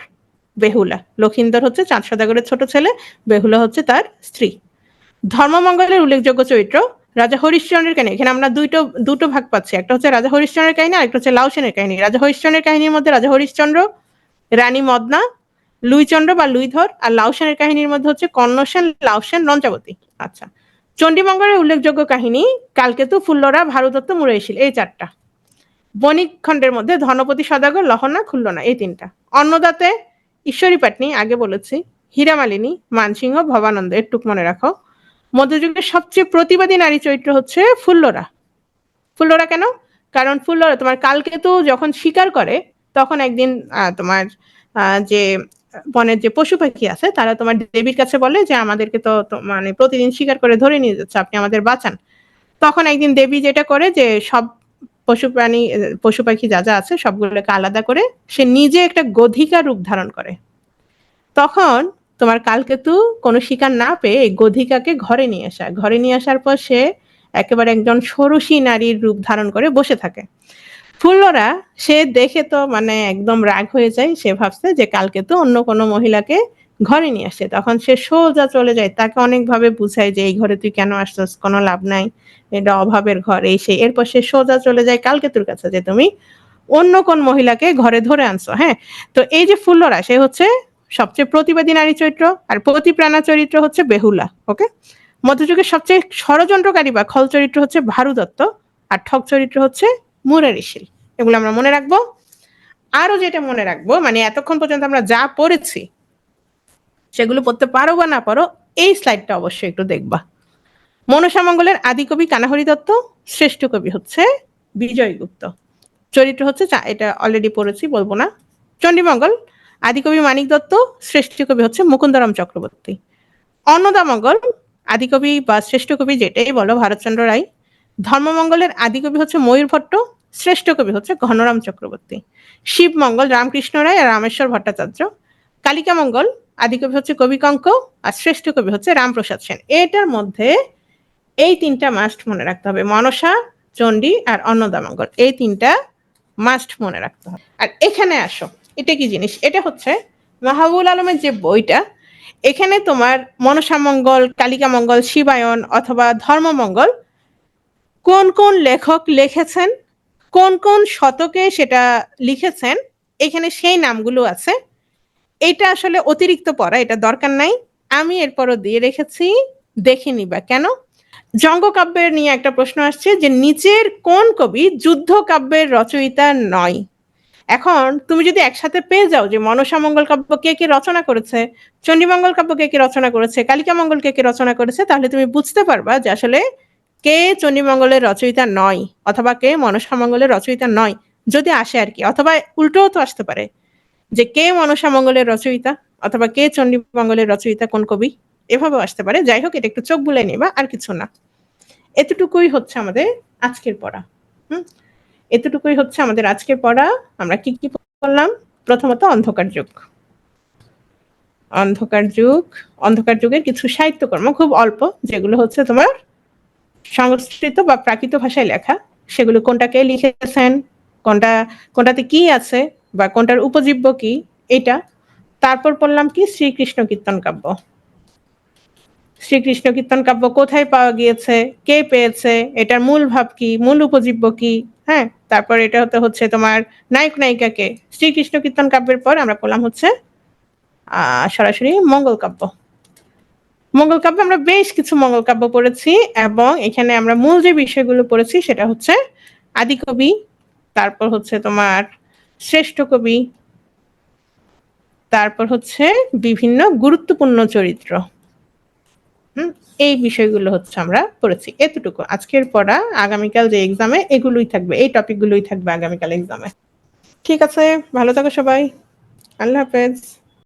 বেহুলা। লক্ষিন্দর হচ্ছে চাঁদ সদাগরের ছোট ছেলে, বেহুলা হচ্ছে তার স্ত্রী। ধর্মমঙ্গলের উল্লেখযোগ্য চরিত্র রাজা হরিশ্চন্দ্রের কাহিনী। এখানে আমরা দুটো ভাগ পাচ্ছি, একটা হচ্ছে রাজা হরিশ্চন্দ্রের কাহিনী, আর একটা হচ্ছে লাউ সেনের কাহিনী। রাজা হরিশ্চন্দ্রের কাহিনীর মধ্যে রাজা হরিশ্চন্দ্র, রানী মদনা, লুইচন্দ্র বা লুইধর, আর লাউ সেনের কাহিনীর মধ্যে হচ্ছে কর্ণসেন, লাউ সেন, লঞ্চাবতী। আচ্ছা, চণ্ডীমঙ্গলের উল্লেখযোগ্য কাহিনী কালকেতু, ফুল্লরা, ভারদত্ত, মুরাইশিল, এই চারটা। বণিক খণ্ডের মধ্যে ধনপতি সদাগর, লহনা, খুল্লনা, এই তিনটা। অন্নদাতে ঈশ্বরী পাটনি, আগে বলেছি, হীরামালিনী, মানসিংহ, ভবানন্দ, এটুক মনে রাখো। মধ্যযুগের সবচেয়ে প্রতিবাদী নারী চরিত্র হচ্ছে ফুল্লরা। ফুল্লরা কেন? কারণ ফুল্লরা তোমার কালকেতু যখন শিকার করে, তখন একদিন তোমার যে বনের যে পশু পাখি আছে তারা তোমার দেবীর কাছে বলে যে আমাদেরকে তো মানে প্রতিদিন শিকার করে ধরে নিয়ে যাচ্ছে, আপনি আমাদের বাঁচান। তখন একদিন দেবী যেটা করে যে সব পশু প্রাণী, পশু পাখি যা যা আছে সবগুলোকে আলাদা করে সে নিজে একটা গধিকা রূপ ধারণ করে। তখন তোমার কালকেতু কোনো শিকার না পেয়ে এই গধিকাকে ঘরে নিয়ে আসা, ঘরে নিয়ে আসার পর সে একেবারে একজন ষোড়শী নারীর রূপ ধারণ করে বসে থাকে। ফুল্লরা সে দেখে তো মানে একদম রাগ হয়ে যায়, সে ভাবছে যে কালকেতু অন্য কোনো মহিলাকে ঘরে নিয়ে আসে। তখন সে সোজা চলে যায়, তাকে অনেকভাবে বুঝায় যে এই ঘরে তুই কেন আসছিস, কোনো লাভ নাই, এটা অভাবের ঘর, এই সেই। এরপর সে সোজা চলে যায় কালকেতুর কাছে যে তুমি অন্য কোন মহিলাকে ঘরে ধরে আনছো। হ্যাঁ, তো এই যে ফুল্লরা, সে হচ্ছে সবচেয়ে প্রতিবাদী নারী চরিত্র, আর প্রতিপ্রাণা চরিত্র হচ্ছে বেহুলা। ওকে, মধ্যযুগের সবচেয়ে ষড়যন্ত্রকারী বা খল চরিত্র হচ্ছে ভারুদত্ত, আর ঠক চরিত্র হচ্ছে মুরারিশিল। এগুলো আমরা মনে রাখবো। আরো যেটা মনে রাখবো, মানে এতক্ষণ পর্যন্ত আমরা যা পড়েছি সেগুলো পড়তে পারো বা না পারো, এই স্লাইডটা অবশ্যই একটু দেখবা। মনসা মঙ্গলের আদি কবি কানাহরি দত্ত, শ্রেষ্ঠ কবি হচ্ছে বিজয়গুপ্ত। চরিত্র হচ্ছে এটা অলরেডি পড়েছি, বলবো না। চণ্ডীমঙ্গল আদিকবি মানিক দত্ত, শ্রেষ্ঠ কবি হচ্ছে মুকুন্দরাম চক্রবর্তী। অন্নদামঙ্গল আদিকবি বা শ্রেষ্ঠ কবি যেটাই বলো ভারতচন্দ্র রায়। ধর্মমঙ্গলের আদিকবি হচ্ছে ময়ূর ভট্ট, শ্রেষ্ঠ কবি হচ্ছে ঘনরাম চক্রবর্তী। শিবমঙ্গল রামকৃষ্ণ রায় আর রামেশ্বর ভট্টাচার্য। কালিকামঙ্গল আদিকবি হচ্ছে কবিকঙ্ক আর শ্রেষ্ঠ কবি হচ্ছে রামপ্রসাদ সেন। এটার মধ্যে এই তিনটা মাস্ট মনে রাখতে হবে, মনসা, চণ্ডী আর অন্নদামঙ্গল, এই তিনটা মাস্ট মনে রাখতে হবে। আর এখানে আসো, এটা কি জিনিস? এটা হচ্ছে মাহবুবুল আলমের যে বইটা, এখানে তোমার মনসামঙ্গল, কালিকামঙ্গল, শিবায়ন অথবা ধর্মমঙ্গল কোন কোন লেখক লিখেছেন, কোন কোন শতকে সেটা লিখেছেন, এখানে সেই নামগুলো আছে। এটা আসলে অতিরিক্ত পড়া, এটা দরকার নাই, আমি এরপরও দিয়ে রেখেছি, দেখে নিবা। কেন? জঙ্গকাব্যের নিয়ে একটা প্রশ্ন আসছে যে নিচের কোন কবি যুদ্ধ কাব্যের রচয়িতা নয়। এখন তুমি যদি একসাথে পেয়ে যাও যে মনসামঙ্গল কাব্য কে কে রচনা করেছে, চণ্ডীমঙ্গল কাব্য কে কে রচনা করেছে, কালিকামঙ্গল কে কে রচনা করেছে, তাহলে তুমি বুঝতে পারবা যে আসলে কে চণ্ডীমঙ্গলের রচয়িতা নয় অথবা কে মনসামঙ্গলের রচয়িতা নয়, যদি আসে আর কি। অথবা উল্টোও তো আসতে পারে যে কে মনসামঙ্গলের রচয়িতা অথবা কে চণ্ডীমঙ্গলের রচয়িতা, কোন কবি, এভাবেও আসতে পারে। যাই হোক, এটা একটু চোখ বুলে নিবা, আর কিছু না। এতটুকুই হচ্ছে আমাদের আজকের পড়া। এতটুকুই হচ্ছে আমাদের আজকের পড়া। আমরা কি কি করলাম? প্রথমত অন্ধকার যুগ, অন্ধকার যুগের কিছু সাহিত্যকর্ম, খুব অল্প, যেগুলো হচ্ছে তোমার সংস্কৃত বা প্রাকৃত ভাষায় লেখা, সেগুলো কোনটাকে লিখেছেন, কোনটাতে কি আছে বা কোনটার উপজীব্য কি, এটা। তারপর পড়লাম কি শ্রীকৃষ্ণ কীর্তন কাব্য। শ্রীকৃষ্ণ কীর্তন কাব্য কোথায় পাওয়া গিয়েছে, কে পেয়েছে, এটার মূল ভাব কি, মূল উপজীব্য কি। হ্যাঁ, তারপর এটা হচ্ছে তোমার নায়ক নায়িকাকে। শ্রীকৃষ্ণ কীর্তন কাব্যের পর আমরা পড়লাম হচ্ছে সরাসরি মঙ্গল কাব্য। মঙ্গল কাব্য আমরা বেশ কিছু মঙ্গল কাব্য পড়েছি, এবং এখানে আমরা মূল যে বিষয়গুলো পড়েছি সেটা হচ্ছে আদিকবি, তারপর হচ্ছে তোমার শ্রেষ্ঠ কবি, তারপর হচ্ছে বিভিন্ন গুরুত্বপূর্ণ চরিত্র। এই বিষয়গুলো হচ্ছে আমরা পড়েছি। এতটুকু আজকের পড়া। আগামীকাল যে এক্সামে এগুলোই থাকবে, এই টপিকগুলোই থাকবে আগামীকাল এক্সামে। ঠিক আছে, ভালো থাকো সবাই, আল্লাহ হাফেজ।